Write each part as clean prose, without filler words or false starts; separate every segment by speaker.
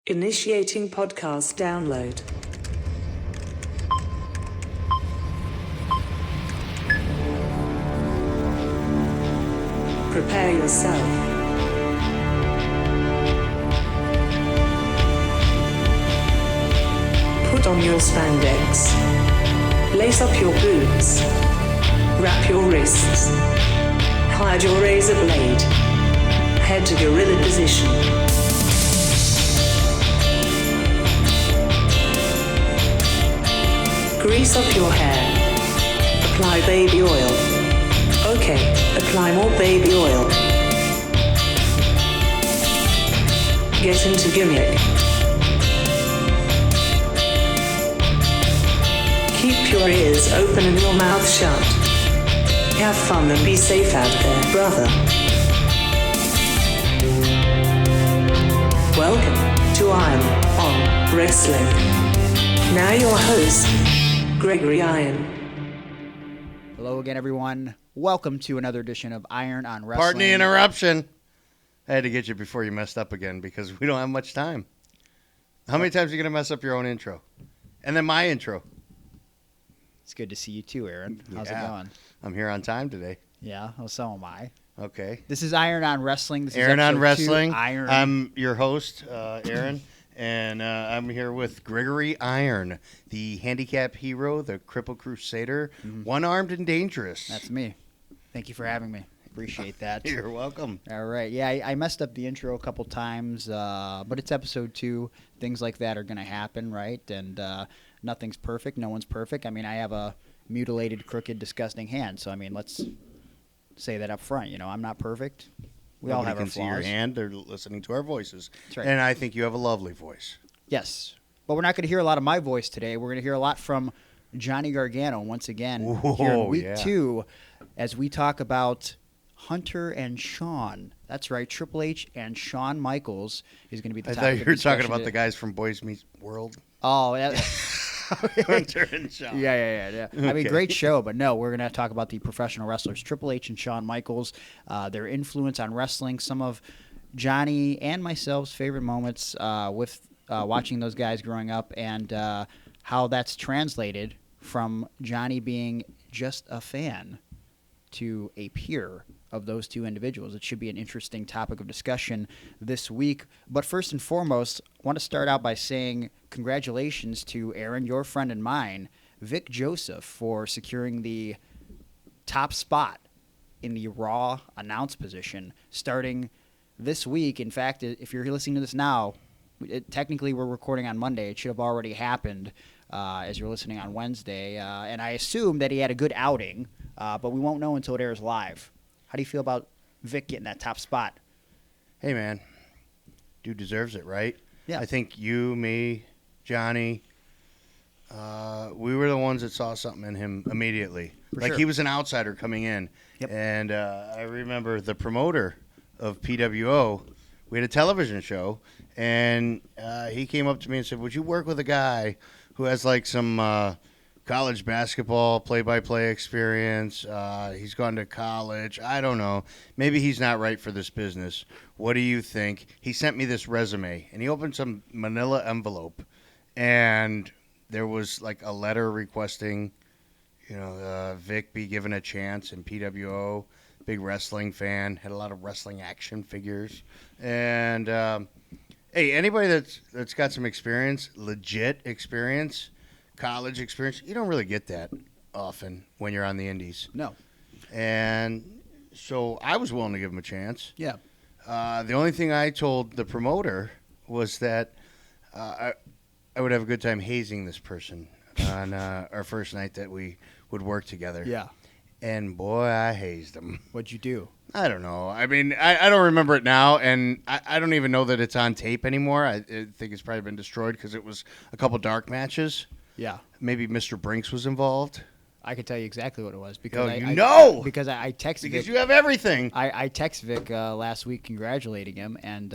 Speaker 1: Initiating podcast download. Prepare yourself. Put on your spandex. Lace up your boots. Wrap your wrists. Hide your razor blade. Head to gorilla position. Grease up your hair. Apply baby oil. Okay, apply more baby oil. Get into gimmick. Keep your ears open and your mouth shut. Have fun and be safe out there, brother. Welcome to Iron on Wrestling. Now your host, Gregory Iron.
Speaker 2: Hello again, everyone. Welcome to another edition of Iron on Wrestling.
Speaker 3: Pardon the interruption. I had to get you before you messed up again because we don't have much time. How many times are you going to mess up your own intro? And then my intro.
Speaker 2: It's good to see you too, Aaron. How's it going?
Speaker 3: I'm here on time today.
Speaker 2: Yeah, well, so am I.
Speaker 3: Okay.
Speaker 2: This is Iron on Wrestling. This
Speaker 3: Aaron
Speaker 2: is
Speaker 3: on Wrestling.
Speaker 2: Iron.
Speaker 3: I'm your host, Aaron. And I'm here with Gregory Iron, the handicap hero, the cripple crusader, one-armed and dangerous.
Speaker 2: That's me. Thank you for having me. Appreciate that.
Speaker 3: You're welcome.
Speaker 2: All right. Yeah, I messed up the intro a couple times, but it's episode 2. Things like that are going to happen, right? And nothing's perfect. No one's perfect. I mean, I have a mutilated, crooked, disgusting hand. So, I mean, let's say that up front. You know, I'm not perfect. We all have our
Speaker 3: can see
Speaker 2: flaws.
Speaker 3: your hand. They're listening to our voices.
Speaker 2: That's right.
Speaker 3: And I think you have a lovely voice.
Speaker 2: Yes. But we're not going to hear a lot of my voice today. We're going to hear a lot from Johnny Gargano once again here in week 2 as we talk about Hunter and Shawn. That's right. Triple H and Shawn Michaels is going to be the
Speaker 3: I
Speaker 2: topic
Speaker 3: thought you were talking about
Speaker 2: today.
Speaker 3: the guys from Boys Meets World.
Speaker 2: Oh, that,
Speaker 3: Hunter and Shawn.
Speaker 2: Yeah. I mean,
Speaker 3: Okay.
Speaker 2: great show, but no, we're going to talk about the professional wrestlers, Triple H and Shawn Michaels, their influence on wrestling, some of Johnny and myself's favorite moments with watching those guys growing up, and how that's translated from Johnny being just a fan to a peer of those two individuals. It should be an interesting topic of discussion this week. But first and foremost, I want to start out by saying congratulations to Aaron, your friend and mine, Vic Joseph, for securing the top spot in the Raw announce position starting this week. In fact, if you're listening to this now, technically we're recording on Monday. It should have already happened as you're listening on Wednesday. And I assume that he had a good outing, but we won't know until it airs live. How do you feel about Vic getting that top spot?
Speaker 3: Hey, man. Dude deserves it, right?
Speaker 2: Yeah.
Speaker 3: I think you, me, Johnny, we were the ones that saw something in him immediately.
Speaker 2: For sure.
Speaker 3: He was an outsider coming in.
Speaker 2: Yep.
Speaker 3: And I remember the promoter of PWO, we had a television show, and he came up to me and said, would you work with a guy who has like some college basketball play-by-play experience? He's gone to college. I don't know. Maybe he's not right for this business. What do you think? He sent me this resume, and he opened some manila envelope, and there was like a letter requesting, Vic be given a chance in PWO. Big wrestling fan, had a lot of wrestling action figures. And, hey, anybody that's got some experience, legit experience, college experience, you don't really get that often when you're on the indies.
Speaker 2: No.
Speaker 3: And so I was willing to give him a chance.
Speaker 2: Yeah.
Speaker 3: The only thing I told the promoter was that I would have a good time hazing this person on our first night that we would work together.
Speaker 2: Yeah.
Speaker 3: And, boy, I hazed him.
Speaker 2: What'd you do?
Speaker 3: I don't know. I mean, I don't remember it now, and I don't even know that it's on tape anymore. I think it's probably been destroyed because it was a couple dark matches.
Speaker 2: Yeah.
Speaker 3: Maybe Mr. Brinks was involved.
Speaker 2: I could tell you exactly what it was because I texted
Speaker 3: Because
Speaker 2: Vic.
Speaker 3: you have everything.
Speaker 2: I text Vic last week congratulating him, and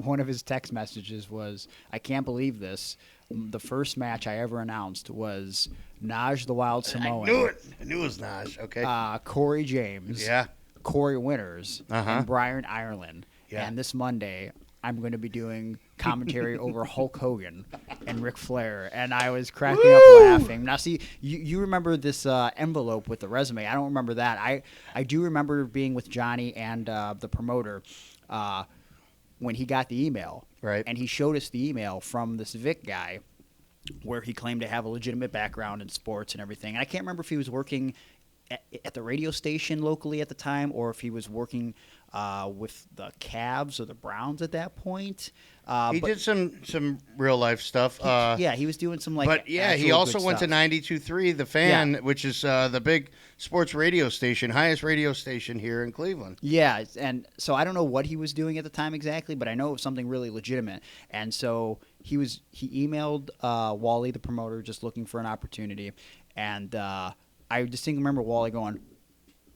Speaker 2: one of his text messages was, I can't believe this. The first match I ever announced was Naj the Wild Samoan.
Speaker 3: I knew it. I knew it was Naj. Okay.
Speaker 2: Corey James.
Speaker 3: Yeah.
Speaker 2: Corey Winters.
Speaker 3: Uh-huh.
Speaker 2: And Brian Ireland.
Speaker 3: Yeah.
Speaker 2: And this Monday, I'm going to be doing commentary over Hulk Hogan and Ric Flair, and I was cracking up laughing. Now, see, you remember this envelope with the resume. I don't remember that. I do remember being with Johnny and the promoter when he got the email.
Speaker 3: Right.
Speaker 2: And he showed us the email from this Vic guy where he claimed to have a legitimate background in sports and everything. And I can't remember if he was working at the radio station locally at the time, or if he was working with the Cavs or the Browns at that point.
Speaker 3: He did some real life stuff.
Speaker 2: He was doing some
Speaker 3: But yeah, he also went to 92.3 The Fan, which is the big sports radio station, highest radio station here in Cleveland.
Speaker 2: Yeah, and so I don't know what he was doing at the time exactly, but I know it was something really legitimate. And so he emailed Wally, the promoter, just looking for an opportunity, and I distinctly remember Wally going,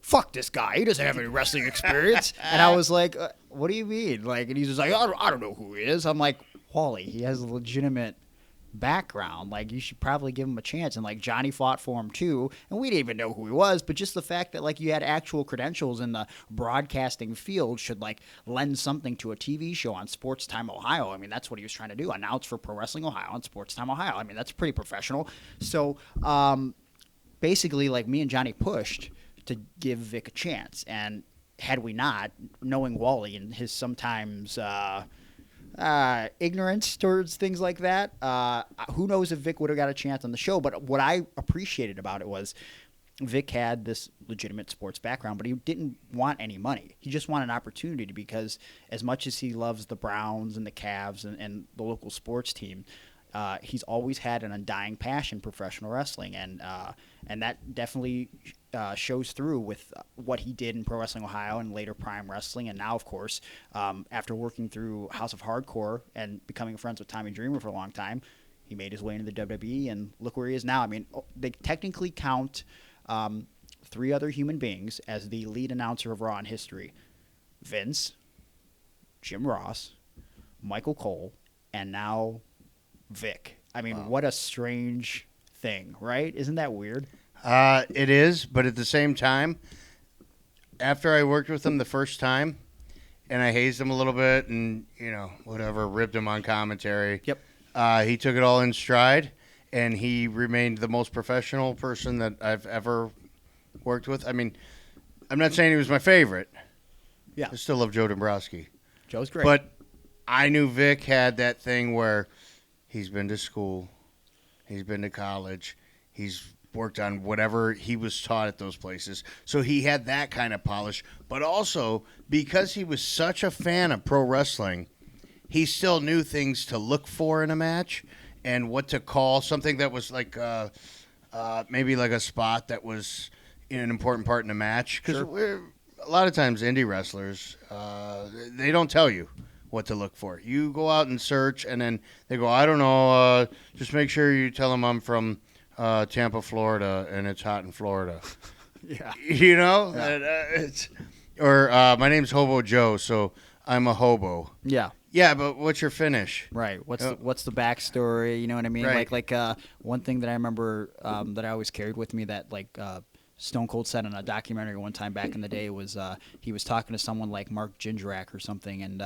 Speaker 2: "Fuck this guy! He doesn't have any wrestling experience." And I was like, "What do you mean?" Like, and he's just like, "I don't know who he is." I'm like, "Wally, he has a legitimate background. Like, you should probably give him a chance." And like, Johnny fought for him too, and we didn't even know who he was. But just the fact that like you had actual credentials in the broadcasting field should like lend something to a TV show on Sports Time Ohio. I mean, that's what he was trying to do: announce for Pro Wrestling Ohio on Sports Time Ohio. I mean, that's pretty professional. So, basically, like, me and Johnny pushed to give Vic a chance, and had we not, knowing Wally and his sometimes ignorance towards things like that, who knows if Vic would have got a chance on the show. But what I appreciated about it was Vic had this legitimate sports background, but he didn't want any money. He just wanted an opportunity, because as much as he loves the Browns and the Cavs and the local sports team, he's always had an undying passion for professional wrestling, and that definitely shows through with what he did in Pro Wrestling Ohio and later Prime Wrestling, and now, of course, after working through House of Hardcore and becoming friends with Tommy Dreamer for a long time, he made his way into the WWE, and look where he is now. I mean, they technically count 3 other human beings as the lead announcer of Raw in history: Vince, Jim Ross, Michael Cole, and now Vic. I mean, what a strange thing, right? Isn't that weird?
Speaker 3: It is, but at the same time, after I worked with him the first time, and I hazed him a little bit, and whatever, ribbed him on commentary.
Speaker 2: Yep.
Speaker 3: He took it all in stride, and he remained the most professional person that I've ever worked with. I mean, I'm not saying he was my favorite.
Speaker 2: Yeah.
Speaker 3: I still love Joe Dombrowski.
Speaker 2: Joe's great.
Speaker 3: But I knew Vic had that thing where he's been to school, he's been to college, he's worked on whatever he was taught at those places. So he had that kind of polish. But also, because he was such a fan of pro wrestling, he still knew things to look for in a match and what to call, something that was like maybe like a spot that was in an important part in a match. Because a lot of times indie wrestlers, they don't tell you what to look for. You go out and search, and then they go, "I don't know, just make sure you tell them I'm from Tampa, Florida, and it's hot in Florida."
Speaker 2: Yeah.
Speaker 3: My name's Hobo Joe, so I'm a hobo.
Speaker 2: Yeah.
Speaker 3: Yeah, but what's your finish?
Speaker 2: Right. What's the backstory? You know what I mean?
Speaker 3: Right.
Speaker 2: Like one thing that I remember that I always carried with me that like Stone Cold said in a documentary one time back in the day was he was talking to someone like Mark Jindrak or something, and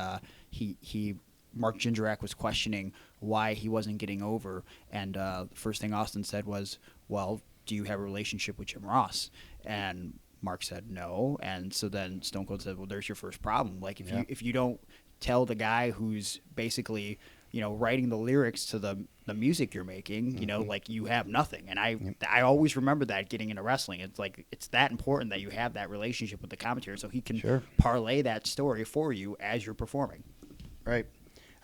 Speaker 2: Mark Jindrak was questioning why he wasn't getting over, and the first thing Austin said was, "Well, do you have a relationship with Jim Ross?" And Mark said no, and so then Stone Cold said, "Well, there's your first problem. Like if you don't tell the guy who's basically writing the lyrics to the music you're making, like you have nothing." And I always remember that getting into wrestling. It's like it's that important that you have that relationship with the commentator so he can parlay that story for you as you're performing.
Speaker 3: Right.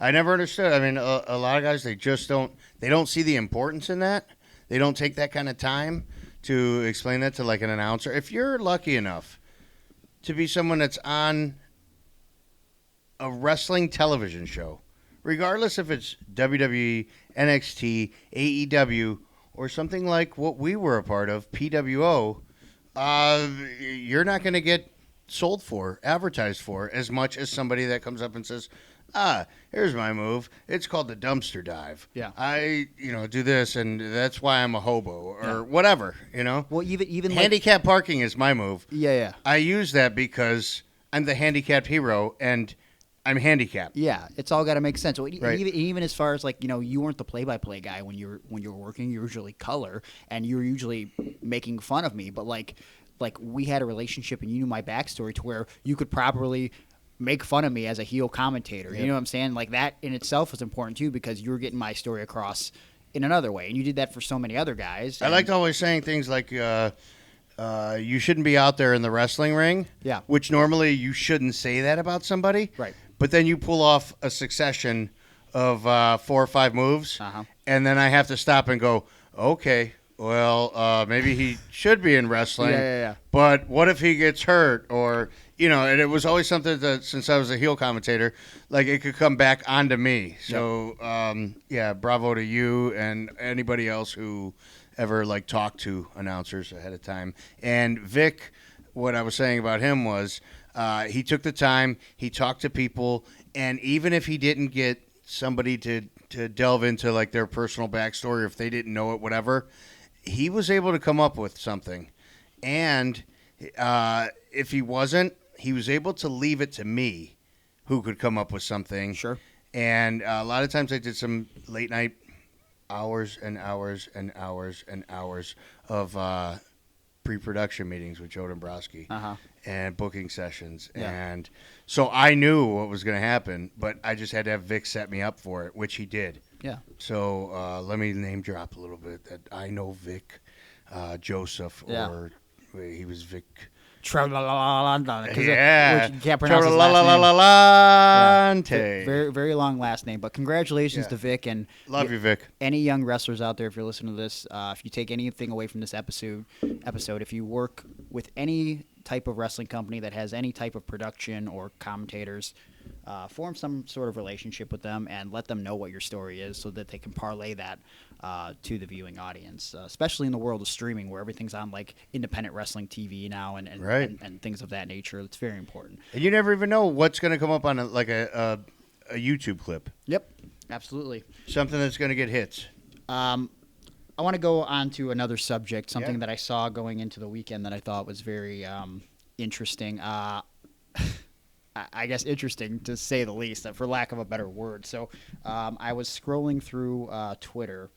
Speaker 3: I never understood. I mean, a lot of guys, they don't see the importance in that. They don't take that kind of time to explain that to like an announcer. If you're lucky enough to be someone that's on a wrestling television show, regardless if it's WWE, NXT, AEW, or something like what we were a part of, PWO, you're not going to get sold for, advertised for, as much as somebody that comes up and says, here's my move. It's called the dumpster dive.
Speaker 2: Yeah.
Speaker 3: I, do this, and that's why I'm a hobo, or whatever,
Speaker 2: Well, even
Speaker 3: handicap parking is my move.
Speaker 2: Yeah.
Speaker 3: I use that because I'm the handicapped hero, and I'm handicapped.
Speaker 2: Yeah, it's all got to make sense. So
Speaker 3: Right.
Speaker 2: even as far as like, you weren't the play-by-play guy when you were working. You were usually color, and you were usually making fun of me. But like we had a relationship, and you knew my backstory to where you could properly make fun of me as a heel commentator.
Speaker 3: Yep.
Speaker 2: You know what I'm saying? Like that in itself was important too, because you were getting my story across in another way, and you did that for so many other guys.
Speaker 3: I liked always saying things like, you shouldn't be out there in the wrestling ring.
Speaker 2: Yeah.
Speaker 3: Which normally you shouldn't say that about somebody.
Speaker 2: Right.
Speaker 3: But then you pull off a succession of 4 or 5 moves,
Speaker 2: Uh-huh.
Speaker 3: and then I have to stop and go, okay, well, maybe he should be in wrestling.
Speaker 2: Yeah.
Speaker 3: But what if he gets hurt? Or, and it was always something that, since I was a heel commentator, like it could come back onto me. So, bravo to you and anybody else who ever like talked to announcers ahead of time. And Vic, what I was saying about him was he took the time, he talked to people, and even if he didn't get somebody to delve into like their personal backstory, if they didn't know it, whatever, he was able to come up with something. And if he wasn't, he was able to leave it to me, who could come up with something.
Speaker 2: Sure.
Speaker 3: And a lot of times I did some late night hours and hours and hours and hours of pre-production meetings with Joe Dombrowski and booking sessions.
Speaker 2: Yeah.
Speaker 3: And so I knew what was going to happen, but I just had to have Vic set me up for it, which he did.
Speaker 2: Yeah.
Speaker 3: So let me name drop a little bit that I know Vic Joseph, or he was Vic.
Speaker 2: Yeah. You can't pronounce his last name. Very, very long last name. But congratulations to Vic. And
Speaker 3: love you, Vic.
Speaker 2: Any young wrestlers out there, if you're listening to this, if you take anything away from this episode, if you work with any type of wrestling company that has any type of production or commentators, form some sort of relationship with them and let them know what your story is so that they can parlay that to the viewing audience, especially in the world of streaming where everything's on like independent wrestling TV now and things of that nature. It's very important.
Speaker 3: And you never even know what's going to come up on a YouTube clip.
Speaker 2: Yep, absolutely.
Speaker 3: Something that's going to get hits.
Speaker 2: I want to go on to another subject, something that I saw going into the weekend that I thought was very interesting. I guess interesting to say the least, for lack of a better word. So I was scrolling through Twitter,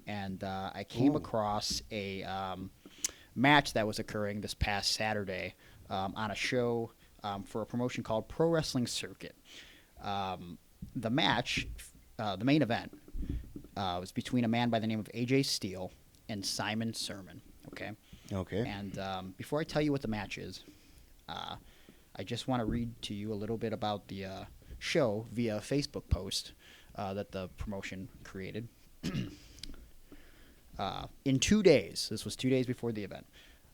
Speaker 2: and I came across a match that was occurring this past Saturday on a show for a promotion called Pro Wrestling Circuit. The match, the main event, was between a man by the name of AJ Steele and Simon Sermon. Okay. And before I tell you what the match is, I just want to read to you a little bit about the show via a Facebook post that the promotion created. In 2 days, this was 2 days before the event,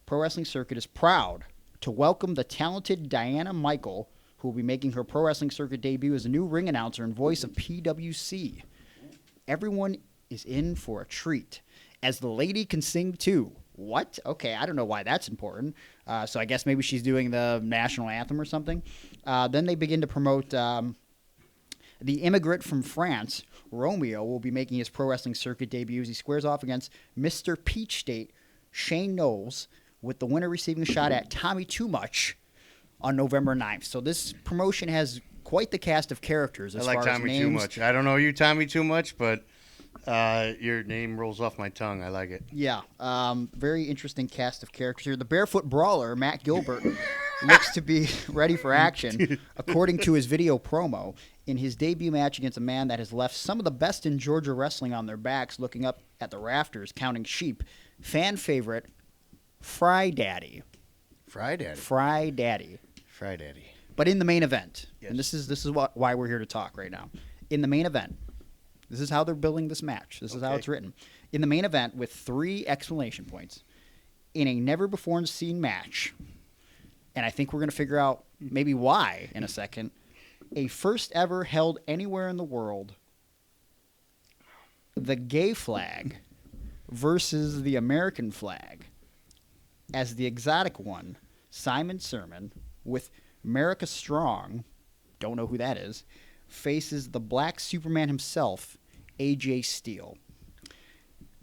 Speaker 2: Pro Wrestling Circuit is proud to welcome the talented Diana Michael, who will be making her Pro Wrestling Circuit debut as a new ring announcer and voice of PWC. Everyone is in for a treat, as the lady can sing too. What? Okay, I don't know why that's important. So I guess maybe she's doing the national anthem or something. Then they begin to promote the immigrant from France, Romeo, will be making his Pro Wrestling Circuit debut as he squares off against Mr. Peach State, Shane Knowles, with the winner receiving a shot at Tommy Too Much on November 9th. So this promotion has quite the cast of characters as
Speaker 3: I like
Speaker 2: far as
Speaker 3: Tommy
Speaker 2: names.
Speaker 3: Too Much. I don't know you, Tommy Too Much, but your name rolls off my tongue. I like it.
Speaker 2: Yeah, very interesting cast of characters here. The barefoot brawler, Matt Gilbert, looks to be ready for action, according to his video promo. In his debut match against a man that has left some of the best in Georgia wrestling on their backs, looking up at the rafters, counting sheep, fan favorite, Fry Daddy.
Speaker 3: Fry Daddy.
Speaker 2: Fry Daddy.
Speaker 3: Fry Daddy.
Speaker 2: But in the main event,
Speaker 3: yes.
Speaker 2: And this is why we're here to talk right now. In the main event, this is how they're building this match. This is how it's written. In the main event, with 3 exclamation points, in a never-before-seen match, and I think we're going to figure out maybe why in a second, a first ever held anywhere in the world, the gay flag versus the American flag. As the exotic one, Simon Sermon, with America Strong, don't know who that is, faces the Black Superman himself, AJ Steele.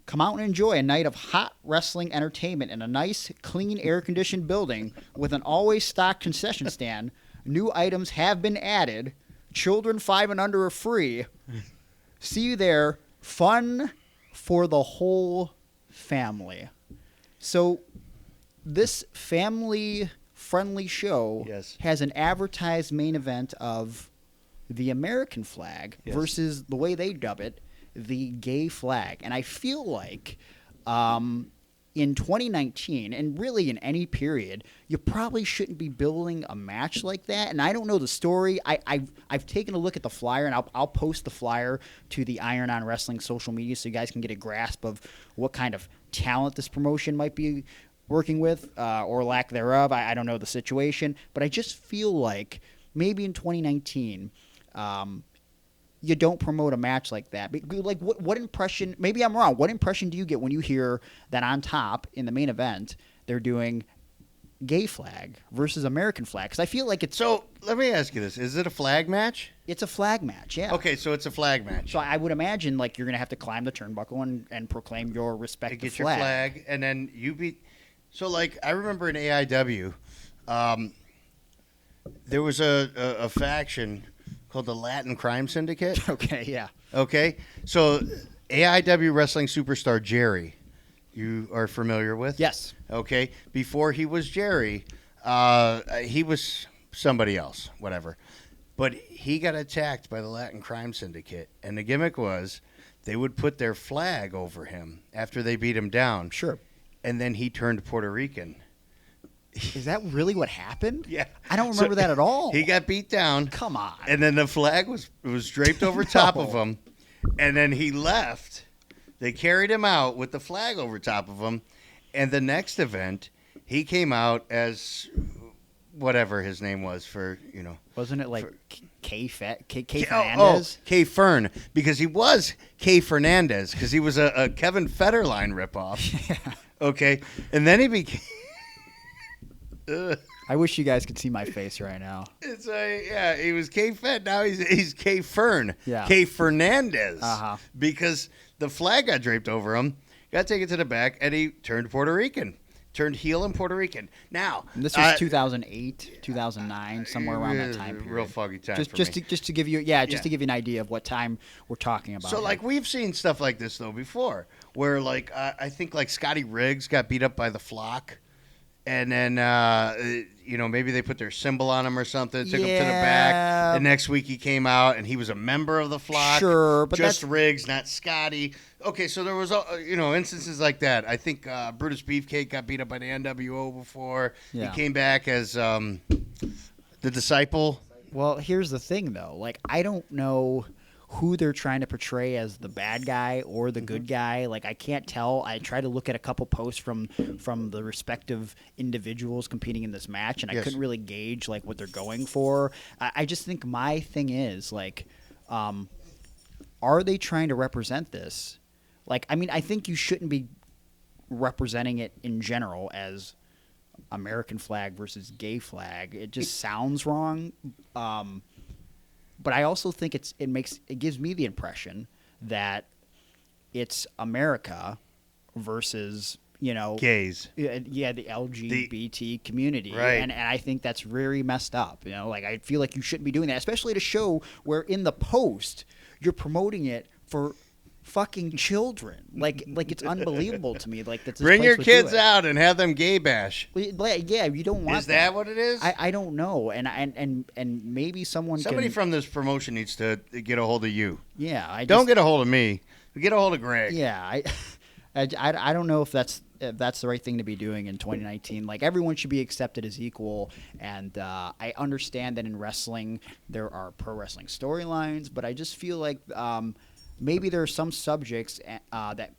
Speaker 2: Come out and enjoy a night of hot wrestling entertainment in a nice, clean, air-conditioned building with an always-stocked concession stand. New items have been added. Children 5 and under are free. See you there. Fun for the whole family. So this family-friendly show
Speaker 3: Yes.
Speaker 2: has an advertised main event of the American flag versus the way they dub it, the gay flag. And I feel like in 2019, and really in any period, you probably shouldn't be building a match like that. And I don't know the story. I've taken a look at the flyer, and I'll post the flyer to the Iron on Wrestling social media so you guys can get a grasp of what kind of talent this promotion might be working with or lack thereof. I don't know the situation. But I just feel like maybe in 2019 you don't promote a match like that. Like, what impression, maybe I'm wrong, what impression do you get when you hear that on top in the main event they're doing gay flag versus American flag? Because I feel like it's...
Speaker 3: So let me ask you this. Is it a flag match?
Speaker 2: It's a flag match, yeah.
Speaker 3: Okay, so it's a flag match.
Speaker 2: So I would imagine like you're going to have to climb the turnbuckle and proclaim your respective
Speaker 3: Get
Speaker 2: flag.
Speaker 3: your flag, and then you beat... So, like, I remember in AIW, there was a faction called the Latin Crime Syndicate.
Speaker 2: Okay, yeah.
Speaker 3: Okay, so AIW wrestling superstar Jerry, you are familiar with?
Speaker 2: Yes.
Speaker 3: Okay, before he was Jerry, he was somebody else, whatever. But he got attacked by the Latin Crime Syndicate, and the gimmick was they would put their flag over him after they beat him down.
Speaker 2: Sure.
Speaker 3: And then he turned Puerto Rican.
Speaker 2: Is that really what happened?
Speaker 3: Yeah.
Speaker 2: I don't remember that at all.
Speaker 3: He got beat down.
Speaker 2: Come on.
Speaker 3: And then the flag was draped over top of him. And then he left. They carried him out with the flag over top of him. And the next event, he came out as whatever his name was for, you know.
Speaker 2: Wasn't it like K Fernandez?
Speaker 3: Oh, K Fern. Because he was K Fernandez. Because he was a Kevin Federline ripoff.
Speaker 2: Yeah.
Speaker 3: Okay. And then he became...
Speaker 2: I wish you guys could see my face right now.
Speaker 3: It's he was K Fed. Now he's K Fern.
Speaker 2: Yeah.
Speaker 3: K Fernandez.
Speaker 2: Uh-huh.
Speaker 3: Because the flag got draped over him, got taken to the back, and he turned Puerto Rican. Turned heel in Puerto Rican. Now
Speaker 2: And this was 2008, 2009, somewhere around that time period.
Speaker 3: Real foggy time
Speaker 2: Just
Speaker 3: for
Speaker 2: just
Speaker 3: me.
Speaker 2: to give you to give you an idea of what time we're talking about.
Speaker 3: So,
Speaker 2: here.
Speaker 3: like, we've seen stuff like this, though, before, where, like, I think, like, Scotty Riggs got beat up by the Flock, and then, maybe they put their symbol on him or something, took him to the back. The next week he came out, and he was a member of the Flock.
Speaker 2: Sure, but
Speaker 3: just
Speaker 2: that's...
Speaker 3: Riggs, not Scotty. Okay, so there was, instances like that. I think Brutus Beefcake got beat up by the NWO before.
Speaker 2: Yeah.
Speaker 3: He came back as the Disciple.
Speaker 2: Well, here's the thing, though. Like, I don't know who they're trying to portray as the bad guy or the good guy. Like, I can't tell. I tried to look at a couple posts from the respective individuals competing in this match, and I couldn't really gauge, like, what they're going for. I just think my thing is, like, are they trying to represent this? Like, I mean, I think you shouldn't be representing it in general as American flag versus gay flag. It just sounds wrong. But I also think it gives me the impression that it's America versus,
Speaker 3: Gays.
Speaker 2: the LGBT community.
Speaker 3: Right.
Speaker 2: And I think that's very messed up. Like, I feel like you shouldn't be doing that, especially at a show where in the post you're promoting it for fucking children. Like it's unbelievable to me. Like, that this
Speaker 3: Bring
Speaker 2: place
Speaker 3: your
Speaker 2: would do
Speaker 3: kids
Speaker 2: it.
Speaker 3: out and have them gay bash.
Speaker 2: Yeah, you don't want
Speaker 3: Is that what it is?
Speaker 2: I don't know, and maybe somebody
Speaker 3: from this promotion needs to get a hold of you.
Speaker 2: Yeah,
Speaker 3: Don't get a hold of me. Get a hold of Greg.
Speaker 2: Yeah, I don't know if that's the right thing to be doing in 2019. Like, everyone should be accepted as equal, and I understand that in wrestling there are pro wrestling storylines, but I just feel like maybe there are some subjects that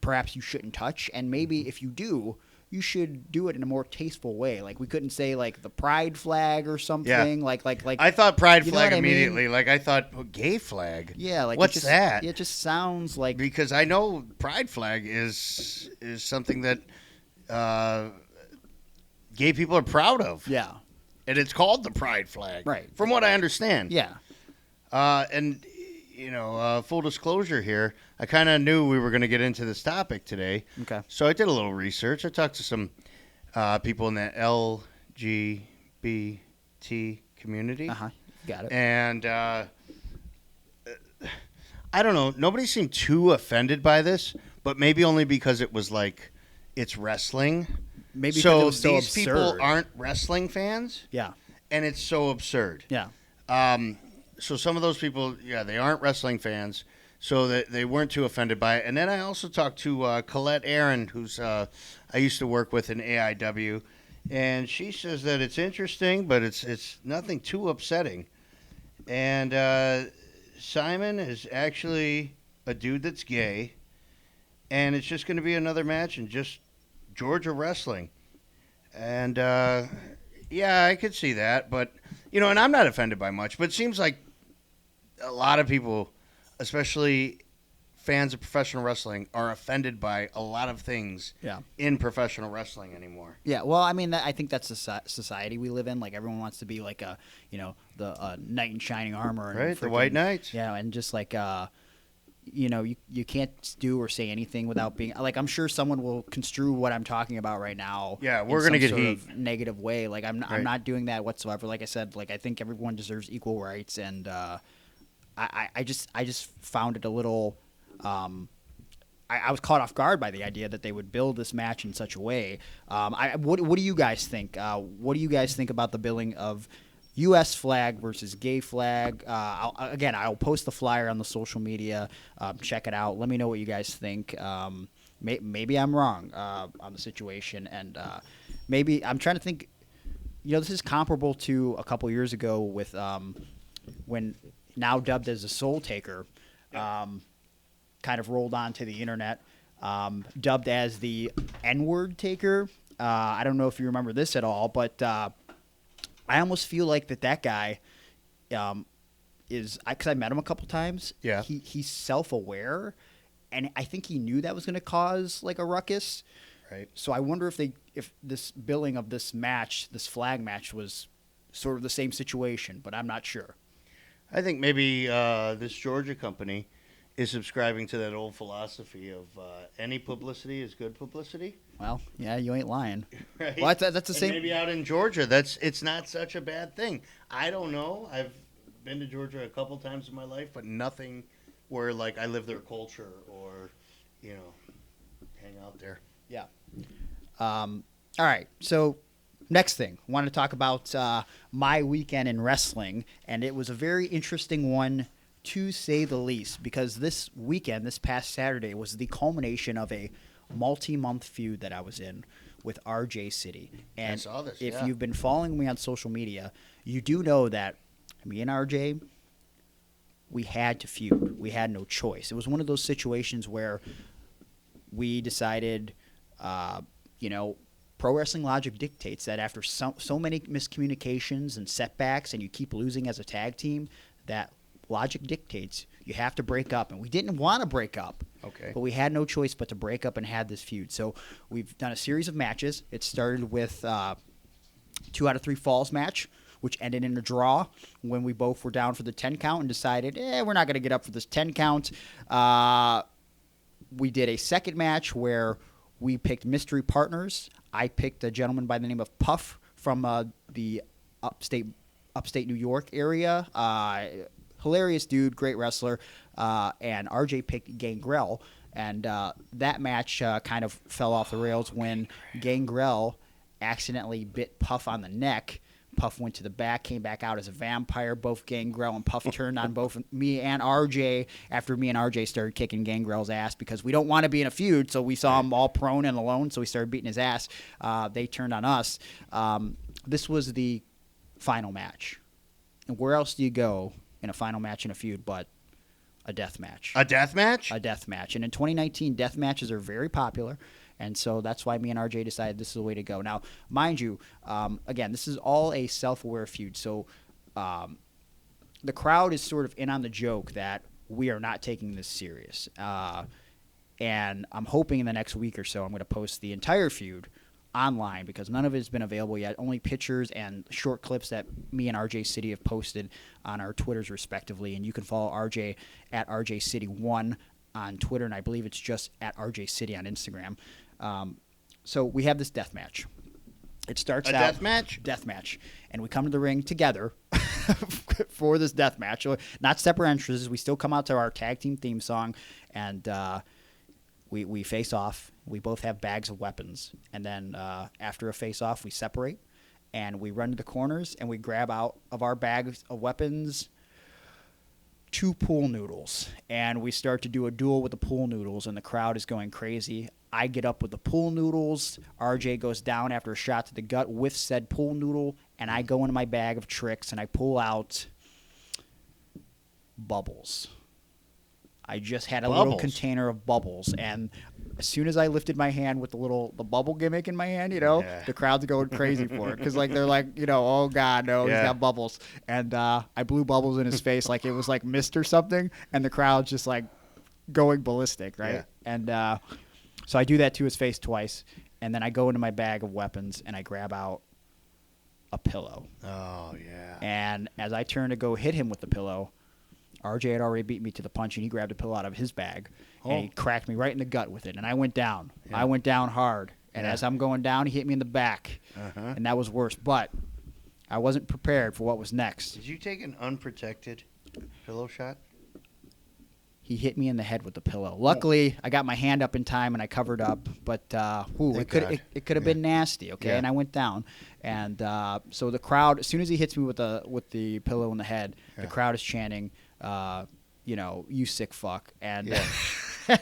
Speaker 2: perhaps you shouldn't touch, and maybe if you do, you should do it in a more tasteful way. Like, we couldn't say, like, the pride flag or something.
Speaker 3: Yeah.
Speaker 2: Like
Speaker 3: I thought pride
Speaker 2: you know
Speaker 3: flag
Speaker 2: what I mean?
Speaker 3: immediately. Like, I thought, gay flag?
Speaker 2: Yeah, like,
Speaker 3: what's that?
Speaker 2: It just sounds like...
Speaker 3: Because I know pride flag is something that gay people are proud of.
Speaker 2: Yeah.
Speaker 3: And it's called the pride flag.
Speaker 2: Right.
Speaker 3: From what I understand.
Speaker 2: Yeah.
Speaker 3: And, full disclosure here, I kind of knew we were going to get into this topic today.
Speaker 2: Okay.
Speaker 3: So I did a little research. I talked to some people in the LGBT community.
Speaker 2: Uh-huh. Got it.
Speaker 3: And I don't know. Nobody seemed too offended by this, but maybe only because it was like it's wrestling.
Speaker 2: Maybe because
Speaker 3: so
Speaker 2: it was so
Speaker 3: these people
Speaker 2: absurd.
Speaker 3: aren't wrestling fans,
Speaker 2: Yeah.
Speaker 3: and it's so absurd.
Speaker 2: Yeah.
Speaker 3: So some of those people, yeah, they aren't wrestling fans, so that they weren't too offended by it. And then I also talked to Colette Aaron, who's I used to work with in AIW, and she says that it's interesting, but it's nothing too upsetting. And Simon is actually a dude that's gay, and it's just going to be another match in just Georgia wrestling. And yeah, I could see that, but and I'm not offended by much, but it seems like a lot of people, especially fans of professional wrestling, are offended by a lot of things in professional wrestling anymore.
Speaker 2: Yeah, well, I mean, I think that's the society we live in. Like, everyone wants to be like the knight in shining armor, and
Speaker 3: right? The White Knights.
Speaker 2: Yeah, and just like you can't do or say anything without being like, I'm sure someone will construe what I'm talking about right now.
Speaker 3: Yeah, we're gonna get
Speaker 2: sort
Speaker 3: heat.
Speaker 2: of negative way. Like, I'm not doing that whatsoever. Like I said, like, I think everyone deserves equal rights, and I just found it a little. I was caught off guard by the idea that they would build this match in such a way. What do you guys think? What do you guys think about the billing of U.S. flag versus gay flag? I'll post the flyer on the social media. Check it out. Let me know what you guys think. Maybe I'm wrong on the situation, and maybe I'm trying to think. This is comparable to a couple years ago with when now dubbed as the Soul Taker. Kind of rolled onto the internet, dubbed as the N-word taker. I don't know if you remember this at all, but I almost feel like that guy is, because I met him a couple times.
Speaker 3: Yeah,
Speaker 2: he's self-aware, and I think he knew that was going to cause like a ruckus.
Speaker 3: Right.
Speaker 2: So I wonder if this billing of this match, this flag match, was sort of the same situation, but I'm not sure.
Speaker 3: I think maybe this Georgia company is subscribing to that old philosophy of any publicity is good publicity.
Speaker 2: Well, yeah, you ain't lying.
Speaker 3: Right?
Speaker 2: Well, that's the same.
Speaker 3: Maybe out in Georgia, it's not such a bad thing. I don't know. I've been to Georgia a couple times in my life, but nothing where like I live their culture or hang out there.
Speaker 2: Yeah. All right. So next thing, I want to talk about my weekend in wrestling, and it was a very interesting one, to say the least, because this weekend, this past Saturday, was the culmination of a multi-month feud that I was in with RJ City. And
Speaker 3: I saw this,
Speaker 2: if
Speaker 3: yeah.
Speaker 2: you've been following me on social media, you do know that me and RJ, we had to feud. We had no choice. It was one of those situations where we decided, pro wrestling logic dictates that after so many miscommunications and setbacks, and you keep losing as a tag team, that logic dictates you have to break up. And we didn't want to break up.
Speaker 3: Okay.
Speaker 2: But we had no choice but to break up and had this feud. So we've done a series of matches. It started with 2 out of 3 falls match, which ended in a draw when we both were down for the 10 count and decided, we're not going to get up for this 10 count. We did a second match where we picked mystery partners. I picked a gentleman by the name of Puff from the upstate New York area. Hilarious dude, great wrestler. And RJ picked Gangrel. And that match kind of fell off the rails when Gangrel accidentally bit Puff on the neck. Puff went to the back, came back out as a vampire. Both Gangrel and Puff turned on both me and RJ after me and RJ started kicking Gangrel's ass because we don't want to be in a feud. So we saw him all prone and alone, so we started beating his ass. They turned on us. This was the final match. And where else do you go in a final match in a feud but a death match?
Speaker 3: A death match?
Speaker 2: A death match. And in 2019, death matches are very popular. And so that's why me and RJ decided this is the way to go. Now, mind you, again, this is all a self-aware feud. So the crowd is sort of in on the joke that we are not taking this serious. And I'm hoping in the next week or so I'm going to post the entire feud online because none of it has been available yet. Only pictures and short clips that me and RJ City have posted on our Twitters respectively. And you can follow RJ at RJ City 1 on Twitter, and I believe it's just at RJ City on Instagram. So we have this death match. It starts
Speaker 3: A
Speaker 2: out
Speaker 3: death match?
Speaker 2: Death match, and we come to the ring together for this death match. So not separate entrances. We still come out to our tag team theme song, and we face off. We both have bags of weapons, and then after a face off, we separate, and we run to the corners, and we grab out of our bags of weapons 2 pool noodles, and we start to do a duel with the pool noodles, and the crowd is going crazy. I get up with the pool noodles. RJ goes down after a shot to the gut with said pool noodle, and I go into my bag of tricks, and I pull out bubbles. I just had a little container of bubbles, and as soon as I lifted my hand with the bubble gimmick in my hand, the crowd's going crazy for it because they're like, oh God, no, he's got bubbles, and I blew bubbles in his face like it was like mist or something, and the crowd's just like going ballistic, right? And so I do that to his face twice, and then I go into my bag of weapons and I grab out a pillow.
Speaker 3: Oh yeah.
Speaker 2: And as I turn to go hit him with the pillow, RJ had already beat me to the punch, and he grabbed a pillow out of his bag, and he cracked me right in the gut with it, and I went down. Yeah. I went down hard, and as I'm going down, he hit me in the back, and that was worse. But I wasn't prepared for what was next.
Speaker 3: Did you take an unprotected pillow shot?
Speaker 2: He hit me in the head with the pillow. Luckily, I got my hand up in time, and I covered up, but it could have been nasty, okay? Yeah. And I went down, and so the crowd, as soon as he hits me with the pillow in the head, the crowd is chanting, you sick fuck, and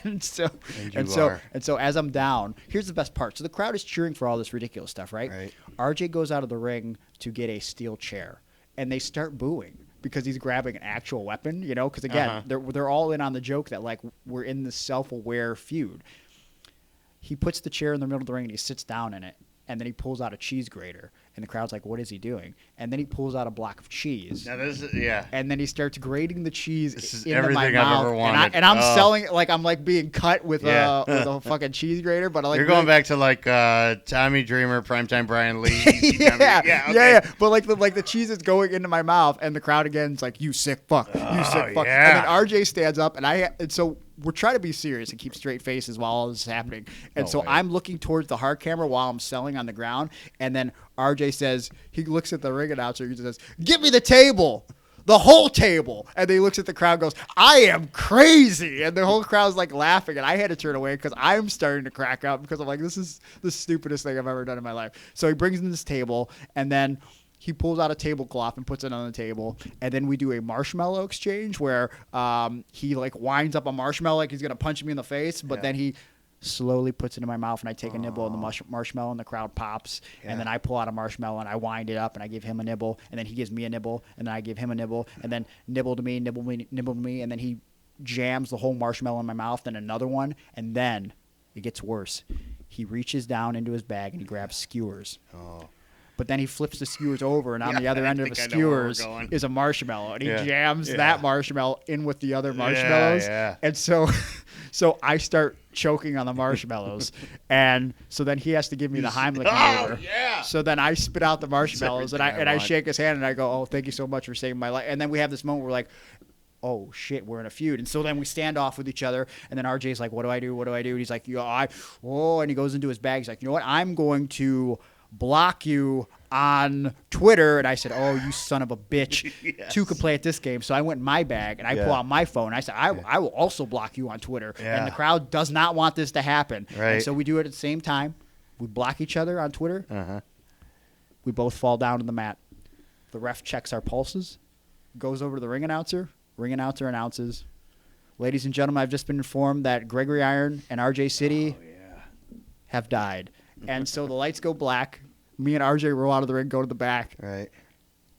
Speaker 2: and so as I'm down, here's the best part. So the crowd is cheering for all this ridiculous stuff, right? RJ goes out of the ring to get a steel chair, and they start booing because he's grabbing an actual weapon, because again, they're all in on the joke that like we're in this self-aware feud. He puts the chair in the middle of the ring and he sits down in it, and then he pulls out a cheese grater, and the crowd's like, what is he doing? And then he pulls out a block of cheese.
Speaker 3: Now this is,
Speaker 2: and then he starts grating the cheese into
Speaker 3: everything
Speaker 2: my mouth.
Speaker 3: I've ever wanted.
Speaker 2: And I'm selling it like I'm like being cut with a fucking cheese grater. But
Speaker 3: you're going back to like Tommy Dreamer, Primetime Brian Lee.
Speaker 2: But like the cheese is going into my mouth, and the crowd again is like, you sick fuck, you sick fuck.
Speaker 3: Yeah.
Speaker 2: And then RJ stands up, and so we're trying to be serious and keep straight faces while all this is happening. And I'm looking towards the hard camera while I'm selling on the ground. And then RJ says, he looks at the ring announcer, he says, "Give me the table, the whole table." And then he looks at the crowd and goes, "I am crazy." And the whole crowd's like laughing. And I had to turn away because I'm starting to crack up because I'm like, this is the stupidest thing I've ever done in my life. So he brings in this table, and then he pulls out a tablecloth and puts it on the table, and then we do a marshmallow exchange where he like winds up a marshmallow like he's gonna punch me in the face, but then he slowly puts it in my mouth, and I take a nibble of the marshmallow, and the crowd pops, and then I pull out a marshmallow and I wind it up and I give him a nibble, and then he gives me a nibble, and then I give him a nibble, and then nibble to me, and then he jams the whole marshmallow in my mouth, then another one, and then it gets worse. He reaches down into his bag and he grabs skewers. But then he flips the skewers over, and on the other end of the skewers is a marshmallow, and he jams that marshmallow in with the other marshmallows. And so I start choking on the marshmallows, and so then he has to give me the Heimlich maneuver. So then I spit out the marshmallows, and I shake his hand, and I go, "Oh, thank you so much for saving my life." And then we have this moment where we're like, oh shit, we're in a feud. And so then we stand off with each other, and then RJ's like, what do I do? And he's like, and he goes into his bag. He's like, you know what? I'm going to block you on Twitter. And I said, oh, you son of a bitch. Two could play at this game. So I went in my bag and I pull out my phone. I said, I will also block you on Twitter. And the crowd does not want this to happen. And so we do it at the same time. We block each other on Twitter. We both fall down to the mat. The ref checks our pulses, goes over to the ring announcer. Ring announcer announces, ladies and gentlemen, I've just been informed that Gregory Iron and RJ City have died. And so the lights go black. Me and RJ roll out of the ring, go to the back.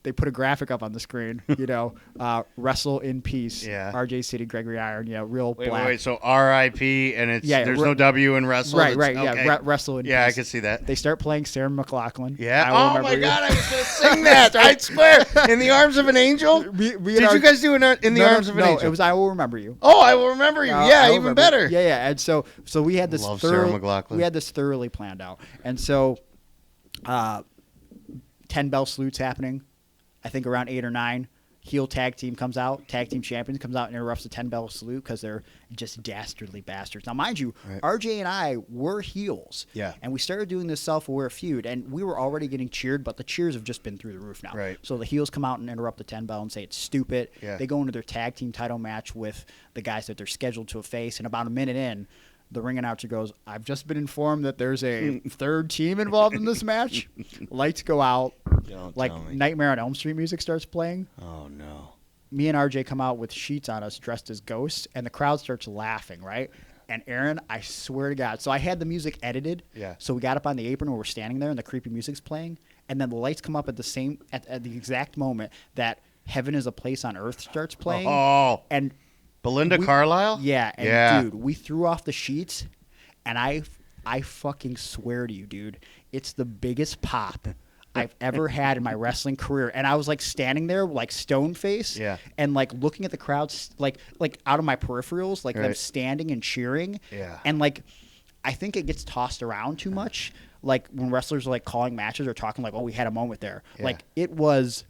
Speaker 2: They put a graphic up on the screen, wrestle in peace. RJ City, Gregory Iron, real black.
Speaker 3: Wait, so R.I.P. and it's there's no W in wrestle?
Speaker 2: Right, wrestle in peace.
Speaker 3: Yeah, I can see that.
Speaker 2: They start playing Sarah McLachlan.
Speaker 3: Oh, my God, I was going to sing that. I swear. In the Arms of an Angel? Did you guys do it in the Arms of an Angel?
Speaker 2: No, it was I Will Remember You.
Speaker 3: Oh, I Will Remember You. Even better.
Speaker 2: Yeah. And so we had this
Speaker 3: Sarah McLachlan.
Speaker 2: We had this thoroughly planned out. And so 10 bell salutes happening. I think around 8 or 9, heel tag team comes out, tag team champions comes out and interrupts the 10-bell salute because they're just dastardly bastards. Now, mind you, RJ and I were heels.
Speaker 3: Yeah.
Speaker 2: And we started doing this self-aware feud, and we were already getting cheered, but the cheers have just been through the roof now.
Speaker 3: Right.
Speaker 2: So the heels come out and interrupt the 10-bell and say it's stupid.
Speaker 3: Yeah.
Speaker 2: They go into their tag team title match with the guys that they're scheduled to face, and about a minute in, the ring announcer goes, I've just been informed that there's a third team involved in this match. Lights go out.
Speaker 3: Don't
Speaker 2: Like
Speaker 3: tell me.
Speaker 2: Nightmare on Elm Street music starts playing.
Speaker 3: Oh, no.
Speaker 2: Me and RJ come out with sheets on us dressed as ghosts, and the crowd starts laughing, right? And Aaron, I swear to God. So I had the music edited.
Speaker 3: Yeah.
Speaker 2: So we got up on the apron where we're standing there, and the creepy music's playing. And then the lights come up at the exact moment that Heaven is a Place on Earth starts playing.
Speaker 3: Oh.
Speaker 2: And
Speaker 3: Belinda Carlisle?
Speaker 2: yeah, and
Speaker 3: Yeah.
Speaker 2: dude, we threw off the sheets, and I fucking swear to you, dude, it's the biggest pop I've ever had in my wrestling career. And I was like standing there like stone face,
Speaker 3: Yeah.
Speaker 2: and like looking at the crowds like out of my peripherals, like them
Speaker 3: Right.
Speaker 2: standing and cheering.
Speaker 3: Yeah.
Speaker 2: And like I think it gets tossed around too much. Like when wrestlers are like calling matches or talking like, oh, we had a moment there.
Speaker 3: Yeah.
Speaker 2: Like it was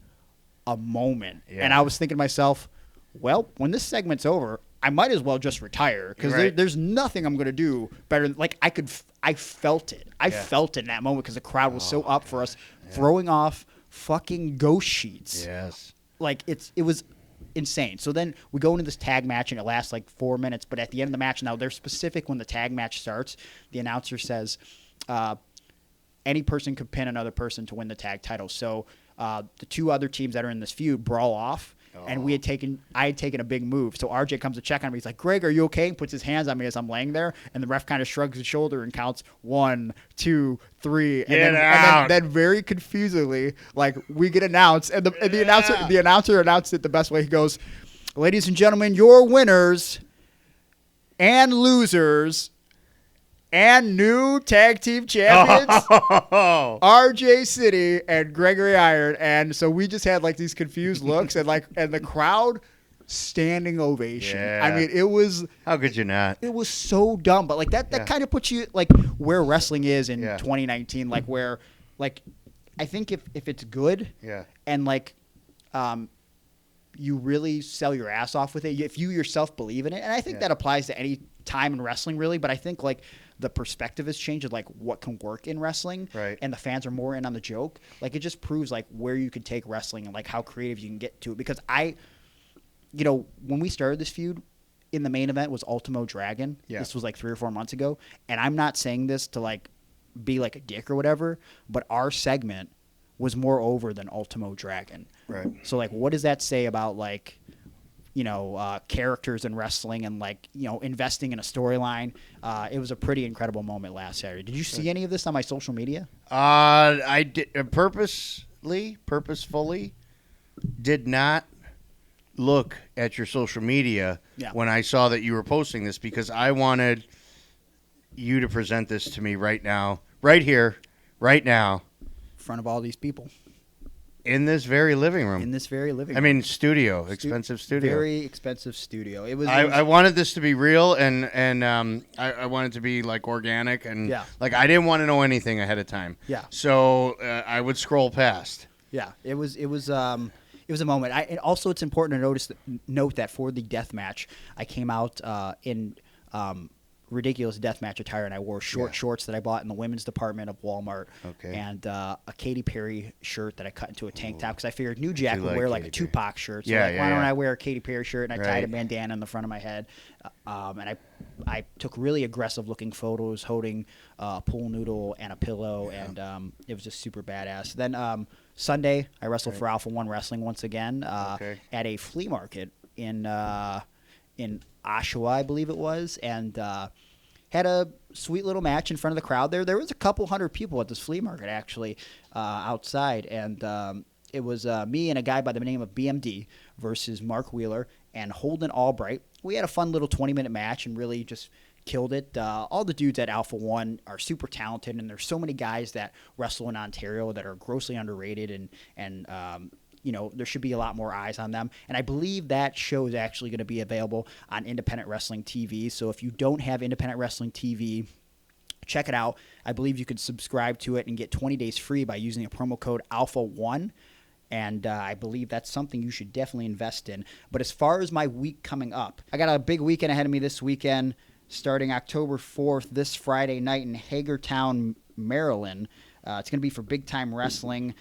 Speaker 2: a moment.
Speaker 3: Yeah.
Speaker 2: And I was thinking to myself, well, when this segment's over, I might as well just retire because
Speaker 3: Right.
Speaker 2: there's nothing I'm gonna do better. Like I felt it. I
Speaker 3: Yeah.
Speaker 2: felt it in that moment because the crowd was so up for us throwing off fucking ghost sheets.
Speaker 3: Yes.
Speaker 2: Like it was insane. So then we go into this tag match and it lasts like 4 minutes. But at the end of the match, now they're specific when the tag match starts. The announcer says, any person could pin another person to win the tag title. So the two other teams that are in this feud brawl off. And I had taken a big move. So RJ comes to check on me. He's like, Greg, are you okay? And puts his hands on me as I'm laying there. And the ref kind of shrugs his shoulder and counts 1, 2, 3. And then very confusedly, like we get announced. And the announcer announced it the best way. He goes, ladies and gentlemen, your winners and losers and new tag team champions, RJ City and Gregory Iron. And so we just had like these confused looks and the crowd standing ovation.
Speaker 3: Yeah.
Speaker 2: I mean, it was
Speaker 3: How could you not?
Speaker 2: it was so dumb, but like that kind of puts you like where wrestling is in 2019, like where like I think if it's good and like you really sell your ass off with it, if you yourself believe in it, and I think that applies to any time in wrestling really, but I think like the perspective has changed of like what can work in wrestling,
Speaker 3: right?
Speaker 2: And the fans are more in on the joke. Like it just proves like where you can take wrestling and like how creative you can get to it. Because when we started this feud, in the main event was Ultimo Dragon.
Speaker 3: Yeah.
Speaker 2: This was like 3 or 4 months ago, and I'm not saying this to like be like a dick or whatever, but our segment was more over than Ultimo Dragon.
Speaker 3: Right.
Speaker 2: So like, what does that say about like? Characters in wrestling and like, investing in a storyline. It was a pretty incredible moment last Saturday. Did you see any of this on my social media?
Speaker 3: I did purposefully did not look at your social media when I saw that you were posting this because I wanted you to present this to me right now, right here, right now.
Speaker 2: In front of all these people.
Speaker 3: In this very living room.
Speaker 2: I
Speaker 3: mean, studio, expensive studio.
Speaker 2: Very expensive studio. It was.
Speaker 3: I wanted this to be real, and I wanted to be like organic, and like I didn't want to know anything ahead of time.
Speaker 2: Yeah.
Speaker 3: So I would scroll past.
Speaker 2: Yeah. It was a moment. And also, it's important to note that for the death match, I came out in ridiculous deathmatch attire, and I wore shorts that I bought in the women's department of Walmart, and a Katy Perry shirt that I cut into a tank top because I figured New Jack would wear like a Tupac shirt. So why don't I wear a Katy Perry shirt? And I tied a bandana in the front of my head, and I took really aggressive looking photos holding a pool noodle and a pillow, and it was just super badass. Then Sunday, I wrestled for Alpha One Wrestling once again at a flea market in Oshawa, I believe it was, and had a sweet little match in front of the crowd there. There was a couple hundred people at this flea market, actually, outside, and it was me and a guy by the name of BMD versus Mark Wheeler and Holden Albright. We had a fun little 20-minute match and really just killed it. All the dudes at Alpha One are super talented, and there's so many guys that wrestle in Ontario that are grossly underrated, and there should be a lot more eyes on them. And I believe that show is actually going to be available on Independent Wrestling TV. So if you don't have Independent Wrestling TV, check it out. I believe you could subscribe to it and get 20 days free by using a promo code Alpha1. And I believe that's something you should definitely invest in. But as far as my week coming up, I got a big weekend ahead of me this weekend, starting October 4th, this Friday night in Hagerstown, Maryland. It's going to be for Big Time Wrestling.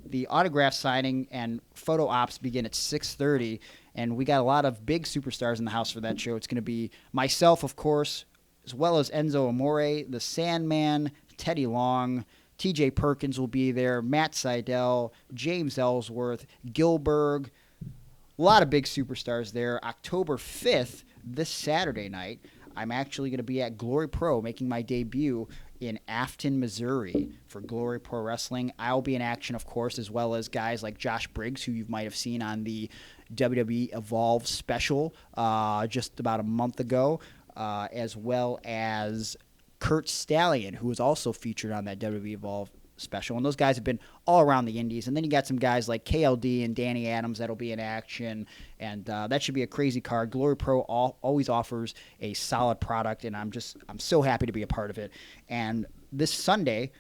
Speaker 2: The autograph signing and photo ops begin at 6:30, and we got a lot of big superstars in the house for that show. It's going to be myself, of course, as well as Enzo Amore, the Sandman, Teddy Long, TJ Perkins will be there, Matt Seidel, James Ellsworth, Gilbert. A lot of big superstars there. October 5th, this Saturday night, I'm actually going to be at Glory Pro, making my debut in Afton, Missouri for Glory Pro Wrestling. I'll be in action, of course, as well as guys like Josh Briggs, who you might have seen on the WWE Evolve special just about a month ago, as well as Kurt Stallion, who was also featured on that WWE Evolve special. And those guys have been all around the indies. And then you got some guys like KLD and Danny Adams that'll be in action. And that should be a crazy card. Glory Pro always offers a solid product, and I'm so happy to be a part of it. And this Sunday,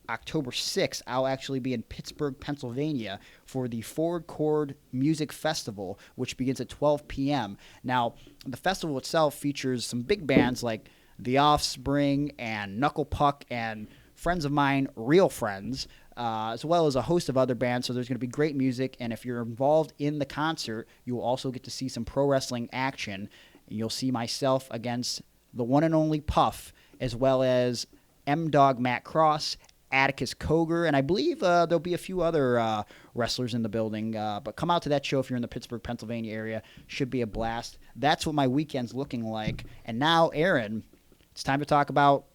Speaker 2: October 6th, I'll actually be in Pittsburgh, Pennsylvania for the Forward Chord Music Festival, which begins at 12 p.m. Now, the festival itself features some big bands like The Offspring and Knuckle Puck and friends of mine, real friends, as well as a host of other bands. So there's going to be great music, and if you're involved in the concert, you will also get to see some pro wrestling action. You'll see myself against the one and only Puff, as well as M-Dog Matt Cross, Atticus Koger, and I believe there'll be a few other wrestlers in the building. But come out to that show if you're in the Pittsburgh, Pennsylvania area. Should be a blast. That's what my weekend's looking like. And now, Aaron, it's time to talk about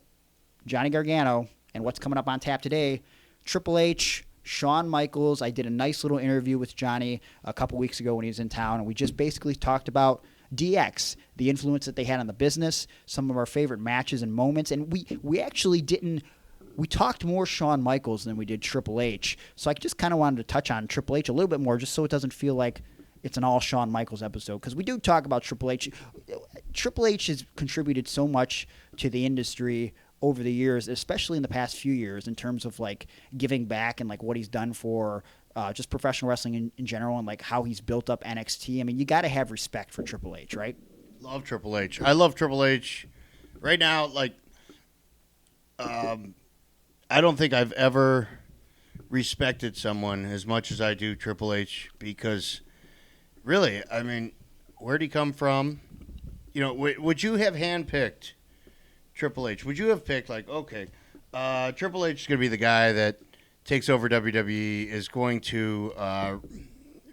Speaker 2: Johnny Gargano and what's coming up on tap today. Triple H, Shawn Michaels. I did a nice little interview with Johnny a couple weeks ago when he was in town, and we just basically talked about DX, the influence that they had on the business, some of our favorite matches and moments, and we actually didn't. We talked more Shawn Michaels than we did Triple H, so I just kind of wanted to touch on Triple H a little bit more, just so it doesn't feel like it's an all Shawn Michaels episode, because we do talk about Triple H. Triple H has contributed so much to the industry over the years, especially in the past few years, in terms of like giving back and like what he's done for just professional wrestling in general, and like how he's built up NXT. I mean, you got to have respect for Triple H, right?
Speaker 3: Love Triple H. I love Triple H. Right now, like, I don't think I've ever respected someone as much as I do Triple H, because really, I mean, where'd he come from? You know, would you have handpicked Triple H? Would you have picked, like, okay, Triple H is going to be the guy that takes over WWE, is going to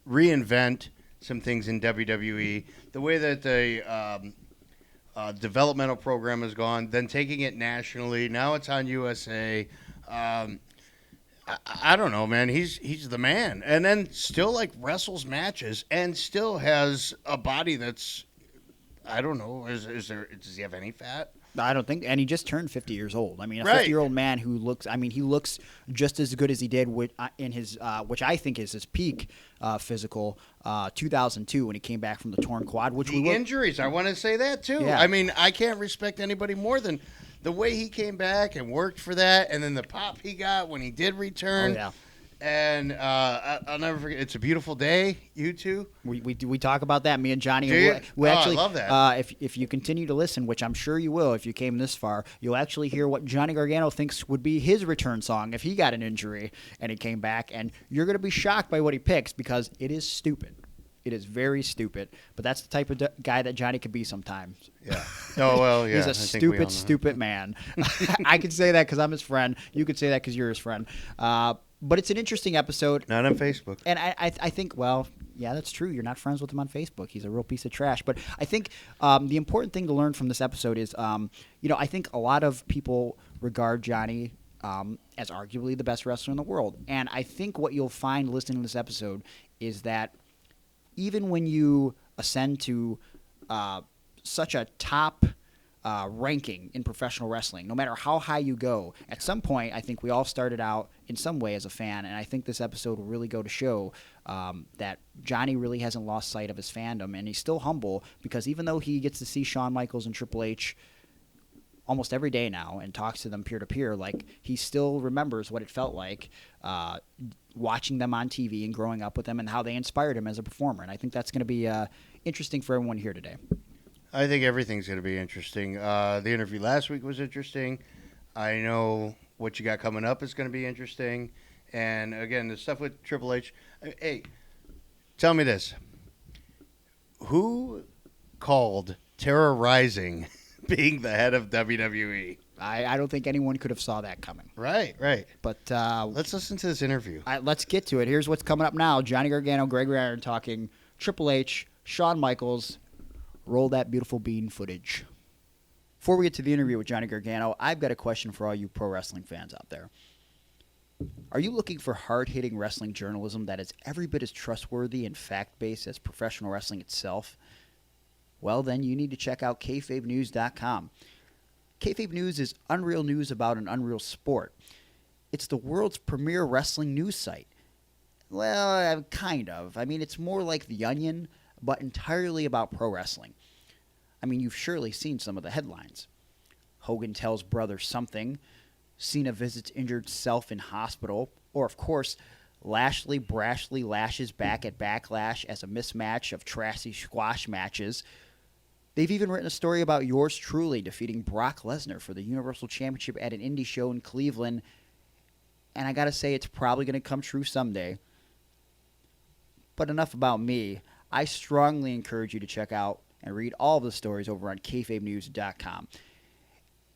Speaker 3: reinvent some things in WWE, the way that the developmental program has gone, then taking it nationally. Now it's on USA. I don't know, man. He's the man. And then still, like, wrestles matches and still has a body that's, I don't know, does he have any fat?
Speaker 2: I don't think, and he just turned 50 years old. I mean, a
Speaker 3: Right.
Speaker 2: 50-year-old man who looks, I mean, he looks just as good as he did in his, which I think is his peak physical, 2002 when he came back from the torn quad. Which
Speaker 3: The injuries, I want to say that too.
Speaker 2: Yeah.
Speaker 3: I mean, I can't respect anybody more than the way he came back and worked for that, and then the pop he got when he did return.
Speaker 2: Oh, yeah.
Speaker 3: And I'll never forget. It's a Beautiful Day. You two.
Speaker 2: We talk about that, me and Johnny.
Speaker 3: Do
Speaker 2: and
Speaker 3: you?
Speaker 2: we
Speaker 3: Oh, I
Speaker 2: actually
Speaker 3: love that.
Speaker 2: if you continue to listen, which I'm sure you will if you came this far, you'll actually hear what Johnny Gargano thinks would be his return song if he got an injury and he came back, and you're going to be shocked by what he picks, because it is stupid. It is very stupid, but that's the type of guy that Johnny can be sometimes.
Speaker 3: Yeah. Oh well, yeah.
Speaker 2: He's a
Speaker 3: I think we all know.
Speaker 2: stupid man. I can say that because I'm his friend. You could say that because you're his friend. But it's an interesting episode.
Speaker 3: Not on Facebook.
Speaker 2: And I think, well, yeah, that's true. You're not friends with him on Facebook. He's a real piece of trash. But I think the important thing to learn from this episode is, I think a lot of people regard Johnny as arguably the best wrestler in the world. And I think what you'll find listening to this episode is that even when you ascend to such a top ranking in professional wrestling, no matter how high you go, at some point, I think we all started out in some way as a fan, and I think this episode will really go to show that Johnny really hasn't lost sight of his fandom, and he's still humble, because even though he gets to see Shawn Michaels and Triple H almost every day now and talks to them peer to peer, like he still remembers what it felt like watching them on TV and growing up with them and how they inspired him as a performer. And I think that's going to be interesting for everyone here today.
Speaker 3: I think everything's going to be interesting. The interview last week was interesting. I know what you got coming up is going to be interesting. And again, the stuff with Triple H. Hey, tell me this. Who called Terror Rising being the head of WWE?
Speaker 2: I don't think anyone could have saw that coming.
Speaker 3: Right.
Speaker 2: But
Speaker 3: Let's listen to this interview.
Speaker 2: let's get to it. Here's what's coming up now. Johnny Gargano, Gregory Iron talking Triple H, Shawn Michaels. Roll that beautiful bean footage. Before we get to the interview with Johnny Gargano, I've got a question for all you pro wrestling fans out there. Are you looking for hard-hitting wrestling journalism that is every bit as trustworthy and fact-based as professional wrestling itself? Well, then you need to check out kayfabenews.com. Kayfabe News is unreal news about an unreal sport. It's the world's premier wrestling news site. Well, kind of. I mean, it's more like The Onion, but entirely about pro wrestling. I mean, you've surely seen some of the headlines. Hogan tells brother something. Cena visits injured self in hospital. Or, of course, Lashley brashly lashes back at Backlash as a mismatch of trashy squash matches. They've even written a story about yours truly defeating Brock Lesnar for the Universal Championship at an indie show in Cleveland. And I gotta say, it's probably going to come true someday. But enough about me. I strongly encourage you to check out and read all of the stories over on kayfabenews.com.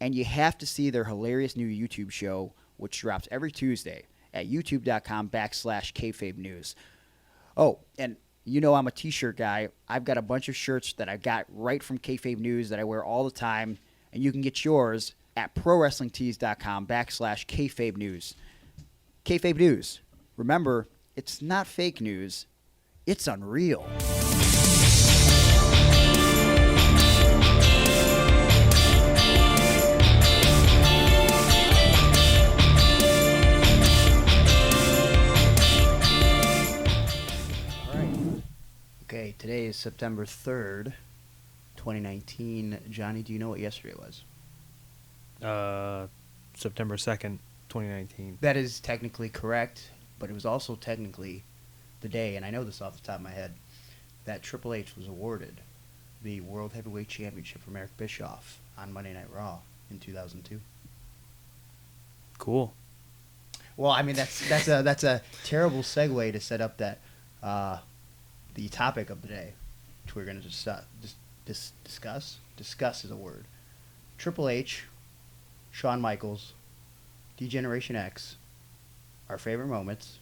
Speaker 2: And you have to see their hilarious new YouTube show, which drops every Tuesday at youtube.com/kayfabe news. Oh, and you know I'm a t-shirt guy. I've got a bunch of shirts that I got right from Kayfabe News that I wear all the time, and you can get yours at prowrestlingtees.com/kayfabe news. Kayfabe News. Remember, it's not fake news. It's unreal. Okay, today is September 3rd, 2019. Johnny, do you know what yesterday was?
Speaker 4: September 2nd, 2019.
Speaker 2: That is technically correct, but it was also technically the day, and I know this off the top of my head, that Triple H was awarded the World Heavyweight Championship from Eric Bischoff on Monday Night Raw in 2002.
Speaker 4: Cool.
Speaker 2: Well, I mean, that's a terrible segue to set up that the topic of the day, which we're going to discuss. Discuss is a word. Triple H, Shawn Michaels, D-Generation X, our favorite moments,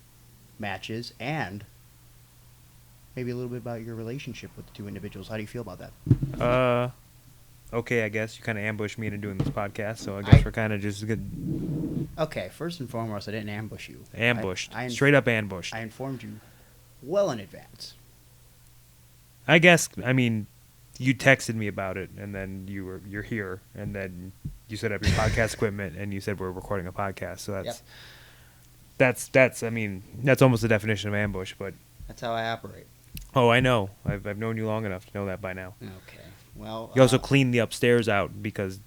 Speaker 2: matches, and maybe a little bit about your relationship with the two individuals. How do you feel about that?
Speaker 4: Okay, I guess you kind of ambushed me into doing this podcast, so I guess we're kind of just good.
Speaker 2: Okay, first and foremost, I didn't ambush you.
Speaker 4: Ambushed.
Speaker 2: I
Speaker 4: Straight up ambushed.
Speaker 2: I informed you well in advance.
Speaker 4: I guess, I mean, you texted me about it, and then you're here, and then you set up your podcast equipment, and you said we're recording a podcast, so that's I mean, that's almost the definition of ambush, but...
Speaker 2: That's how I operate.
Speaker 4: Oh, I know. I've known you long enough to know that by now.
Speaker 2: Okay. Well,
Speaker 4: You also cleaned the upstairs out because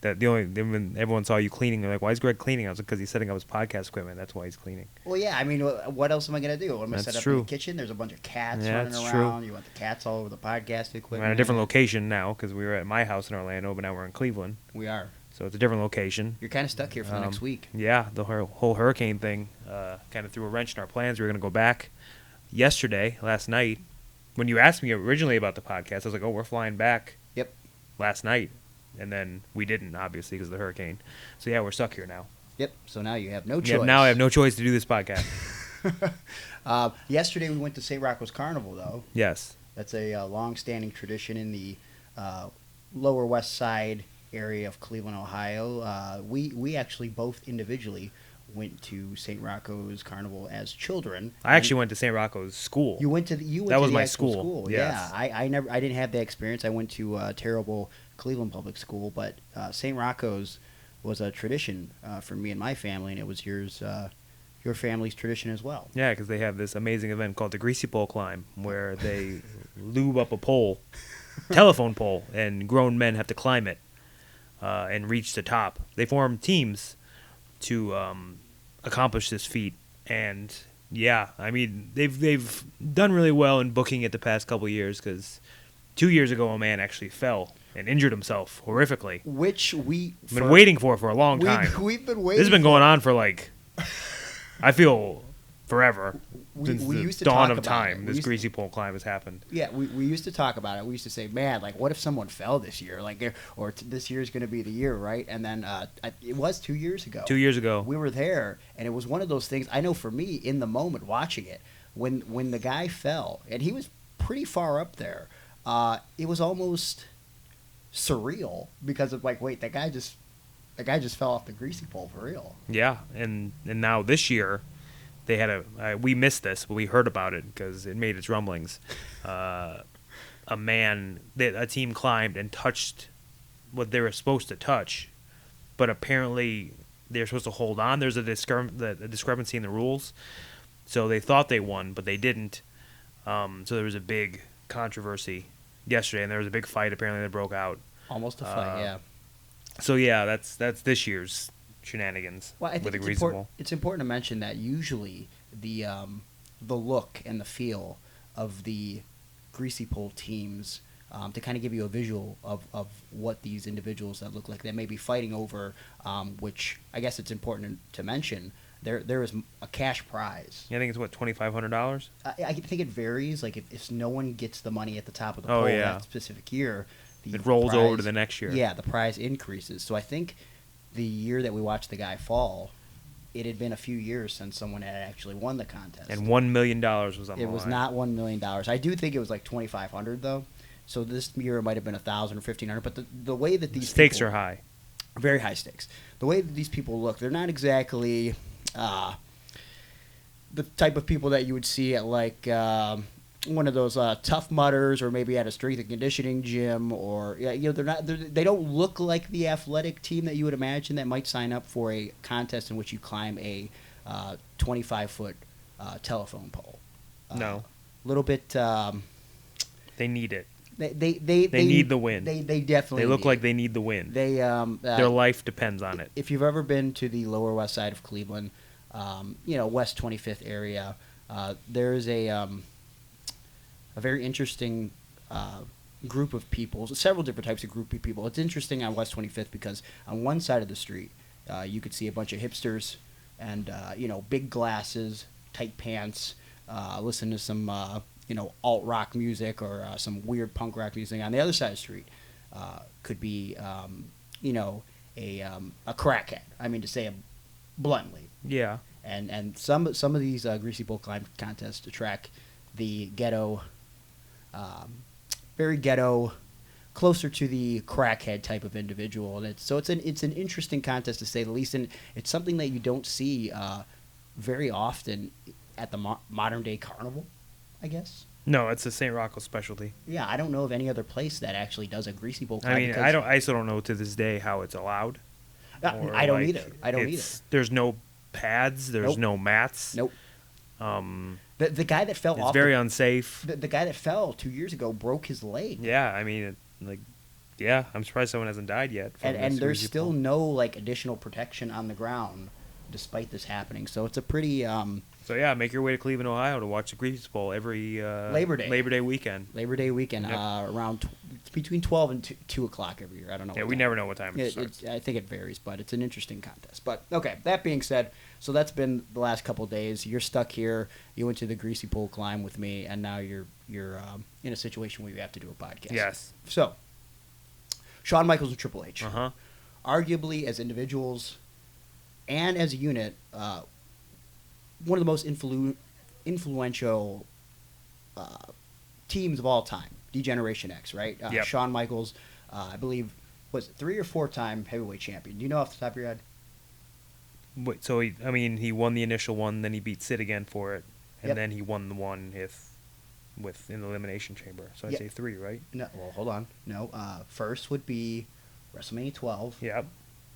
Speaker 4: when everyone saw you cleaning, they're like, "Why is Greg cleaning?" I was like, "Because he's setting up his podcast equipment. That's why he's cleaning."
Speaker 2: Well, yeah. I mean, what else am I gonna do? I'm gonna
Speaker 4: That's
Speaker 2: set up
Speaker 4: true.
Speaker 2: in the kitchen. There's a bunch of cats
Speaker 4: Yeah,
Speaker 2: running
Speaker 4: that's
Speaker 2: around.
Speaker 4: true.
Speaker 2: You want the cats all over the podcast equipment.
Speaker 4: We're at a different location now because we were at my house in Orlando, but now we're in Cleveland,
Speaker 2: We are.
Speaker 4: so it's a different location.
Speaker 2: You're kind of stuck here for the next week.
Speaker 4: Yeah, the whole hurricane thing kind of threw a wrench in our plans. We were going to go back last night. When you asked me originally about the podcast, I was like, "Oh, we're flying back."
Speaker 2: Yep.
Speaker 4: Last night, and then we didn't, obviously, because of the hurricane. So yeah, we're stuck here now.
Speaker 2: Yep. So now you have no choice.
Speaker 4: Yeah, now I have no choice to do this podcast.
Speaker 2: Yesterday we went to St. Rocco's Carnival, though.
Speaker 4: Yes.
Speaker 2: That's a long-standing tradition in the Lower West Side area of Cleveland, Ohio. We actually both individually went to St. Rocco's Carnival as children.
Speaker 4: I actually went to St. Rocco's school.
Speaker 2: You went to
Speaker 4: That was
Speaker 2: the
Speaker 4: my
Speaker 2: actual
Speaker 4: school,
Speaker 2: Yeah,
Speaker 4: yes.
Speaker 2: I didn't have that experience. I went to a terrible Cleveland public school, but St. Rocco's was a tradition for me and my family, and it was your family's tradition as well.
Speaker 4: Yeah, because they have this amazing event called the Greasy Pole Climb, where they lube up a pole, telephone pole, and grown men have to climb it. and reach the top. They formed teams to accomplish this feat, and yeah, I mean they've done really well in booking it the past couple of years, because 2 years ago a man actually fell and injured himself horrifically.
Speaker 2: Which
Speaker 4: I've been waiting for a long time.
Speaker 2: We've been waiting.
Speaker 4: This has been going on for like, I feel, forever. Since
Speaker 2: we
Speaker 4: the
Speaker 2: used to
Speaker 4: dawn
Speaker 2: talk
Speaker 4: of
Speaker 2: about
Speaker 4: time,
Speaker 2: it.
Speaker 4: this Greasy Pole Climb has happened.
Speaker 2: Yeah, we used to talk about it. We used to say, man, like, what if someone fell this year? Like, this year's going to be the year, right? And then it was 2 years ago.
Speaker 4: 2 years ago.
Speaker 2: We were there, and it was one of those things. I know for me, in the moment, watching it, when the guy fell, and he was pretty far up there, it was almost surreal, because of like, wait, that guy just fell off the greasy pole for real.
Speaker 4: Yeah, and now this year, they had we missed this, but we heard about it because it made its rumblings. A team climbed and touched what they were supposed to touch, but apparently they're supposed to hold on. There's a discrepancy in the rules, so they thought they won, but they didn't. So there was a big controversy yesterday, and there was a big fight apparently that broke out.
Speaker 2: Almost a fight, yeah.
Speaker 4: So yeah, that's this year's shenanigans
Speaker 2: Well, I
Speaker 4: with
Speaker 2: think
Speaker 4: the
Speaker 2: it's,
Speaker 4: Greasy Pole.
Speaker 2: it's important to mention that usually the look and the feel of the Greasy Pole teams, to kind of give you a visual of what these individuals that look like they may be fighting over, which I guess it's important to mention. There is a cash prize.
Speaker 4: Yeah, I think it's what, $2,500.
Speaker 2: I think it varies. Like if no one gets the money at the top of the
Speaker 4: Oh,
Speaker 2: pole
Speaker 4: yeah.
Speaker 2: that specific year,
Speaker 4: It rolls
Speaker 2: prize,
Speaker 4: over to the next year.
Speaker 2: Yeah, the prize increases. So I think the year that we watched the guy fall, it had been a few years since someone had actually won the contest.
Speaker 4: And $1 million was on the
Speaker 2: it was
Speaker 4: line.
Speaker 2: not $1 million. I do think it was like $2,500 though. So this year it might have been $1,000 or $1,500. But the way that these
Speaker 4: stakes
Speaker 2: people,
Speaker 4: are high.
Speaker 2: very high stakes. The way that these people look, they're not exactly the type of people that you would see at like one of those Tough Mudders, or maybe at a strength and conditioning gym, or they don't look like the athletic team that you would imagine that might sign up for a contest in which you climb a 25-foot telephone pole.
Speaker 4: No.
Speaker 2: A little bit.
Speaker 4: They need it.
Speaker 2: They
Speaker 4: need the win.
Speaker 2: They definitely.
Speaker 4: They look
Speaker 2: need
Speaker 4: like
Speaker 2: it.
Speaker 4: they need the win.
Speaker 2: They
Speaker 4: Their life depends on it.
Speaker 2: If you've ever been to the Lower West Side of Cleveland, West 25th area, there is a very interesting group of people, several different types of group of people. It's interesting on West 25th because on one side of the street, you could see a bunch of hipsters and, big glasses, tight pants, listen to some, alt-rock music or some weird punk rock music. On the other side of the street could be, a crackhead. I mean, to say it bluntly.
Speaker 4: Yeah.
Speaker 2: And some of these Greasy Pole Climb contests attract the ghetto, very ghetto, closer to the crackhead type of individual, and it's an interesting contest to say the least, and it's something that you don't see very often at the modern day carnival, I guess.
Speaker 4: No, it's a St. Rocco specialty.
Speaker 2: Yeah, I don't know of any other place that actually does a Greasy Pole Climb.
Speaker 4: I mean, I still don't know to this day how it's allowed.
Speaker 2: I don't either.
Speaker 4: There's no pads. There's
Speaker 2: Nope.
Speaker 4: no mats.
Speaker 2: Nope. The guy that fell
Speaker 4: It's
Speaker 2: off.
Speaker 4: very unsafe.
Speaker 2: The guy that fell 2 years ago broke his leg.
Speaker 4: Yeah, I mean, I'm surprised someone hasn't died yet. from
Speaker 2: And
Speaker 4: this
Speaker 2: there's
Speaker 4: Greasy
Speaker 2: still
Speaker 4: Pole.
Speaker 2: no additional protection on the ground, despite this happening. So it's a pretty
Speaker 4: So yeah, make your way to Cleveland, Ohio, to watch the Greasy Pole every
Speaker 2: Labor Day
Speaker 4: weekend.
Speaker 2: Labor Day weekend,
Speaker 4: Yep.
Speaker 2: around between 12 and 2 o'clock every year. I don't know.
Speaker 4: Yeah,
Speaker 2: what
Speaker 4: we
Speaker 2: time.
Speaker 4: never know what time it starts.
Speaker 2: I think it varies, but it's an interesting contest. But okay, that being said, so that's been the last couple of days. You're stuck here. You went to the Greasy Pole Climb with me, and now you're in a situation where you have to do a podcast.
Speaker 4: Yes.
Speaker 2: So, Shawn Michaels and Triple H,
Speaker 4: Uh-huh.
Speaker 2: arguably as individuals and as a unit, one of the most influential teams of all time. D-Generation X, right?
Speaker 4: Yep.
Speaker 2: Shawn Michaels, I believe, was it 3 or 4-time heavyweight champion. Do you know off the top of your head?
Speaker 4: Wait, so he won the initial one, then he beat Sid again for it, and
Speaker 2: Yep.
Speaker 4: then he won the one in the Elimination Chamber. So I'd
Speaker 2: Yep.
Speaker 4: say 3, right?
Speaker 2: No. Well, hold on. No. First would be WrestleMania 12.
Speaker 4: Yeah.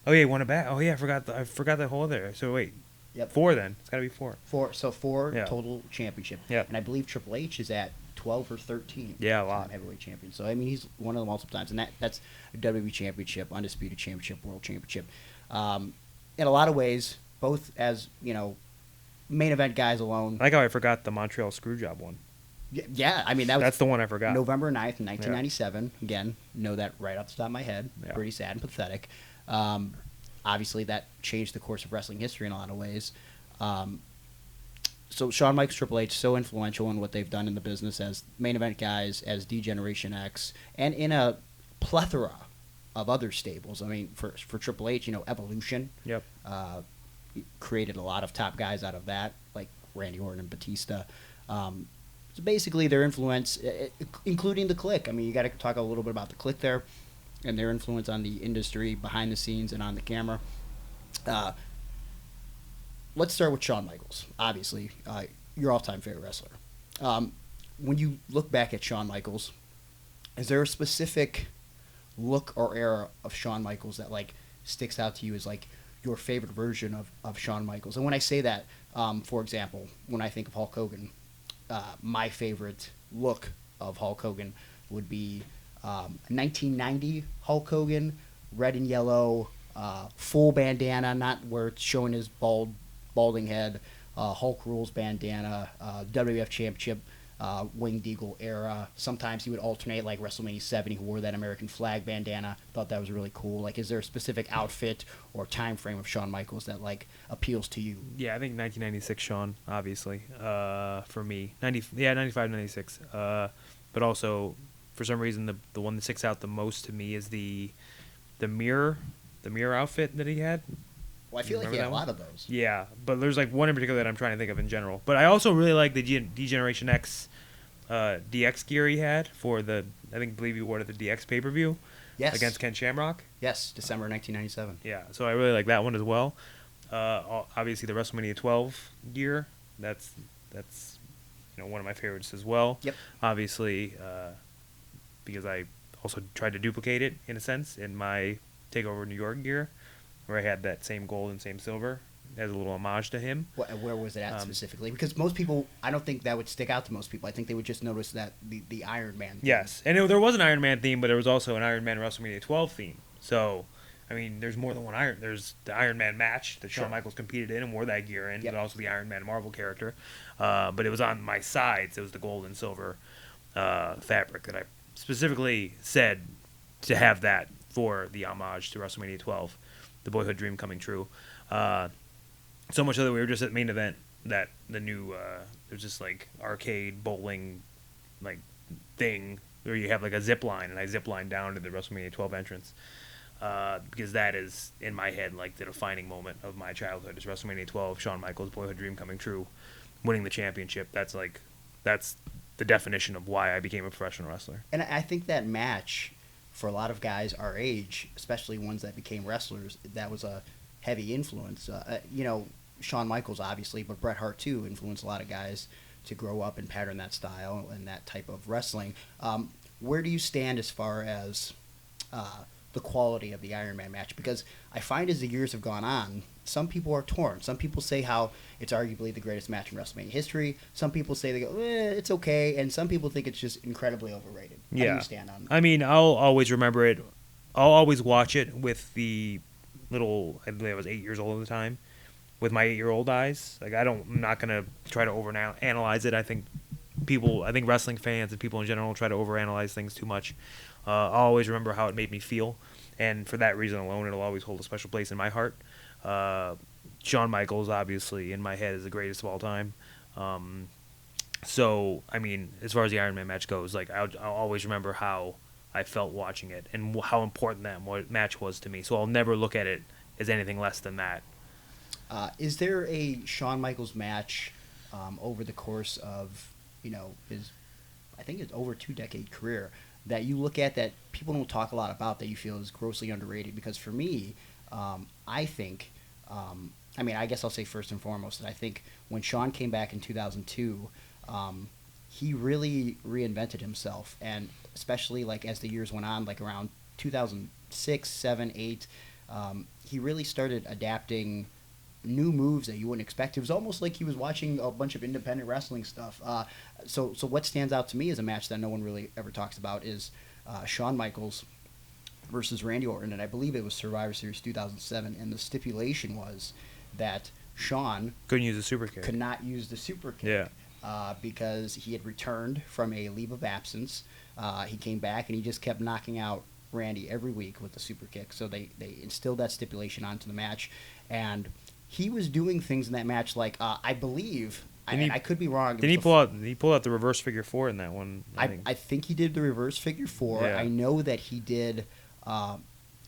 Speaker 4: Oh yeah, he won it back. Oh yeah, I forgot that whole other. So wait.
Speaker 2: Yep.
Speaker 4: 4 then. It's got to be 4.
Speaker 2: Four
Speaker 4: Yeah.
Speaker 2: total championship.
Speaker 4: Yep.
Speaker 2: And I believe Triple H is at 12 or 13.
Speaker 4: Yeah, a lot.
Speaker 2: Heavyweight champion. So I mean, he's one of them multiple times, and that's a WWE championship, undisputed championship, world championship. In a lot of ways, both as main event guys alone.
Speaker 4: I like how I forgot the Montreal Screwjob one.
Speaker 2: Yeah, I mean that's
Speaker 4: the one I forgot.
Speaker 2: November 9th, 1997. Yeah. Again, know that right off the top of my head.
Speaker 4: Yeah.
Speaker 2: Pretty sad and pathetic. Obviously, that changed the course of wrestling history in a lot of ways. So Shawn Michaels, Triple H, so influential in what they've done in the business as main event guys, as D-Generation X, and in a plethora of other stables. I mean, for Triple H, Evolution.
Speaker 4: Yep.
Speaker 2: Created a lot of top guys out of that, like Randy Orton and Batista. So basically, their influence, including the Clique. I mean, you got to talk a little bit about the Clique there, and their influence on the industry behind the scenes and on the camera. Let's start with Shawn Michaels. Obviously, your all-time favorite wrestler. When you look back at Shawn Michaels, is there a specific look or era of Shawn Michaels that sticks out to you as your favorite version of Shawn Michaels? And when I say that, for example, when I think of Hulk Hogan, my favorite look of Hulk Hogan would be 1990 Hulk Hogan, red and yellow, full bandana, not where it's showing his balding head, Hulk Rules bandana, WWF Championship, Winged Eagle era. Sometimes he would alternate, like WrestleMania 7, he wore that American flag bandana. Thought that was really cool. Is there a specific outfit or time frame of Shawn Michaels that appeals to you?
Speaker 4: Yeah, I think 1996 Shawn, obviously, for me. 95, 96. But also, for some reason, the one that sticks out the most to me is the mirror outfit that he had.
Speaker 2: Well, I feel like he had a lot of those.
Speaker 4: Yeah, but there's one in particular that I'm trying to think of in general. But I also really like the D-Generation X DX gear he had for I believe he wore it at the DX pay-per-view.
Speaker 2: Yes.
Speaker 4: Against Ken Shamrock.
Speaker 2: Yes, December 1997.
Speaker 4: Yeah, so I really like that one as well. Obviously the WrestleMania 12 gear. That's one of my favorites as well.
Speaker 2: Yep.
Speaker 4: Obviously, because I also tried to duplicate it in a sense in my TakeOver New York gear, where I had that same gold and same silver as a little homage to him.
Speaker 2: Where was it at specifically? Because most people, I don't think that would stick out to most people. I think they would just notice that the Iron Man theme.
Speaker 4: Yes, and there was an Iron Man theme, but there was also an Iron Man WrestleMania 12 theme. So, I mean, there's more than one Iron. There's the Iron Man match that Shawn Michaels competed in and wore that gear in,
Speaker 2: yep.
Speaker 4: but also the Iron Man Marvel character. But it was on my sides. It was the gold and silver fabric that I specifically said to have that for the homage to WrestleMania 12. The boyhood dream coming true. So much so that we were just at main event that the new there's this arcade bowling thing where you have a zip line, and I zip line down to the WrestleMania 12 entrance because that is in my head the defining moment of my childhood is WrestleMania 12, Shawn Michaels' boyhood dream coming true, winning the championship. That's the definition of why I became a professional wrestler.
Speaker 2: And I think that match, for a lot of guys our age, especially ones that became wrestlers, that was a heavy influence. Shawn Michaels, obviously, but Bret Hart, too, influenced a lot of guys to grow up and pattern that style and that type of wrestling. Where do you stand as far as the quality of the Iron Man match? Because I find as the years have gone on, some people are torn. Some people say how it's arguably the greatest match in WrestleMania history. Some people say it's okay, and some people think it's just incredibly overrated. How do you stand on that?
Speaker 4: I mean, I'll always remember it. I'll always watch it with the little. I believe I was 8 years old at the time, with my 8-year-old eyes. I'm not gonna try to overanalyze it. I think wrestling fans and people in general try to overanalyze things too much. I'll always remember how it made me feel, and for that reason alone, it'll always hold a special place in my heart. Shawn Michaels, obviously, in my head, is the greatest of all time. So, I mean, as far as the Iron Man match goes, I'll always remember how I felt watching it and how important that match was to me. So I'll never look at it as anything less than that.
Speaker 2: Is there a Shawn Michaels match over the course of his, I think it's over 2-decade career, that you look at that people don't talk a lot about, that you feel is grossly underrated? Because for me, I think, I guess I'll say first and foremost that I think when Shawn came back in 2002, he really reinvented himself, and especially as the years went on, around 2006, 7, 8, he really started adapting new moves that you wouldn't expect. It was almost like he was watching a bunch of independent wrestling stuff. So what stands out to me as a match that no one really ever talks about is Shawn Michaels versus Randy Orton, and I believe it was Survivor Series 2007, and the stipulation was that Shawn
Speaker 4: Couldn't use a super kick.
Speaker 2: could not use the super kick.
Speaker 4: Yeah.
Speaker 2: Because he had returned from a leave of absence. He came back and he just kept knocking out Randy every week with the super kick. So they instilled that stipulation onto the match. And he was doing things in that match like, I believe, I could be wrong.
Speaker 4: Did he pull out the reverse figure 4 in that one?
Speaker 2: I think he did the reverse figure 4.
Speaker 4: Yeah.
Speaker 2: I know that he did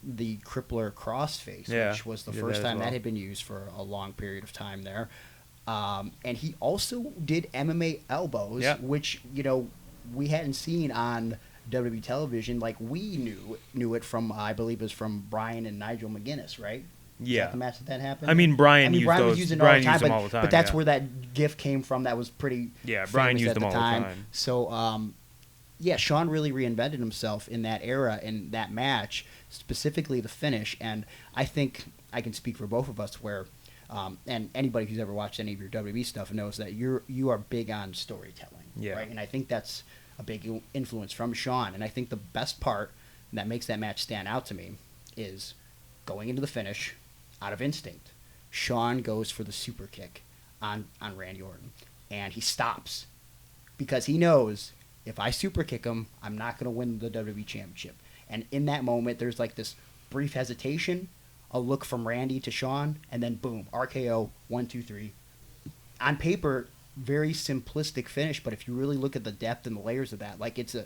Speaker 2: the crippler crossface,
Speaker 4: Yeah,
Speaker 2: which was the
Speaker 4: he did
Speaker 2: first
Speaker 4: that as
Speaker 2: time
Speaker 4: well.
Speaker 2: that had been used for a long period of time there. And he also did MMA elbows,
Speaker 4: Yeah.
Speaker 2: which, we hadn't seen on WWE television. Like, we knew it from, I believe it was from Bryan and Nigel McGuinness, right? Is
Speaker 4: Yeah.
Speaker 2: that the match that happened?
Speaker 4: I mean, Bryan used
Speaker 2: was
Speaker 4: those.
Speaker 2: using
Speaker 4: Bryan
Speaker 2: it all
Speaker 4: used
Speaker 2: the
Speaker 4: them
Speaker 2: time,
Speaker 4: all the time.
Speaker 2: but that's
Speaker 4: yeah.
Speaker 2: where that gif came from. That was pretty
Speaker 4: Yeah, Bryan
Speaker 2: famous
Speaker 4: used
Speaker 2: at
Speaker 4: them
Speaker 2: the
Speaker 4: all the
Speaker 2: time.
Speaker 4: time.
Speaker 2: So, Shawn really reinvented himself in that era, in that match, specifically the finish. And I think I can speak for both of us where, and anybody who's ever watched any of your WWE stuff knows that you are big on storytelling,
Speaker 4: Yeah.
Speaker 2: right? And I think that's a big influence from Shawn. And I think the best part that makes that match stand out to me is going into the finish out of instinct. Shawn goes for the super kick on Randy Orton, and he stops because he knows if I super kick him, I'm not going to win the WWE Championship. And in that moment, there's like this brief hesitation, a look from Randy to Shawn, and then boom, RKO, 1, 2, 3. On paper, very simplistic finish, but if you really look at the depth and the layers of that, like it's a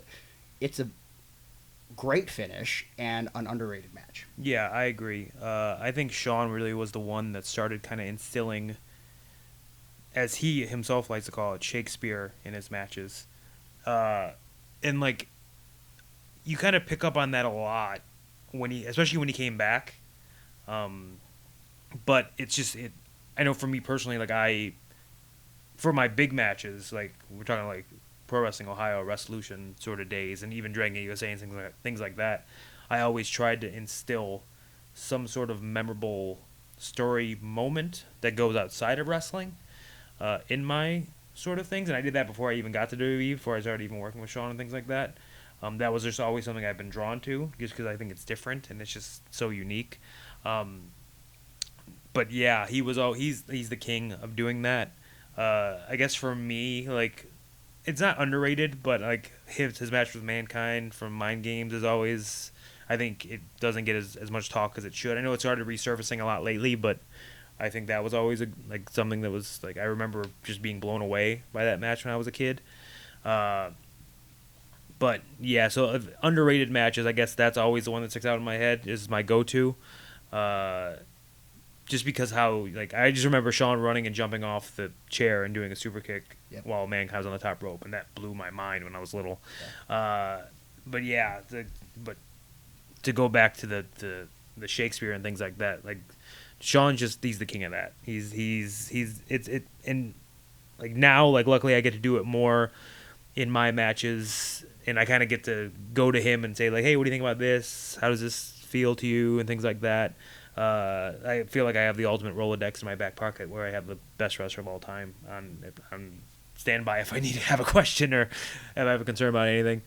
Speaker 2: great finish and an underrated match.
Speaker 4: Yeah, I agree. I think Shawn really was the one that started kind of instilling, as he himself likes to call it, Shakespeare in his matches. And like, you kind of pick up on that a lot especially when he came back. But it's just, I know for me personally, like for my big matches, like we're talking like Pro Wrestling Ohio, Resolution sort of days, and even Dragon Gate USA and things like that, I always tried to instill some sort of memorable story moment that goes outside of wrestling in my sort of things. And I did that before I even got to WWE, before I started even working with Shawn and things like that. That was just always something I've been drawn to, just because I think it's different and it's just so unique. But yeah, he's the king of doing that. I guess for me, like, it's not underrated, but like his match with Mankind from Mind Games is always, I think it doesn't get as much talk as it should. I know it started resurfacing a lot lately, but I think that was always like something that was like, I remember just being blown away by that match when I was a kid. But yeah, so underrated matches, I guess that's always the one that sticks out in my head, is my go-to. Just because how, like, I just remember Shawn running and jumping off the chair and doing a super kick while Mankind was on the top rope, and that blew my mind when I was little. Yeah. But yeah, but to go back to the Shakespeare and things like that, like, Shawn he's the king of that. And like now, like, luckily I get to do it more in my matches, and I kind of get to go to him and say, like, hey, what do you think about this? How does this feel to you? And things like that. I feel like I have the ultimate Rolodex in my back pocket where I have the best wrestler of all time on standby if I need to have a question or if I have a concern about anything.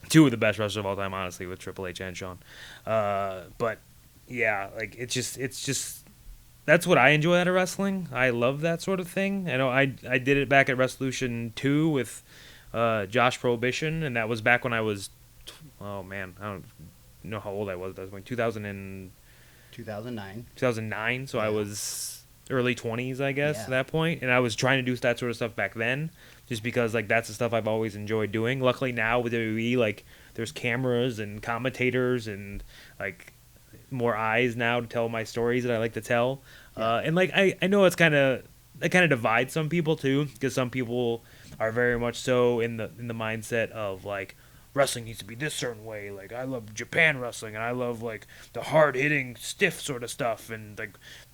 Speaker 4: Two of the best wrestlers of all time, honestly, with Triple H and Shawn. But yeah, like, it's just that's what I enjoy out of wrestling. I love that sort of thing. I know I did it back at Resolution 2 with Josh Prohibition, and that was back when I was, I don't know how old I was. That was like 2009. 2009, so yeah. I was early 20s, I guess, at that point. And I was trying to do that sort of stuff back then, just because, like, that's the stuff I've always enjoyed doing. Luckily now with WWE, like, there's cameras and commentators and, like, more eyes now to tell my stories that I like to tell. And, like, I know it kind of divides some people, too, because some people are very much so in the mindset of, like, wrestling needs to be this certain way. Like, I love Japan wrestling, and I love, like, the hard-hitting, stiff sort of stuff, and, like,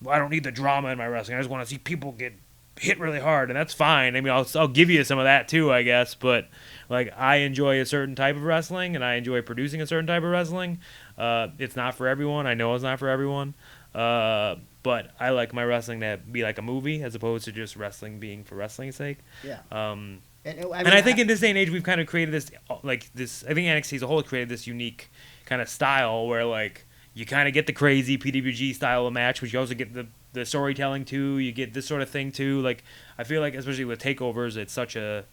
Speaker 4: I don't need the drama in my wrestling. I just want to see people get hit really hard, and that's fine. I mean, I'll give you some of that, too, I guess, but, like, I enjoy a certain type of wrestling, and I enjoy producing a certain type of wrestling. It's not for everyone. I know it's not for everyone. But I like my wrestling to be like a movie as opposed to just wrestling being for wrestling's sake.
Speaker 2: Yeah.
Speaker 4: And
Speaker 2: I
Speaker 4: I think in this day and age, we've kind of created this, I think NXT as a whole has created this unique kind of style where, like, you kind of get the crazy PWG style of match, but you also get the storytelling too. You get this sort of thing too. Like, I feel like, especially with takeovers, it's such a,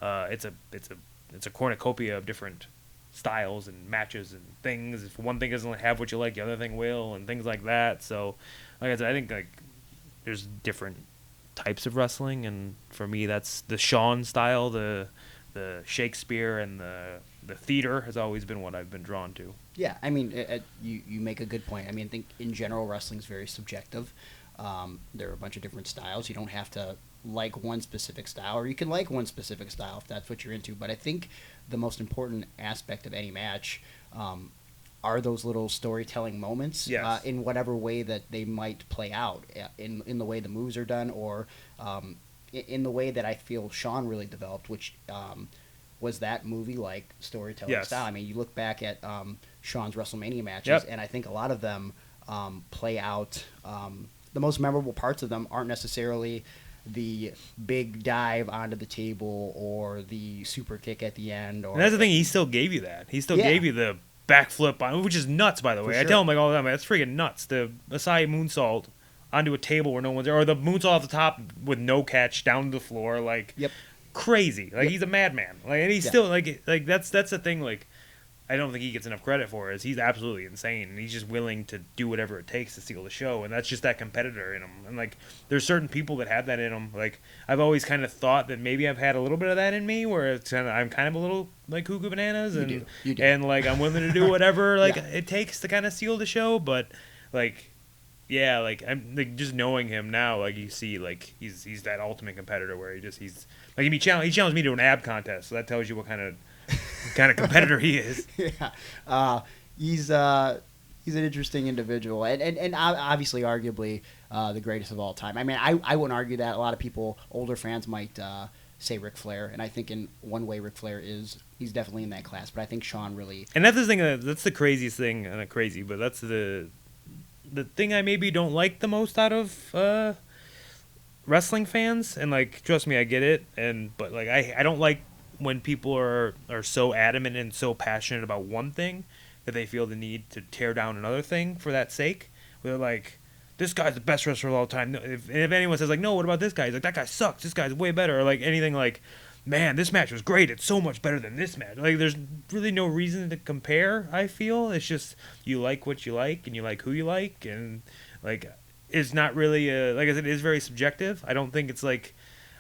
Speaker 4: it's a cornucopia of different styles and matches and things. If one thing doesn't have what you like, the other thing will, and things like that. So, like I said, I think, like, there's different types of wrestling, and for me, that's the Shawn style, the Shakespeare, and the theater has always been what I've been drawn to.
Speaker 2: Yeah, I mean, you make a good point. I mean, I think in general, wrestling is very subjective. There are a bunch of different styles. You don't have to like one specific style, or you can like one specific style if that's what you're into. But I think the most important aspect of any match are those little storytelling moments,
Speaker 4: Yes.
Speaker 2: in whatever way that they might play out, in the way the moves are done, or in the way that I feel Shawn really developed, which was that movie-like storytelling
Speaker 4: Yes.
Speaker 2: style. I mean, you look back at Shawn's WrestleMania matches,
Speaker 4: Yep.
Speaker 2: and I think a lot of them play out. The most memorable parts of them aren't necessarily the big dive onto the table or the super kick at the end. Or
Speaker 4: And that's the thing, he still gave you that. He still
Speaker 2: Yeah.
Speaker 4: gave you the backflip on, which is nuts, by the way.
Speaker 2: For
Speaker 4: I
Speaker 2: sure.
Speaker 4: tell him, like, all the time, that's freaking nuts. The Asai moonsault onto a table where no one's there, or the moonsault off the top with no catch down to the floor, like,
Speaker 2: Yep.
Speaker 4: crazy. Like,
Speaker 2: Yep.
Speaker 4: he's a madman. Like, and he's
Speaker 2: Yeah.
Speaker 4: still, like that's the thing, like, I don't think he gets enough credit for, is he's absolutely insane, and he's just willing to do whatever it takes to steal the show, and that's just that competitor in him. And, like, there's certain people that have that in them. Like, I've always kind of thought that maybe I've had a little bit of that in me, where it's I'm kind of a little, like, cuckoo bananas, and
Speaker 2: You do.
Speaker 4: and, like, I'm willing to do whatever like
Speaker 2: Yeah.
Speaker 4: it takes to kind of steal the show. But, like, yeah, like, I'm, like, just knowing him now, like, you see, like, he's that ultimate competitor where he's like, he challenged me to an ab contest, so that tells you what kind of competitor he is.
Speaker 2: Yeah, he's an interesting individual, and obviously, arguably, the greatest of all time. I mean, I wouldn't argue that. A lot of people, older fans, might say Ric Flair, and I think in one way, Ric Flair he's definitely in that class. But I think Shawn really.
Speaker 4: And that's the thing. That's the craziest thing. Not crazy, but that's the thing I maybe don't like the most out of wrestling fans. And, like, trust me, I get it. But like, I don't like when people are so adamant and so passionate about one thing that they feel the need to tear down another thing for that sake. They're like, this guy's the best wrestler of all time. If anyone says, like, no, what about this guy? He's like, that guy sucks. This guy's way better. Or, like, anything like, man, this match was great. It's so much better than this match. Like, there's really no reason to compare, I feel. It's just you like what you like and you like who you like. And, like, it's not really, like I said, it is very subjective. I don't think it's like,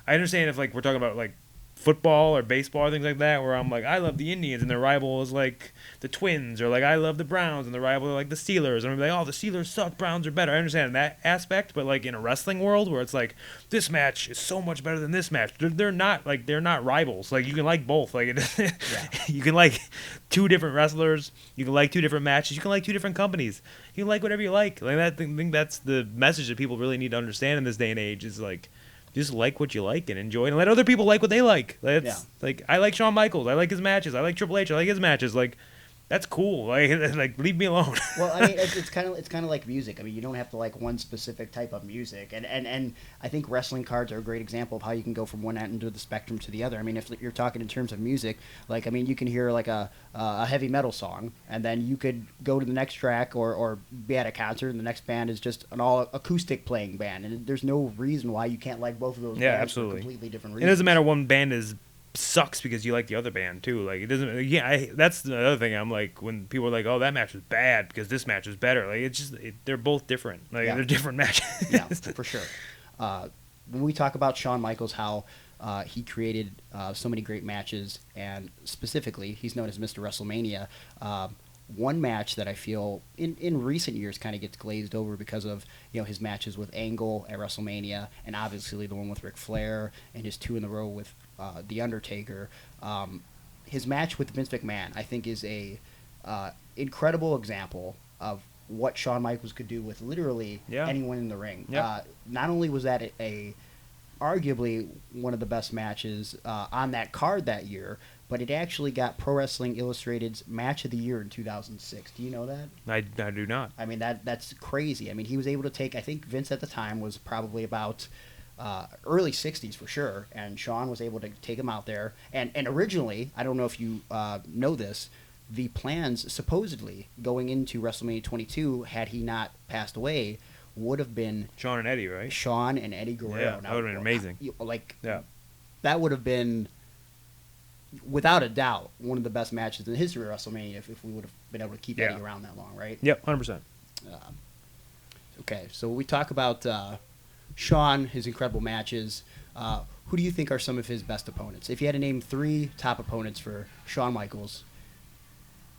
Speaker 4: I understand if, like, we're talking about, like, football or baseball or things like that, where I'm like, I love the Indians and their rival is like the Twins, or like I love the Browns and the rival are like the Steelers, and I'm like, oh, the Steelers suck, Browns are better. I understand that aspect, but like in a wrestling world where it's like, this match is so much better than this match, they're not rivals. Like, you can like both. Like, you can like two different wrestlers, you can like two different matches, you can like two different companies, you can like whatever you like. Like, I think that's the message that people really need to understand in this day and age, is like, just like what you like and enjoy it, and let other people like what they like. Like, I like Shawn Michaels. I like his matches. I like Triple H. I like his matches. Like, that's cool. Like leave me alone.
Speaker 2: Well, I mean, it's kind of like music. I mean, you don't have to like one specific type of music, and I think wrestling cards are a great example of how you can go from one end of the spectrum to the other. I mean, if you're talking in terms of music, like, I mean, you can hear like a heavy metal song, and then you could go to the next track or be at a concert, and the next band is just an all acoustic playing band, and there's no reason why you can't like both of those.
Speaker 4: Yeah,
Speaker 2: bands
Speaker 4: absolutely.
Speaker 2: For completely different
Speaker 4: It
Speaker 2: reasons.
Speaker 4: doesn't matter one band sucks because you like the other band too. Like, it doesn't. Yeah, that's the other thing. I'm like, when people are like, "Oh, that match was bad because this match was better." Like, it's just they're both different. Like,
Speaker 2: Yeah.
Speaker 4: they're different matches.
Speaker 2: Yeah, for sure. When we talk about Shawn Michaels, how he created so many great matches, and specifically, he's known as Mr. WrestleMania. One match that I feel in recent years kind of gets glazed over because of, you know, his matches with Angle at WrestleMania, and obviously the one with Ric Flair, and his two in a row with The Undertaker. His match with Vince McMahon, I think, is a incredible example of what Shawn Michaels could do with literally anyone in the ring.
Speaker 4: Yeah.
Speaker 2: Not only was that arguably one of the best matches on that card that year, but it actually got Pro Wrestling Illustrated's Match of the Year in 2006. Do you know that?
Speaker 4: I do not.
Speaker 2: I mean, that's crazy. I mean, he was able to take, I think Vince at the time was probably about early 60s for sure, and Shawn was able to take him out there. And originally, I don't know if you know this, the plans supposedly going into WrestleMania 22, had he not passed away, would have been
Speaker 4: Shawn and Eddie, right?
Speaker 2: Shawn and Eddie Guerrero.
Speaker 4: Yeah, that would have been amazing.
Speaker 2: That would have been, without a doubt, one of the best matches in the history of WrestleMania if we would have been able to keep Eddie around that long, right?
Speaker 4: Yep, 100%.
Speaker 2: Okay, so we talk about Shawn, his incredible matches. Who do you think are some of his best opponents? If you had to name 3 top opponents for Shawn Michaels,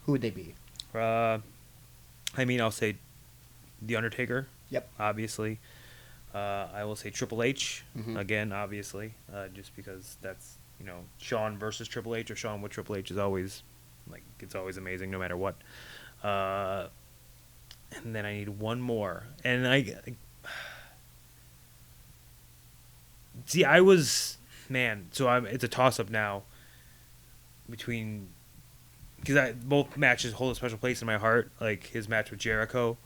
Speaker 2: who would they be?
Speaker 4: I mean, I'll say The Undertaker.
Speaker 2: Yep.
Speaker 4: Obviously. I will say Triple H, again, obviously, just because that's, Shawn versus Triple H or Shawn with Triple H is always, it's always amazing no matter what. And then I need one more. And it's a toss-up now between, because both matches hold a special place in my heart, like his match with Jericho,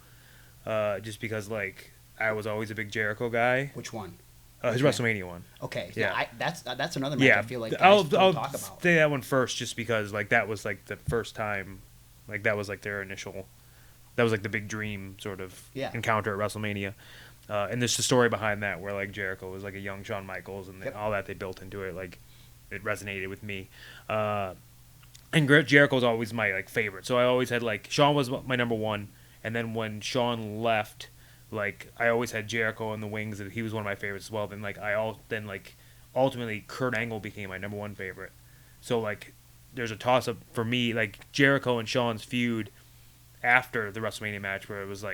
Speaker 4: just because, I was always a big Jericho guy.
Speaker 2: Which one?
Speaker 4: His WrestleMania one.
Speaker 2: Okay,
Speaker 4: yeah,
Speaker 2: that's another match I feel like
Speaker 4: I'll
Speaker 2: talk about.
Speaker 4: say that one first, just because that was the first time, that was their initial, that was the big dream sort of encounter at WrestleMania, and there's the story behind that where Jericho was a young Shawn Michaels and all that they built into it, it resonated with me, and Jericho was always my favorite, so I always had Shawn was my number one, and then when Shawn left, I always had Jericho in the wings, and he was one of my favorites as well. Then ultimately Kurt Angle became my number one favorite. So there's a toss up for me, Jericho and Shawn's feud after the WrestleMania match, where it was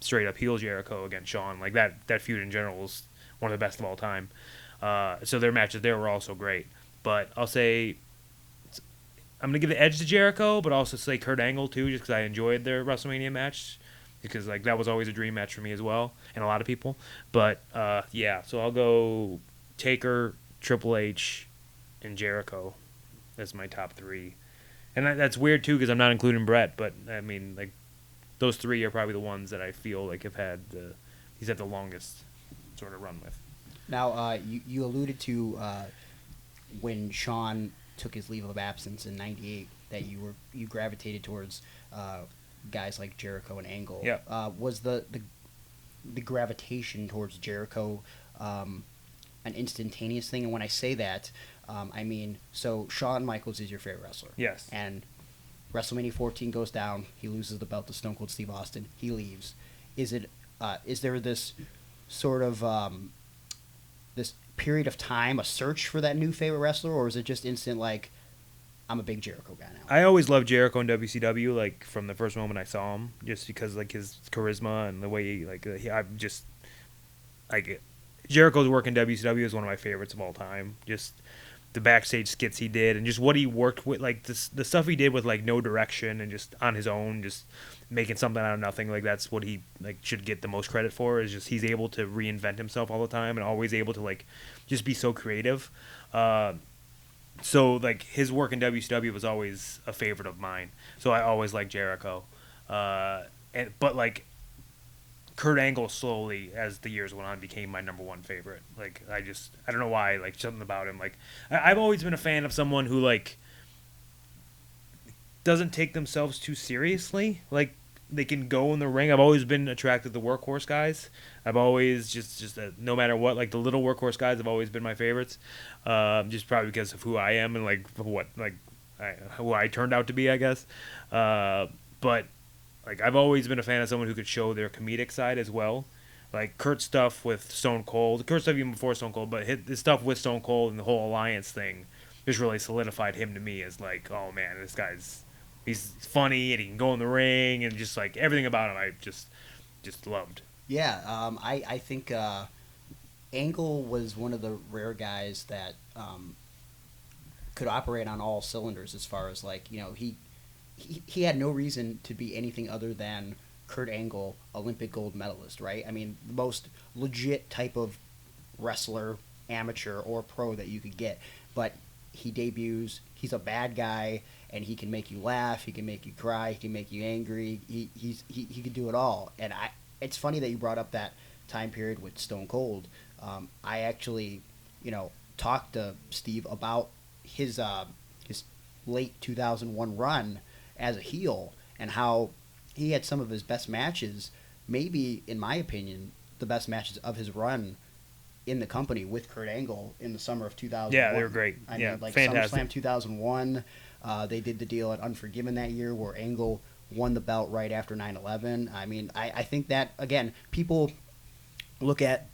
Speaker 4: straight up heel Jericho against Shawn. That feud in general was one of the best of all time. So their matches there were also great. But I'll say I'm gonna give the edge to Jericho, but also say Kurt Angle too, just because I enjoyed their WrestleMania match. Because that was always a dream match for me as well, and a lot of people. But so I'll go Taker, Triple H, and Jericho as my top 3. And that's weird too, because I'm not including Brett. But I mean, those 3 are probably the ones that I feel have had he's had the longest sort of run with.
Speaker 2: Now you alluded to when Shawn took his leave of absence in '98 that you gravitated towards guys like Jericho and Angle.
Speaker 4: Yeah.
Speaker 2: Was the gravitation towards Jericho an instantaneous thing? And when I say that, I mean, so Shawn Michaels is your favorite wrestler.
Speaker 4: Yes.
Speaker 2: And WrestleMania 14 goes down. He loses the belt to Stone Cold Steve Austin. He leaves. Is there this sort of this period of time, a search for that new favorite wrestler, or is it just instant I'm a big Jericho guy now?
Speaker 4: I always loved Jericho in WCW, from the first moment I saw him, just because his charisma and the way Jericho's work in WCW is one of my favorites of all time. Just the backstage skits he did, and just what he worked with, the stuff he did with No Direction and just on his own, just making something out of nothing. That's what he should get the most credit for. Is just he's able to reinvent himself all the time and always able to just be so creative. So his work in WCW was always a favorite of mine. So I always liked Jericho, but Kurt Angle slowly, as the years went on, became my number one favorite. I don't know why, something about him. I've always been a fan of someone who doesn't take themselves too seriously. They can go in the ring. I've always been attracted to the workhorse guys. I've always just no matter what, the little workhorse guys have always been my favorites. Just probably because of who I am and who I turned out to be, I guess. But I've always been a fan of someone who could show their comedic side as well. Kurt's stuff with Stone Cold, Kurt's stuff even before Stone Cold, but his stuff with Stone Cold and the whole alliance thing just really solidified him to me as oh man, this guy's. He's funny and he can go in the ring and just everything about him I just loved.
Speaker 2: Yeah, I think Angle was one of the rare guys that could operate on all cylinders as far as he had no reason to be anything other than Kurt Angle, Olympic gold medalist, right? I mean, the most legit type of wrestler, amateur or pro that you could get. But he debuts. He's a bad guy, and he can make you laugh. He can make you cry. He can make you angry. He can do it all. And it's funny that you brought up that time period with Stone Cold. I actually, talked to Steve about his late 2001 run as a heel and how he had some of his best matches, maybe in my opinion, the best matches of his run in the company with Kurt Angle in the summer of 2001.
Speaker 4: Yeah, they were great.
Speaker 2: I
Speaker 4: yeah,
Speaker 2: mean, like
Speaker 4: fantastic.
Speaker 2: SummerSlam 2001, they did the deal at Unforgiven that year where Angle won the belt right after 9/11. I mean, I think that, again, people look at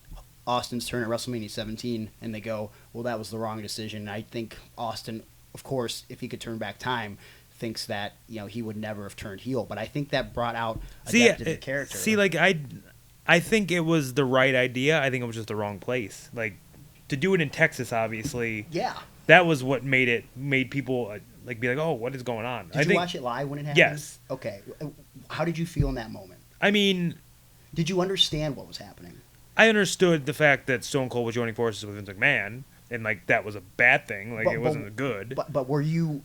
Speaker 2: Austin's turn at WrestleMania 17 and they go, well, that was the wrong decision. And I think Austin, of course, if he could turn back time, thinks that he would never have turned heel. But I think that brought out a depth to the character.
Speaker 4: See, like I think it was the right idea. I think it was just the wrong place. Like to do it in Texas, obviously.
Speaker 2: Yeah.
Speaker 4: That was what made people be like, oh, what is going on?
Speaker 2: Did you watch it live when it happened?
Speaker 4: Yes.
Speaker 2: Okay. How did you feel in that moment?
Speaker 4: I mean,
Speaker 2: did you understand what was happening?
Speaker 4: I understood the fact that Stone Cold was joining forces with Vince McMahon, and that was a bad thing. It wasn't good.
Speaker 2: But were you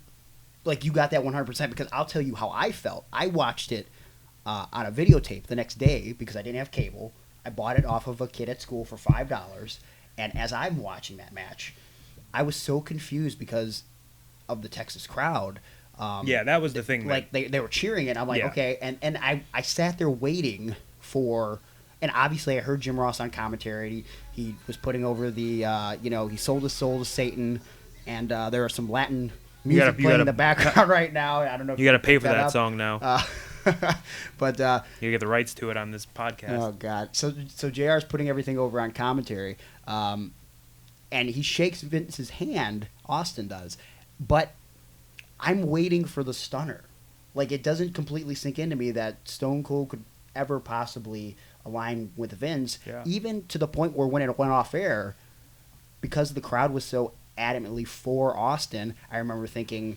Speaker 2: you got that 100%? Because I'll tell you how I felt. I watched it on a videotape the next day because I didn't have cable. I bought it off of a kid at school for $5, and as I'm watching that match, I was so confused because of the Texas crowd.
Speaker 4: Yeah, that was the thing.
Speaker 2: They were cheering it. I'm like,
Speaker 4: Yeah.
Speaker 2: okay, and I sat there waiting for. And obviously, I heard Jim Ross on commentary. He was putting over the, he sold his soul to Satan, and there are some Latin music playing in the background right now. I don't know if
Speaker 4: you got to pay for that
Speaker 2: up.
Speaker 4: song now.
Speaker 2: But
Speaker 4: you get the rights to it on this podcast.
Speaker 2: Oh God! So JR's putting everything over on commentary, and he shakes Vince's hand. Austin does, but I'm waiting for the stunner. It doesn't completely sink into me that Stone Cold could ever possibly align with Vince, even to the point where when it went off air, because the crowd was so adamantly for Austin, I remember thinking,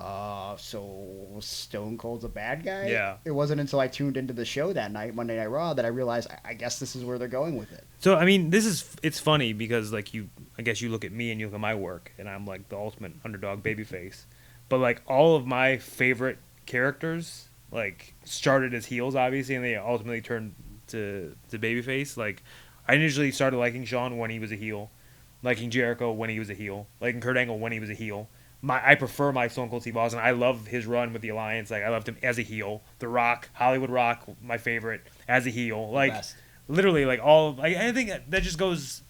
Speaker 2: so Stone Cold's a bad guy?
Speaker 4: Yeah.
Speaker 2: It wasn't until I tuned into the show that night, Monday Night Raw, that I realized, I guess this is where they're going with it.
Speaker 4: So, I mean, it's funny because, I guess you look at me and you look at my work, and I'm, the ultimate underdog babyface. But, all of my favorite characters, started as heels, obviously, and they ultimately turned to babyface. I initially started liking Shawn when he was a heel, liking Jericho when he was a heel, liking Kurt Angle when he was a heel. I prefer my Stone Cold Steve Austin. I love his run with the Alliance. I loved him as a heel. The Rock, Hollywood Rock, my favorite as a heel. Literally, I think that just goes.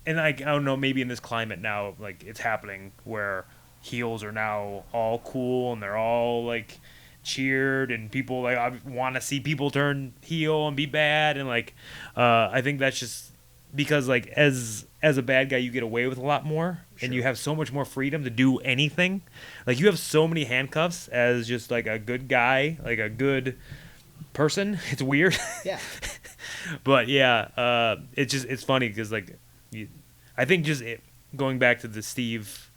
Speaker 4: And I don't know, maybe in this climate now, it's happening where heels are now all cool and they're all cheered, and people I want to see people turn heel and be bad, and I think that's just because as a bad guy you get away with a lot more. Sure. And you have so much more freedom to do anything. You have so many handcuffs as just a good guy, a good person. It's weird.
Speaker 2: Yeah.
Speaker 4: But yeah, it's funny because I think going back to the Steve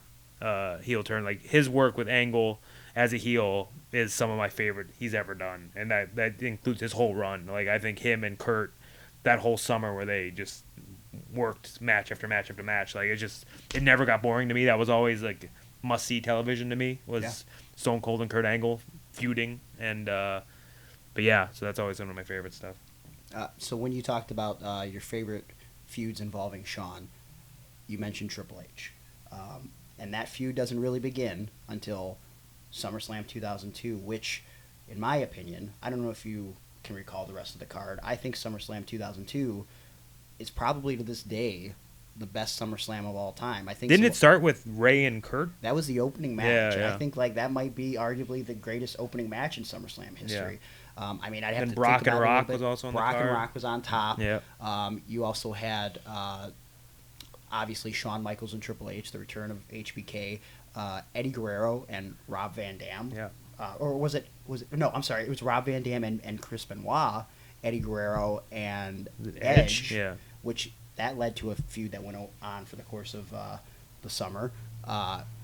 Speaker 4: heel turn, his work with Angle as a heel is some of my favorite he's ever done, and that includes his whole run. I think him and Kurt, that whole summer where they just worked match after match after match, it never got boring to me. That was always must see television to me, was Stone Cold and Kurt Angle feuding, and but yeah, so that's always some of my favorite stuff.
Speaker 2: So when you talked about your favorite feuds involving Shawn, you mentioned Triple H, and that feud doesn't really begin until SummerSlam 2002, which, in my opinion, I don't know if you can recall the rest of the card. I think SummerSlam 2002 is probably to this day the best SummerSlam of all time. I think.
Speaker 4: Didn't it start with Ray and Kurt?
Speaker 2: That was the opening match.
Speaker 4: Yeah.
Speaker 2: I think that might be arguably the greatest opening match in SummerSlam history.
Speaker 4: Yeah.
Speaker 2: I mean, I'd have
Speaker 4: and
Speaker 2: to
Speaker 4: Brock
Speaker 2: think about
Speaker 4: and
Speaker 2: it a little
Speaker 4: Rock
Speaker 2: bit.
Speaker 4: was also on
Speaker 2: Brock
Speaker 4: the card.
Speaker 2: and Rock was on top.
Speaker 4: Yeah.
Speaker 2: You also had obviously Shawn Michaels and Triple H, the return of HBK, Eddie Guerrero and Rob Van Dam.
Speaker 4: Yeah.
Speaker 2: Or was it? No, I'm sorry. It was Rob Van Dam and Chris Benoit, Eddie Guerrero and Edge.
Speaker 4: Yeah.
Speaker 2: Which that led to a feud that went on for the course of the summer,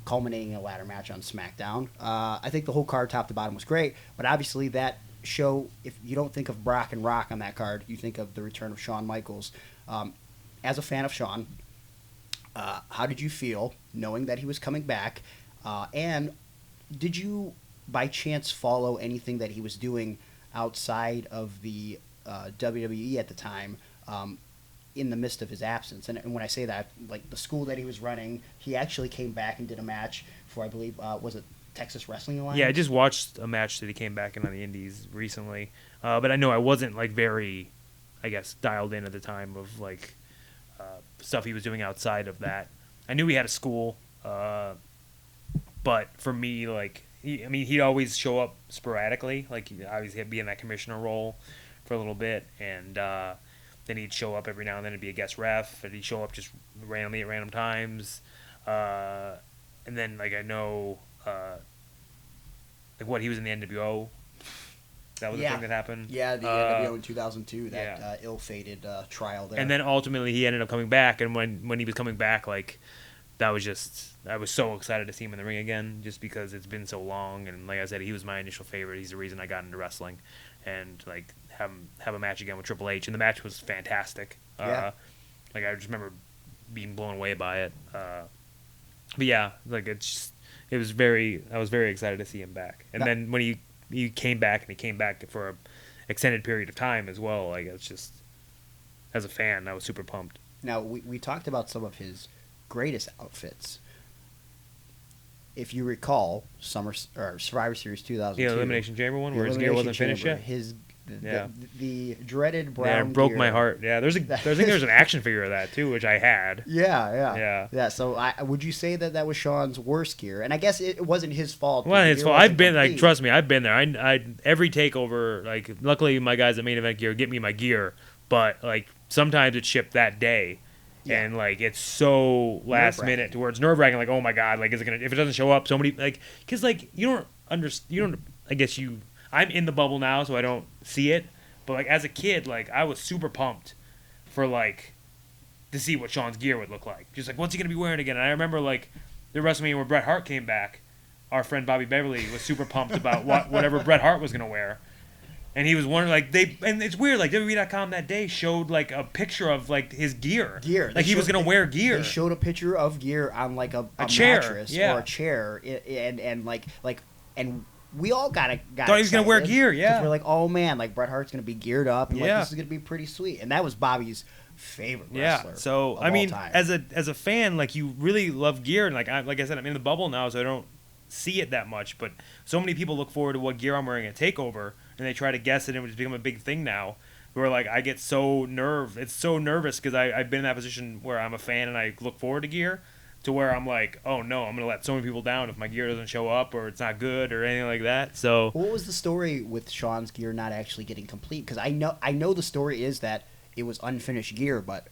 Speaker 2: culminating in a ladder match on SmackDown. I think the whole card, top to bottom, was great. But obviously that show, if you don't think of Brock and Rock on that card, you think of the return of Shawn Michaels. As a fan of Shawn, How did you feel knowing that he was coming back? And did you, by chance, follow anything that he was doing outside of the WWE at the time in the midst of his absence? And when I say that, like the school that he was running, he actually came back and did a match for, I believe, was it Texas Wrestling Alliance?
Speaker 4: Yeah, I just watched a match that he came back in on the Indies recently, but I know I wasn't like very, I guess, dialed in at the time of like stuff he was doing outside of that. I knew he had a school, but for me, like, he'd always show up sporadically. Like, he obviously had to be in that commissioner role for a little bit, and then he'd show up every now and then to be a guest ref, and he'd show up just randomly at random times. And then, like, I know, like, what, he was in the NWO? That was the thing that happened?
Speaker 2: Yeah, the NWO in 2002, that ill-fated trial there.
Speaker 4: And then ultimately he ended up coming back, and when he was coming back, like, that was just, I was so excited to see him in the ring again, just because it's been so long, and like I said, he was my initial favorite. He's the reason I got into wrestling, and like have a match again with Triple H, and the match was fantastic. Like, I just remember being blown away by it. But yeah, like, I was very excited to see him back, and then when he came back, and he came back for an extended period of time as well. Like, it's just, as a fan, I was super pumped.
Speaker 2: Now, we talked about some of his greatest outfits. If you recall, Survivor Series 2002.
Speaker 4: Yeah, Elimination Chamber one, where his gear wasn't finished yet.
Speaker 2: The dreaded brown
Speaker 4: Yeah, it broke
Speaker 2: gear.
Speaker 4: my heart. Yeah, I think there's an action figure of that too, which I had.
Speaker 2: Yeah. So would you say that was Shawn's worst gear? And I guess it wasn't his fault.
Speaker 4: Well, his fault. I've been like, trust me, I've been there. I every takeover, like, luckily my guys at Main Event Gear get me my gear, but like sometimes it's shipped that day. Yeah. And like, it's so last minute to where it's nerve-wracking. Like, oh my god, like, is it gonna, if it doesn't show up, somebody, like, because like I guess I'm in the bubble now, so I don't see it, but like, as a kid, like, I was super pumped for like to see what Shawn's gear would look like. Just like, what's he gonna be wearing again? And I remember like the WrestleMania where Bret Hart came back, our friend Bobby Beverly was super pumped about whatever Bret Hart was gonna wear. And he was wondering, like, and it's weird, like, WWE.com that day showed, like, a picture of, like, his gear. Like, he was going to wear gear.
Speaker 2: They showed a picture of gear on, like, a
Speaker 4: chair,
Speaker 2: mattress or a chair. And we all got
Speaker 4: thought he was going to wear gear,
Speaker 2: Because we're like, oh, man, like, Bret Hart's going to be geared up. And, like, this is going to be pretty sweet. And that was Bobby's favorite wrestler.
Speaker 4: Yeah, so,
Speaker 2: of
Speaker 4: I mean,
Speaker 2: all time.
Speaker 4: as a fan, like, you really love gear. And, like I said, I'm in the bubble now, so I don't see it that much. But so many people look forward to what gear I'm wearing at TakeOver. And they try to guess it, and it's become a big thing now. Where like, I get so nervous because I've been in that position where I'm a fan and I look forward to gear, to where I'm like, oh no, I'm gonna let so many people down if my gear doesn't show up or it's not good or anything like that. So
Speaker 2: what was the story with Shawn's gear not actually getting complete? Because I know the story is that it was unfinished gear, but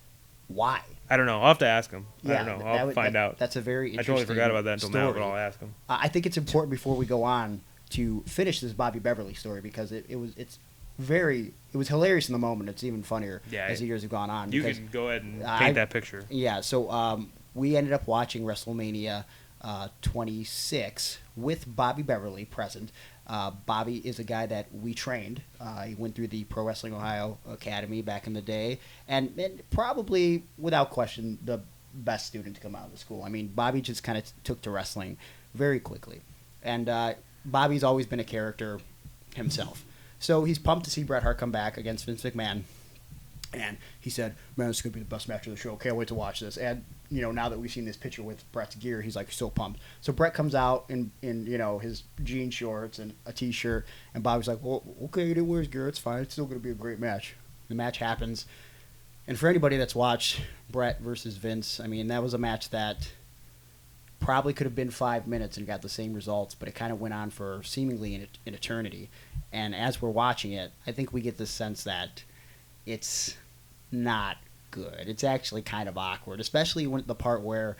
Speaker 2: why?
Speaker 4: I don't know. I'll have to ask him.
Speaker 2: Yeah,
Speaker 4: I don't know. I'll find out.
Speaker 2: That's a very interesting
Speaker 4: I totally forgot about that until
Speaker 2: story.
Speaker 4: now, but I'll ask him.
Speaker 2: I think it's important before we go on to finish this Bobby Beverly story, because it was hilarious in the moment. It's even funnier as the years have gone on.
Speaker 4: You can go ahead and paint that picture.
Speaker 2: Yeah, so we ended up watching WrestleMania 26 with Bobby Beverly present. Bobby is a guy that we trained. He went through the Pro Wrestling Ohio Academy back in the day, and probably, without question, the best student to come out of the school. I mean, Bobby just kind of took to wrestling very quickly. And Bobby's always been a character himself. So he's pumped to see Bret Hart come back against Vince McMahon. And he said, man, this is going to be the best match of the show. Can't wait to watch this. And, you know, now that we've seen this picture with Bret's gear, he's, like, so pumped. So Bret comes out in you know, his jean shorts and a T-shirt. And Bobby's like, well, okay, he didn't wear his gear. It's fine. It's still going to be a great match. The match happens. And for anybody that's watched Bret versus Vince, I mean, that was a match that probably could have been 5 minutes and got the same results, but it kind of went on for seemingly an eternity. And as we're watching it, I think we get this sense that it's not good. It's actually kind of awkward, especially when the part where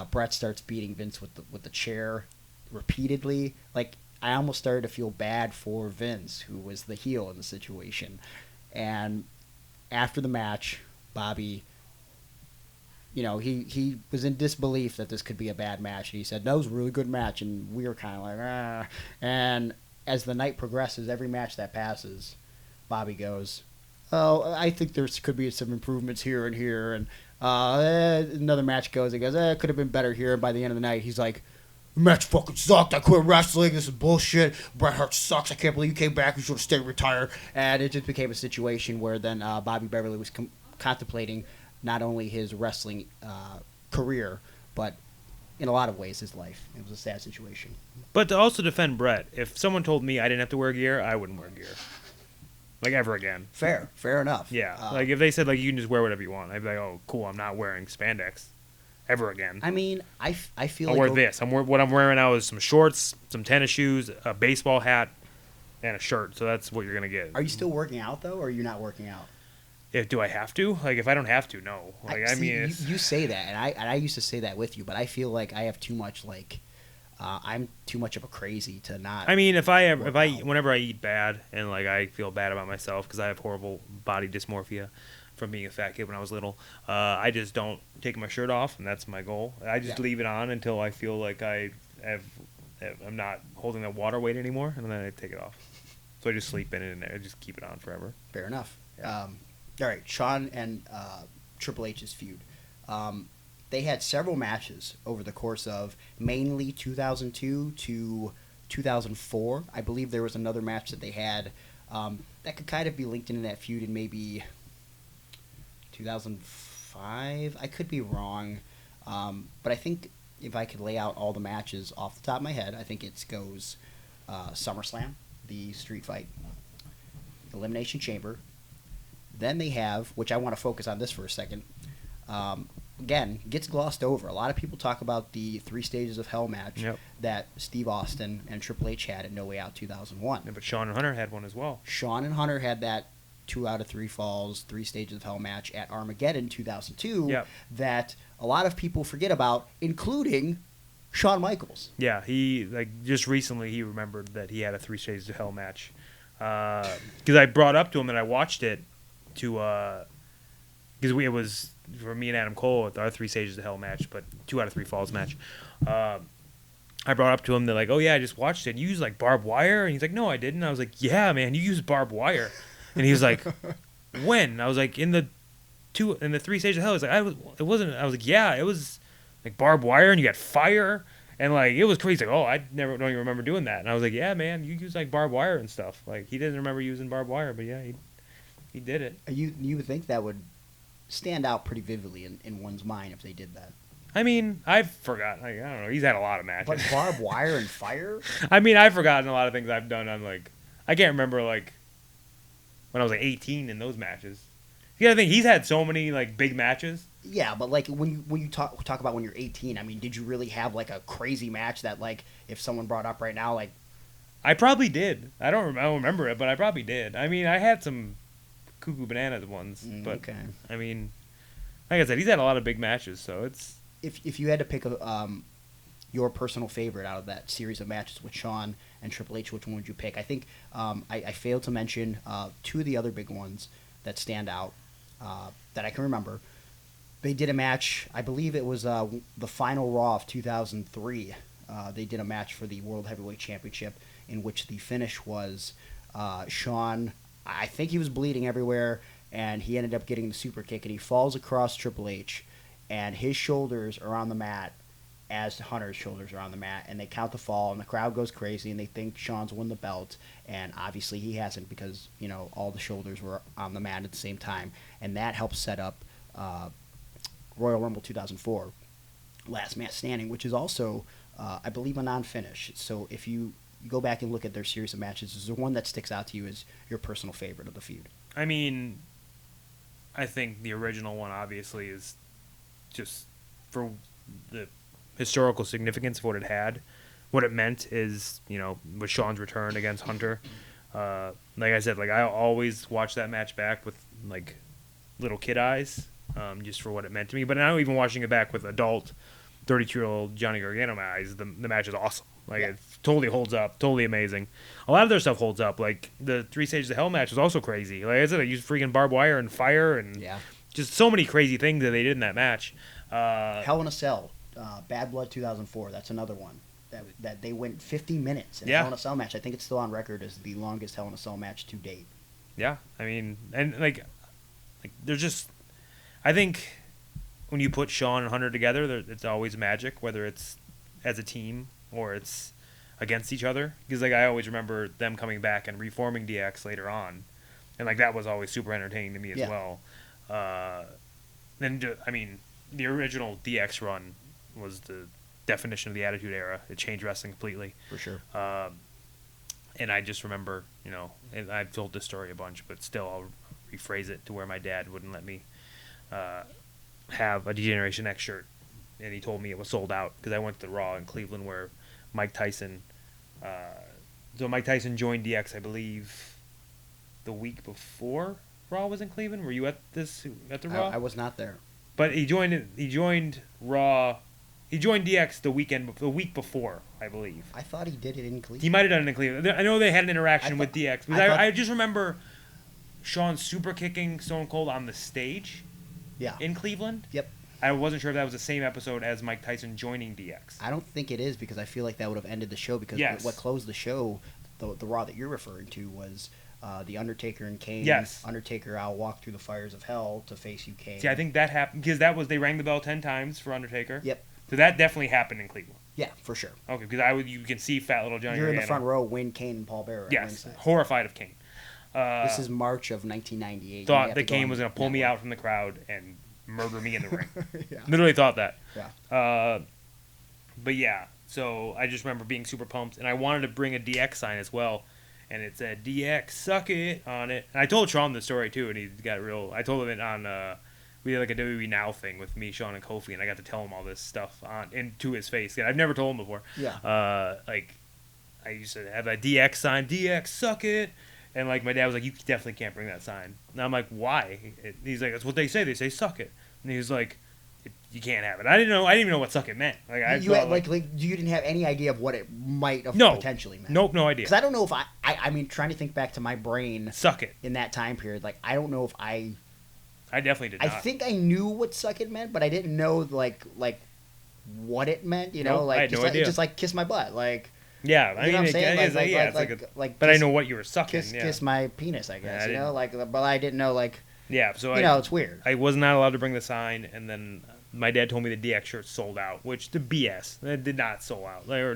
Speaker 2: Bret starts beating Vince with the chair repeatedly. Like, I almost started to feel bad for Vince, who was the heel in the situation. And after the match, Bobby, you know, he was in disbelief that this could be a bad match. And he said, that was a really good match. And we were kind of like, ah. And as the night progresses, every match that passes, Bobby goes, oh, I think there could be some improvements here and here. And Another match goes. He goes, it could have been better here. And by the end of the night, he's like, the match fucking sucked. I quit wrestling. This is bullshit. Bret Hart sucks. I can't believe you came back. You should have stayed retired. And it just became a situation where then Bobby Beverly was contemplating not only his wrestling career, but in a lot of ways his life. It was a sad situation.
Speaker 4: But to also defend Bret, if someone told me I didn't have to wear gear, I wouldn't wear gear. Like, ever again.
Speaker 2: Fair enough.
Speaker 4: Yeah. Like, if they said, like, you can just wear whatever you want, I'd be like, oh, cool, I'm not wearing spandex ever again.
Speaker 2: I mean, I feel
Speaker 4: I'll
Speaker 2: like...
Speaker 4: wear this. What I'm wearing now is some shorts, some tennis shoes, a baseball hat, and a shirt. So that's what you're going to get.
Speaker 2: Are you still working out, though, or are you not working out?
Speaker 4: Do I have to? Like, if I don't have to, no. Like, I mean, it's...
Speaker 2: You say that, and I used to say that with you, but I feel like I have too much, like... I'm too much of a crazy to not...
Speaker 4: I mean, whenever I eat bad and, like, I feel bad about myself because I have horrible body dysmorphia from being a fat kid when I was little, I just don't take my shirt off, and that's my goal. I just leave it on until I feel like I'm not holding that water weight anymore, and then I take it off. So I just sleep in it and I just keep it on forever.
Speaker 2: Fair enough. All right, Shawn and Triple H's feud. They had several matches over the course of mainly 2002 to 2004. I believe there was another match that they had that could kind of be linked into that feud in maybe 2005. I could be wrong, but I think if I could lay out all the matches off the top of my head, I think it goes SummerSlam, the Street Fight, Elimination Chamber. Then they have, which I want to focus on this for a second, again, gets glossed over. A lot of people talk about the 3 Stages of Hell match that Steve Austin and Triple H had at No Way Out 2001.
Speaker 4: Yeah, but Shawn and Hunter had one as well.
Speaker 2: Shawn and Hunter had that 2 out of 3 falls, 3 Stages of Hell match at Armageddon 2002 that a lot of people forget about, including Shawn Michaels.
Speaker 4: Yeah, he, like, just recently he remembered that he had a 3 Stages of Hell match. Because I brought up to him and I watched it because it was for me and Adam Cole with our 3 Stages of Hell match, but 2 out of 3 falls match. I brought up to him, they're like, oh yeah, I just watched it. You used like barbed wire? And he's like, no, I didn't. I was like, yeah, man, you used barbed wire. And he was like, when? And I was like, in the 3 Stages of Hell. He's like, it wasn't. I was like, yeah, it was like barbed wire, and you got fire, and like it was crazy. Like, oh, I don't even remember doing that. And I was like, yeah, man, you use like barbed wire and stuff. Like he didn't remember using barbed wire, but yeah, he did it.
Speaker 2: You would think that would stand out pretty vividly in one's mind if they did that.
Speaker 4: I mean, I've forgotten. Like, I don't know. He's had a lot of matches.
Speaker 2: But barbed wire and fire?
Speaker 4: I mean, I've forgotten a lot of things I've done. I'm like, I can't remember like when I was like 18 in those matches. You gotta think he's had so many like big matches.
Speaker 2: Yeah, but like when you talk about when you're 18, I mean, did you really have like a crazy match that like if someone brought up right now, like?
Speaker 4: I probably did. I don't remember it, but I probably did. I mean, I had some cuckoo bananas ones, but
Speaker 2: okay.
Speaker 4: I mean, like I said, he's had a lot of big matches, so it's.
Speaker 2: If you had to pick your personal favorite out of that series of matches with Shawn and Triple H, which one would you pick? I think I failed to mention 2 of the other big ones that stand out that I can remember. They did a match, I believe it was the final Raw of 2003. They did a match for the World Heavyweight Championship in which the finish was Shawn. I think he was bleeding everywhere, and he ended up getting the super kick, and he falls across Triple H, and his shoulders are on the mat as Hunter's shoulders are on the mat, and they count the fall, and the crowd goes crazy, and they think Shawn's won the belt, and obviously he hasn't because, you know, all the shoulders were on the mat at the same time, and that helps set up Royal Rumble 2004, Last Man Standing, which is also, I believe, a non-finish. So if you go back and look at their series of matches, is there one that sticks out to you as your personal favorite of the feud?
Speaker 4: I mean, I think the original one obviously is just for the historical significance of what it had. What it meant is, you know, with Shawn's return against Hunter. Like I said, like I always watch that match back with like little kid eyes, just for what it meant to me. But now even watching it back with adult 32-year-old Johnny Gargano eyes, the match is awesome. Like it totally holds up, totally amazing. A lot of their stuff holds up. Like the 3 Stages of Hell match was also crazy. Like I said, I used freaking barbed wire and fire and just so many crazy things that they did in that match.
Speaker 2: Hell in a Cell, Bad Blood 2004. That's another one that they went 50 minutes in a Hell in a Cell match. I think it's still on record as the longest Hell in a Cell match to date.
Speaker 4: Yeah, I mean, and like they're just. I think when you put Shawn and Hunter together, it's always magic, whether it's as a team or it's against each other. Because like I always remember them coming back and reforming DX later on, and like that was always super entertaining to me as well. I mean, the original DX run was the definition of the Attitude Era. It changed wrestling completely.
Speaker 2: For sure.
Speaker 4: And I just remember, you know, and I've told this story a bunch, but still I'll rephrase it to where my dad wouldn't let me have a D-Generation X shirt. And he told me it was sold out because I went to the Raw in Cleveland where Mike Tyson... so Mike Tyson joined DX, I believe, the week before Raw was in Cleveland. Were you at the Raw?
Speaker 2: I was not there.
Speaker 4: But he joined Raw... He joined DX the week before, I believe.
Speaker 2: I thought he did it in Cleveland.
Speaker 4: He might have done it in Cleveland. I know they had an interaction with DX. Because I just remember Shawn super kicking Stone Cold on the stage in Cleveland.
Speaker 2: Yep.
Speaker 4: I wasn't sure if that was the same episode as Mike Tyson joining DX.
Speaker 2: I don't think it is because I feel like that would have ended the show because what closed the show, the Raw that you're referring to, was The Undertaker and Kane.
Speaker 4: Yes.
Speaker 2: Undertaker, I'll walk through the fires of hell to face you, Kane.
Speaker 4: See, I think that happened because they rang the bell 10 times for Undertaker.
Speaker 2: Yep.
Speaker 4: So that definitely happened in Cleveland.
Speaker 2: Yeah, for sure.
Speaker 4: Okay, because you can see fat little Johnny.
Speaker 2: You're in the
Speaker 4: Gargano.
Speaker 2: front row when Kane and Paul Bearer.
Speaker 4: Yes, horrified of Kane.
Speaker 2: This is March of 1998.
Speaker 4: Thought that Kane was going to pull me out from the crowd and murder me in the ring.
Speaker 2: Yeah.
Speaker 4: Literally thought that.
Speaker 2: Yeah.
Speaker 4: But yeah, so I just remember being super pumped, and I wanted to bring a DX sign as well, and it said "DX suck it" on it. And I told Shawn the story too, and he got real. I told him it on. We did like a WWE Now thing with me, Shawn, and Kofi, and I got to tell him all this stuff into his face. I've never told him before.
Speaker 2: Yeah.
Speaker 4: Like, I used to have a DX sign, DX suck it, and like my dad was like, "You definitely can't bring that sign." And I'm like, "Why?" He's like, "That's what they say. They say suck it." And he was like, "You can't have it." I didn't even know what suck it meant. Like
Speaker 2: you didn't have any idea of what it might have potentially meant.
Speaker 4: Nope, no idea.
Speaker 2: Because I don't know if I mean, trying to think back to my brain.
Speaker 4: Suck it.
Speaker 2: In that time period, like I don't know if
Speaker 4: I definitely did not.
Speaker 2: I think I knew what suck it meant, but I didn't know like what it meant. You know,
Speaker 4: nope, I had no idea.
Speaker 2: Just like kiss my butt, like.
Speaker 4: Yeah, I mean,
Speaker 2: what I'm saying?
Speaker 4: But I know what you were sucking.
Speaker 2: Kiss my penis, I guess. You know, but I didn't know like.
Speaker 4: Yeah, so
Speaker 2: it's weird.
Speaker 4: I was not allowed to bring the sign, and then my dad told me the DX shirts sold out, which the BS. They did not sold out. They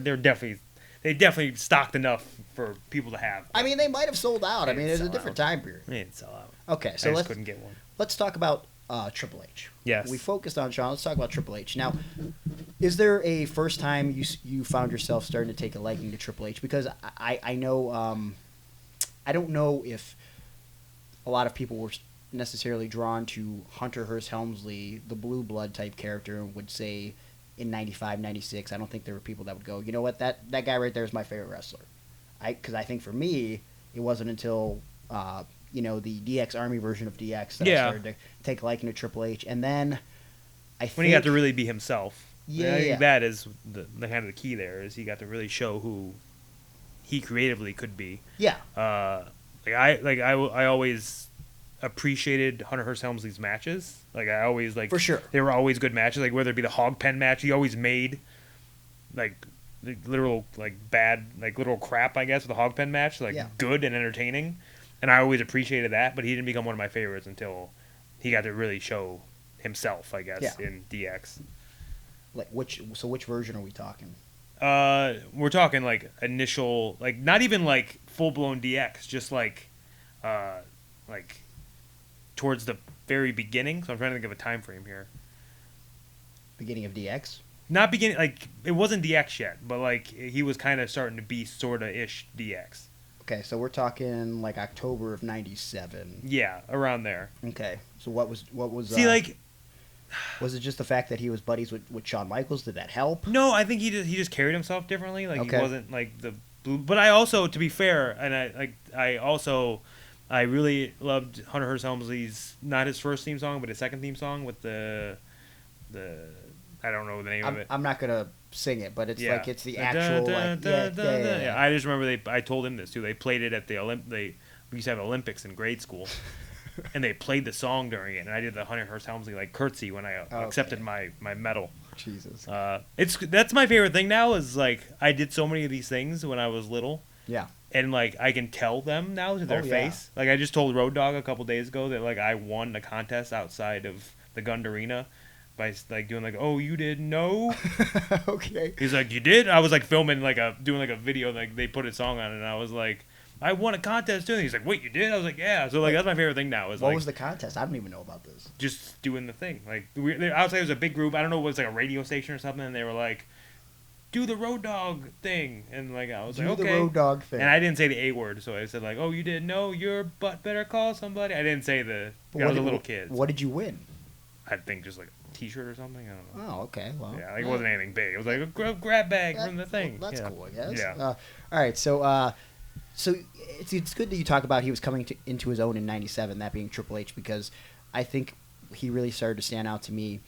Speaker 4: definitely stocked enough for people to have.
Speaker 2: I mean, they might have sold out. I mean, it's a different time period.
Speaker 4: They didn't sell out.
Speaker 2: Okay, so
Speaker 4: I just couldn't get one.
Speaker 2: Let's talk about Triple H.
Speaker 4: Yes.
Speaker 2: We focused on Shawn. Let's talk about Triple H. Now, is there a first time you found yourself starting to take a liking to Triple H? Because I know I don't know if a lot of people were necessarily drawn to Hunter Hearst Helmsley, the blue blood type character, would say in 95, 96. I don't think there were people that would go, you know what, that guy right there is my favorite wrestler. Because I think for me, it wasn't until the DX Army version of DX that I started to take a liking to Triple H, and then
Speaker 4: when he got to really be himself.
Speaker 2: Yeah,
Speaker 4: I think that is the kind of the key there is he got to really show who he creatively could be.
Speaker 2: Yeah.
Speaker 4: I always appreciated Hunter Hearst Helmsley's matches. Like I always
Speaker 2: for sure
Speaker 4: they were always good matches. Like whether it be the hog pen match, he always made literal bad literal crap. I guess with the hog pen match, good and entertaining, and I always appreciated that. But he didn't become one of my favorites until he got to really show himself. I guess in DX.
Speaker 2: Which version are we talking?
Speaker 4: We're talking initial, not even full blown DX, just towards the very beginning. So I'm trying to think of a time frame here.
Speaker 2: Beginning of DX?
Speaker 4: Not beginning, it wasn't DX yet, but he was kind of starting to be sorta ish DX.
Speaker 2: Okay, so we're talking October of '97.
Speaker 4: Yeah, around there.
Speaker 2: Okay, so what was?
Speaker 4: See,
Speaker 2: was it just the fact that he was buddies with Shawn Michaels? Did that help?
Speaker 4: No, I think he just carried himself differently. He wasn't the blue. But I also, to be fair, and I really loved Hunter Hearst Helmsley's, not his first theme song, but his second theme song with the I don't know the name of it.
Speaker 2: I'm not gonna sing it, but it's it's the actual
Speaker 4: I just remember I told him this too. They played it at the we used to have Olympics in grade school. And they played the song during it, and I did the Hunter Hearst Helmsley curtsy when I accepted my medal.
Speaker 2: Jesus,
Speaker 4: that's my favorite thing now. Is I did so many of these things when I was little.
Speaker 2: Yeah,
Speaker 4: and I can tell them now to their face. I just told Road Dogg a couple days ago that I won a contest outside of the Gund Arena by like doing like, oh, you didn't know.
Speaker 2: Okay.
Speaker 4: He's like, you did. I was like filming doing like a video, like they put a song on it, and I was like, I won a contest too. And he's like, wait, you did? I was like, yeah. So like that's my favorite thing now. Is
Speaker 2: What
Speaker 4: like,
Speaker 2: was the contest? I don't even know about this.
Speaker 4: just doing the thing. Like outside it was a big group. I don't know, it was like a radio station or something, and they were like, do the road dog thing, and like I was like, okay.
Speaker 2: Do the road dog thing.
Speaker 4: And I didn't say the A word, so I said like, oh, you didn't know your butt better call somebody. I didn't say the. I was a little kid.
Speaker 2: What did you win?
Speaker 4: I think just like a T-shirt or something. I don't know.
Speaker 2: Oh, okay. Well,
Speaker 4: Yeah, like it wasn't anything big. It was like a grab bag from the thing.
Speaker 2: Well, that's
Speaker 4: yeah.
Speaker 2: cool, I guess.
Speaker 4: Yeah.
Speaker 2: All right. So it's good that you talk about he was coming into his own in '97, that being Triple H, because I think he really started to stand out to me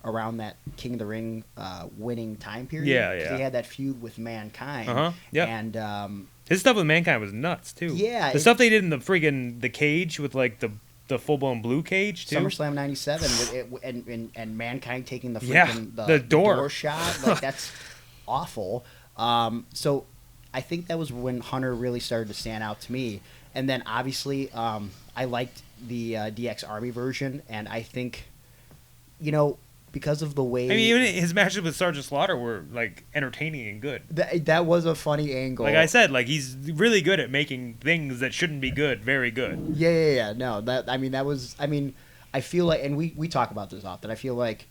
Speaker 2: around that King of the Ring winning time period.
Speaker 4: Yeah,
Speaker 2: 'cause
Speaker 4: yeah.
Speaker 2: He had that feud with Mankind.
Speaker 4: Yeah.
Speaker 2: And
Speaker 4: His stuff with Mankind was nuts too.
Speaker 2: Yeah,
Speaker 4: The stuff they did in the cage with like the full blown blue cage too.
Speaker 2: SummerSlam '97 and Mankind taking the
Speaker 4: Yeah,
Speaker 2: freaking
Speaker 4: the door.
Speaker 2: shot, like that's awful. So I think that was when Hunter really started to stand out to me. And then obviously I liked the DX Army version, and I think, because of the way...
Speaker 4: I mean, even his matches with Sergeant Slaughter were like entertaining and good.
Speaker 2: That was a funny angle.
Speaker 4: Like I said, like he's really good at making things that shouldn't be good very good.
Speaker 2: Yeah. No, I feel like, and we talk about this often, I feel like,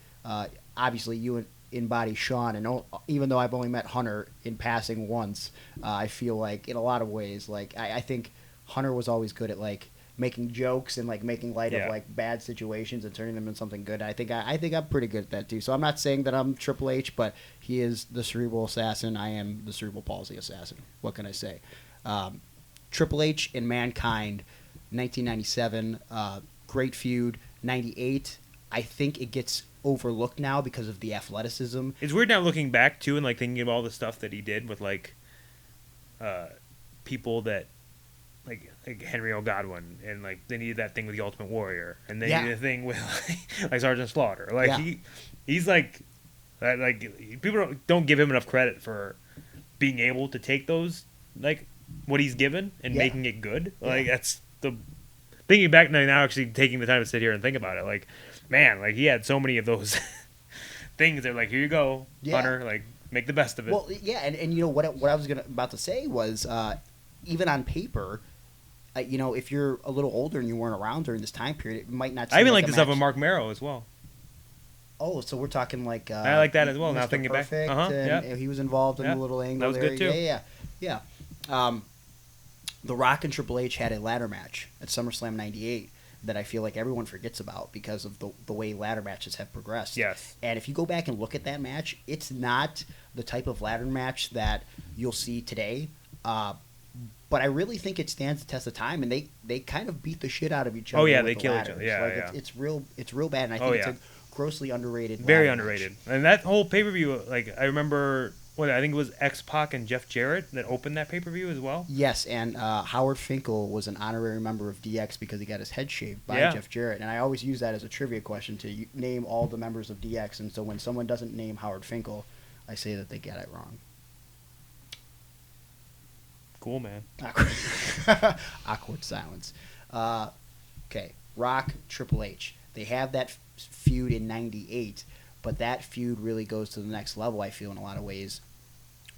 Speaker 2: obviously you embody Shawn, and even though I've only met Hunter in passing once, I feel like in a lot of ways, like I think Hunter was always good at like making jokes and like making light of like bad situations and turning them into something good. I think I'm pretty good at that too. So I'm not saying that I'm Triple H, but he is the cerebral assassin. I am the cerebral palsy assassin. What can I say? Triple H and Mankind, 1997, great feud. 98, I think it gets overlooked now because of the athleticism.
Speaker 4: It's weird now looking back too and like thinking of all the stuff that he did with like people that like Henry O. Godwin, and like they needed that thing with the Ultimate Warrior, and they needed a thing with like Sergeant Slaughter. Like he's like people don't give him enough credit for being able to take those like what he's given and making it good. Like that's the thinking back now, actually taking the time to sit here and think about it. Like, man, like he had so many of those things. They're like, here you go, Hunter. Like, make the best of it.
Speaker 2: Well, yeah, and what I was about to say was, even on paper, if you're a little older and you weren't around during this time period, it might not. Seem
Speaker 4: I even
Speaker 2: like
Speaker 4: like the stuff with Mark Marrow as well.
Speaker 2: Oh, so we're talking like
Speaker 4: I like that as well.
Speaker 2: Mr.
Speaker 4: Now thinking
Speaker 2: Perfect,
Speaker 4: back,
Speaker 2: and he was involved in the little angle.
Speaker 4: That was
Speaker 2: there.
Speaker 4: good too.
Speaker 2: Yeah. The Rock and Triple H had a ladder match at SummerSlam '98 that I feel like everyone forgets about because of the way ladder matches have progressed.
Speaker 4: Yes.
Speaker 2: And if you go back and look at that match, it's not the type of ladder match that you'll see today. But I really think it stands the test of time, and they kind of beat the shit out of each other.
Speaker 4: Oh yeah,
Speaker 2: with
Speaker 4: they
Speaker 2: the
Speaker 4: kill each
Speaker 2: ladders.
Speaker 4: other. Yeah,
Speaker 2: like, It's real bad, and I think it's a grossly underrated.
Speaker 4: Very
Speaker 2: ladder
Speaker 4: underrated.
Speaker 2: match.
Speaker 4: And that whole pay per view, like I remember, I think it was X-Pac and Jeff Jarrett that opened that pay per view as well.
Speaker 2: Yes, and Howard Finkel was an honorary member of DX because he got his head shaved by Jeff Jarrett. And I always use that as a trivia question to name all the members of DX. And so when someone doesn't name Howard Finkel, I say that they get it wrong.
Speaker 4: Cool, man.
Speaker 2: Awkward silence. Okay, Rock, Triple H. They have that feud in '98, but that feud really goes to the next level, I feel, in a lot of ways,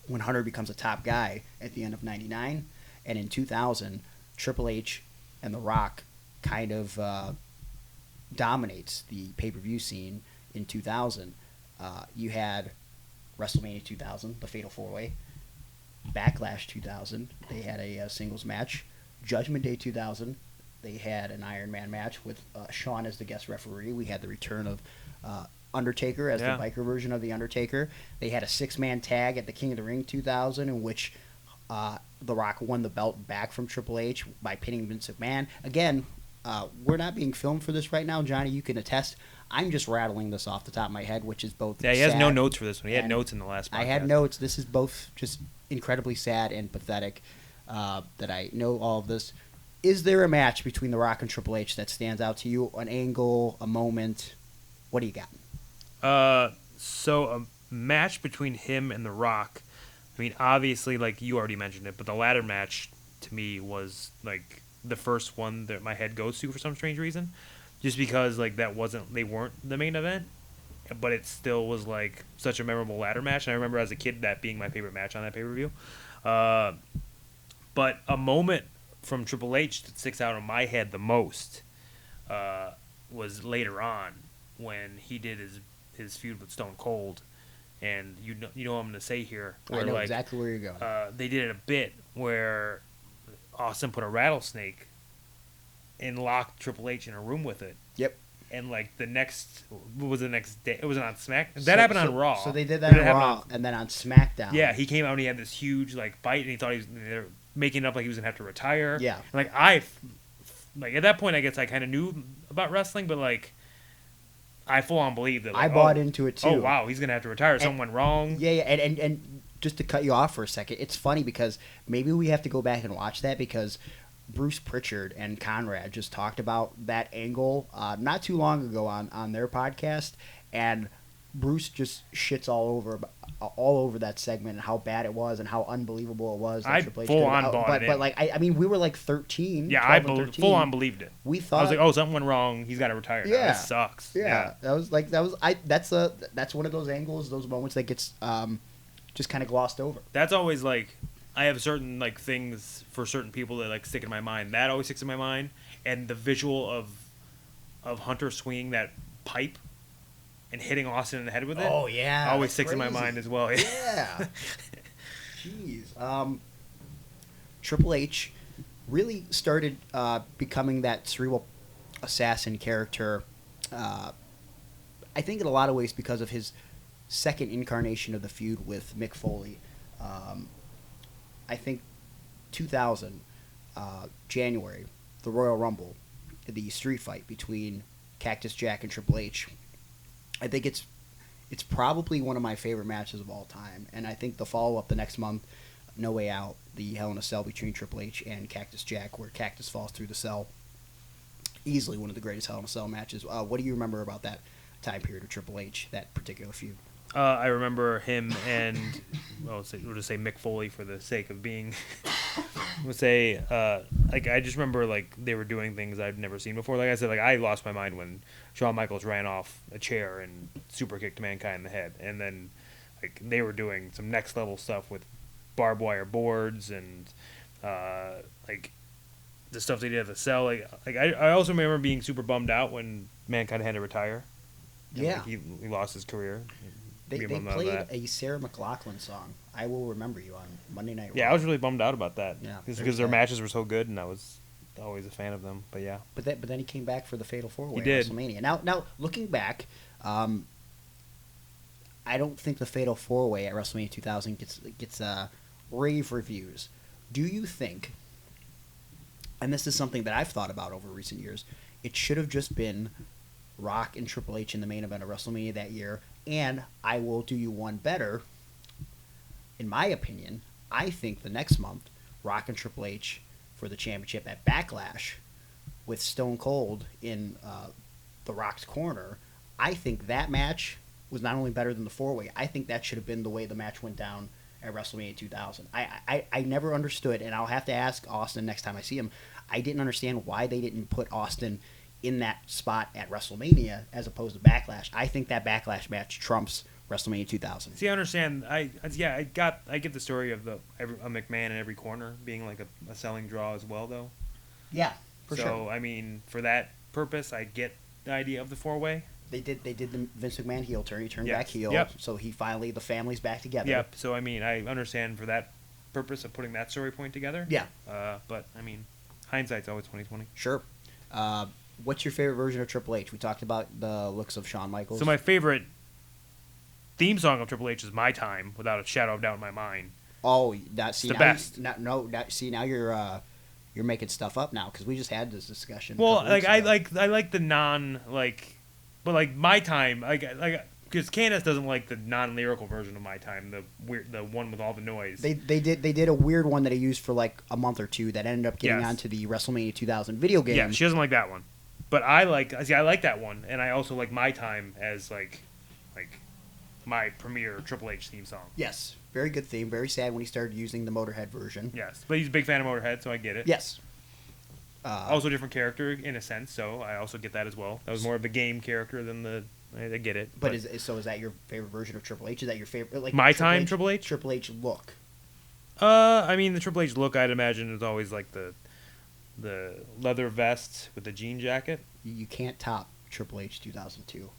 Speaker 2: when Hunter becomes a top guy at the end of '99, and in 2000, Triple H and The Rock kind of dominates the pay-per-view scene in 2000. You had WrestleMania 2000, the Fatal 4-Way, Backlash 2000, they had a singles match. Judgment Day 2000, they had an Iron Man match with Shawn as the guest referee. We had the return of Undertaker as the biker version of the Undertaker. They had a 6-man tag at the King of the Ring 2000 in which The Rock won the belt back from Triple H by pinning Vince McMahon. Again, we're not being filmed for this right now. Johnny, you can attest. I'm just rattling this off the top of my head, which is both
Speaker 4: he has
Speaker 2: sad
Speaker 4: no notes for this one. He had notes in the last podcast.
Speaker 2: I had notes. This is both just incredibly sad and pathetic that I know all of this. Is there a match between The Rock and Triple H that stands out to you? An angle, a moment? What do you got?
Speaker 4: So a match between him and The Rock, I mean, obviously, like you already mentioned it, but the ladder match to me was like the first one that my head goes to for some strange reason. Just because like they weren't the main event. but it still was like such a memorable ladder match. And I remember as a kid that being my favorite match on that pay-per-view. But a moment from Triple H that sticks out in my head the most was later on when he did his feud with Stone Cold. And you know what I'm going to say here.
Speaker 2: I know exactly where you're going.
Speaker 4: They did a bit where Austin put a rattlesnake and locked Triple H in a room with it.
Speaker 2: Yep.
Speaker 4: And like the next, what was the next day? It was on Smack. That happened on Raw.
Speaker 2: So they did that on Raw, and then on SmackDown.
Speaker 4: Yeah, he came out and he had this huge like fight, and he thought they were making it up like he was gonna have to retire.
Speaker 2: Yeah.
Speaker 4: And, like at that point, I guess I kind of knew about wrestling, but like I full on believed that. Like,
Speaker 2: I bought into it too.
Speaker 4: Oh wow, he's gonna have to retire. Something went wrong.
Speaker 2: Yeah, and just to cut you off for a second, it's funny because maybe we have to go back and watch that because Bruce Pritchard and Conrad just talked about that angle not too long ago on their podcast, and Bruce just shits all over that segment and how bad it was and how unbelievable it was.
Speaker 4: I full on bought it.
Speaker 2: But like I mean, we were like 13.
Speaker 4: Yeah, I full on believed it.
Speaker 2: We thought
Speaker 4: I was like, oh, something went wrong. He's got to retire.
Speaker 2: Yeah,
Speaker 4: This sucks.
Speaker 2: Yeah, that's one of those angles, those moments that gets just kind of glossed over.
Speaker 4: That's always like. I have certain like things for certain people that like stick in my mind. That always sticks in my mind, and the visual of Hunter swinging that pipe and hitting Austin in the head with it.
Speaker 2: Oh yeah,
Speaker 4: always sticks in my mind as well.
Speaker 2: Yeah. Jeez. Triple H really started becoming that cerebral assassin character. I think in a lot of ways because of his second incarnation of the feud with Mick Foley. I think 2000, January, the Royal Rumble, the street fight between Cactus Jack and Triple H. I think it's probably one of my favorite matches of all time. And I think the follow-up the next month, No Way Out, the Hell in a Cell between Triple H and Cactus Jack, where Cactus falls through the cell. Easily one of the greatest Hell in a Cell matches. What do you remember about that time period of Triple H, that particular feud?
Speaker 4: I remember him and we'll just say Mick Foley for the sake of being. We'll say like I just remember like they were doing things I'd never seen before. Like I said, like I lost my mind when Shawn Michaels ran off a chair and super kicked Mankind in the head, and then like they were doing some next level stuff with barbed wire boards and like the stuff they did at the cell. Like I also remember being super bummed out when Mankind had to retire. And,
Speaker 2: yeah,
Speaker 4: like, he lost his career.
Speaker 2: They played a Sarah McLachlan song, "I Will Remember You," on Monday Night Raw.
Speaker 4: Yeah, I was really bummed out about that.
Speaker 2: Yeah,
Speaker 4: because their matches were so good, and I was always a fan of them. But yeah.
Speaker 2: But then he came back for the Fatal 4-Way
Speaker 4: He did.
Speaker 2: at WrestleMania. Now looking back, I don't think the Fatal 4-Way at WrestleMania 2000 gets rave reviews. Do you think? And this is something that I've thought about over recent years. It should have just been Rock and Triple H in the main event of WrestleMania that year. And I will do you one better. In my opinion, I think the next month, Rock and Triple H for the championship at Backlash with Stone Cold in The Rock's corner. I think that match was not only better than the 4-Way, I think that should have been the way the match went down at WrestleMania 2000. I never understood, and I'll have to ask Austin next time I see him, I didn't understand why they didn't put Austin in that spot at WrestleMania as opposed to Backlash. I think that Backlash match trumps WrestleMania 2000.
Speaker 4: See, I understand. I get the story of a McMahon in every corner being like a selling draw as well, though.
Speaker 2: Yeah, for sure.
Speaker 4: So I mean, for that purpose, I get the idea of the 4-Way.
Speaker 2: They did the Vince McMahon heel turn. He turned
Speaker 4: Yes.
Speaker 2: back heel.
Speaker 4: Yep.
Speaker 2: So the family's back together.
Speaker 4: Yep. So I mean, I understand for that purpose of putting that story point together.
Speaker 2: Yeah.
Speaker 4: But I mean, hindsight's always 20/20.
Speaker 2: Sure. What's your favorite version of Triple H? We talked about the looks of Shawn Michaels.
Speaker 4: So my favorite theme song of Triple H is "My Time," without a shadow of doubt in my mind.
Speaker 2: Oh, see,
Speaker 4: the
Speaker 2: now
Speaker 4: best.
Speaker 2: Now you're making stuff up now because we just had this discussion.
Speaker 4: Well,
Speaker 2: a couple weeks ago.
Speaker 4: I like the non but like "My Time" like because Candice doesn't like the non-lyrical version of "My Time," the one with all the noise.
Speaker 2: They did a weird one that he used for like a month or two that ended up getting onto the WrestleMania 2000 video game.
Speaker 4: Yeah, she doesn't like that one, but I like that one, and I also like "My Time" as like my premier Triple H theme song.
Speaker 2: Yes, very good theme. Very sad when he started using the Motorhead version.
Speaker 4: Yes, but he's a big fan of Motorhead, so I get it.
Speaker 2: Yes.
Speaker 4: Also a different character in a sense, so I also get that as well. That was more of a game character than the. I get it.
Speaker 2: But is that your favorite version of Triple H? Is that your favorite? Like
Speaker 4: my time Triple H?
Speaker 2: Triple H look.
Speaker 4: I mean the Triple H look, I'd imagine, is always like the leather vest with the jean jacket.
Speaker 2: You can't top Triple H 2002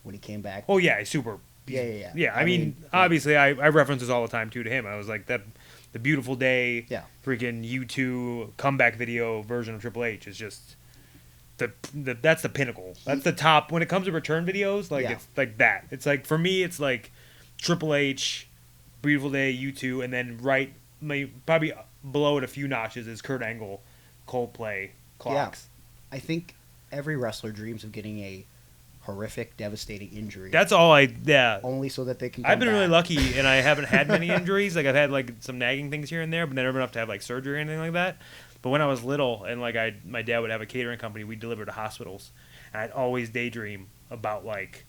Speaker 2: when he came back.
Speaker 4: Oh yeah, he's super.
Speaker 2: Yeah.
Speaker 4: Yeah, I mean obviously I reference this all the time too to him. I was like that. The Beautiful Day, freaking U2 comeback video version of Triple H is just that's the pinnacle. That's the top when it comes to return videos. Like it's like that. It's like for me, it's like Triple H, Beautiful Day, U2, and then probably below it a few notches is Kurt Angle, Coldplay, Clocks.
Speaker 2: Yeah. I think every wrestler dreams of getting a horrific, devastating injury.
Speaker 4: That's all
Speaker 2: only so that they can.
Speaker 4: I've been really lucky, and I haven't had many injuries. Like I've had like some nagging things here and there, but never enough to have like surgery or anything like that. But when I was little, and like my dad would have a catering company, we delivered to hospitals, and I'd always daydream about like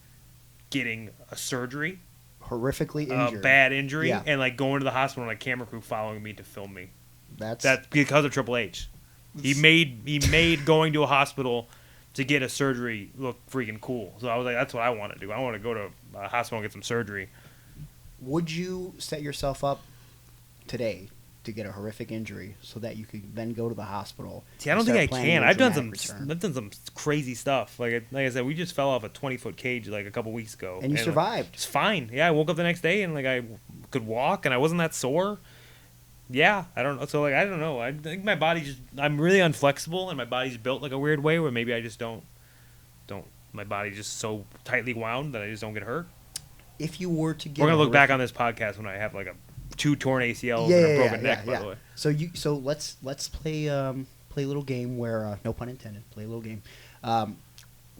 Speaker 4: getting a surgery,
Speaker 2: horrifically injured,
Speaker 4: a bad injury, and like going to the hospital and like camera crew following me to film me. That's because of Triple H. He made going to a hospital to get a surgery look freaking cool. So I was like, that's what I want to do. I want to go to a hospital and get some surgery.
Speaker 2: Would you set yourself up today to get a horrific injury so that you could then go to the hospital?
Speaker 4: See, I don't think I can. I've done some crazy stuff. Like I said, we just fell off a 20-foot cage like a couple weeks ago.
Speaker 2: And you survived.
Speaker 4: It's fine. Yeah, I woke up the next day and like I could walk and I wasn't that sore. Yeah, I don't know. So like I don't know. I think my body I'm really unflexible and my body's built like a weird way where maybe I just don't my body's just so tightly wound that I just don't get hurt.
Speaker 2: If you were to get
Speaker 4: We're going to look back on this podcast when I have like 2 torn ACLs and a broken neck by the way.
Speaker 2: So let's play a little game where no pun intended, play a little game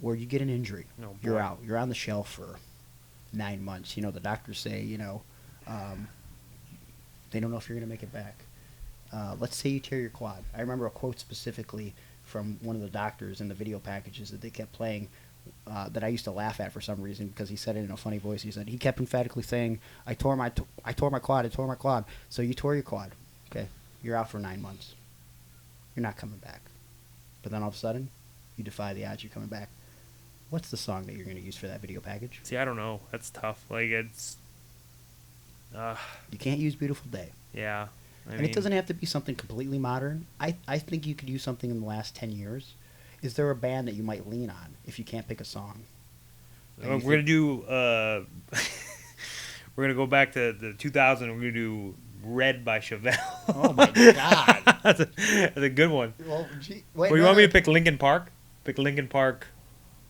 Speaker 2: where you get an injury.
Speaker 4: Oh,
Speaker 2: you're out. You're on the shelf for 9 months. You know, the doctors say, they don't know if you're going to make it back. Let's say you tear your quad. I remember a quote specifically from one of the doctors in the video packages that they kept playing that I used to laugh at for some reason because he said it in a funny voice. He kept emphatically saying, I tore my quad. So you tore your quad. Okay. You're out for 9 months. You're not coming back. But then all of a sudden, you defy the odds. You're coming back. What's the song that you're going to use for that video package?
Speaker 4: See, I don't know. That's tough. Like, it's...
Speaker 2: you can't use Beautiful Day.
Speaker 4: Yeah. I
Speaker 2: mean, it doesn't have to be something completely modern. I think you could use something in the last 10 years. Is there a band that you might lean on if you can't pick a song?
Speaker 4: We're going to do... we're going to go back to the 2000. We're going to do Red by Chevelle.
Speaker 2: Oh, my God.
Speaker 4: That's a good one.
Speaker 2: Well,
Speaker 4: you want me to pick Linkin Park? Pick Linkin Park...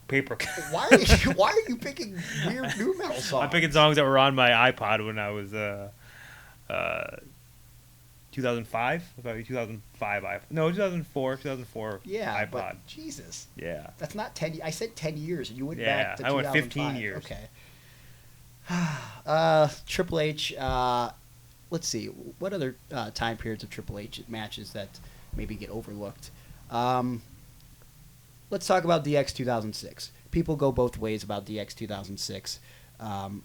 Speaker 4: Paper.
Speaker 2: Why are you picking weird new metal songs?
Speaker 4: I'm picking songs that were on my iPod when I was 2005. Probably 2005 iPod. No, 2004
Speaker 2: yeah,
Speaker 4: iPod.
Speaker 2: But Jesus.
Speaker 4: Yeah.
Speaker 2: That's not 10. I said 10 years, and you went back to 2005.
Speaker 4: I went 15 years.
Speaker 2: Okay. Triple H. Let's see. What other time periods of Triple H matches that maybe get overlooked? Let's talk about DX 2006. People go both ways about DX 2006. Do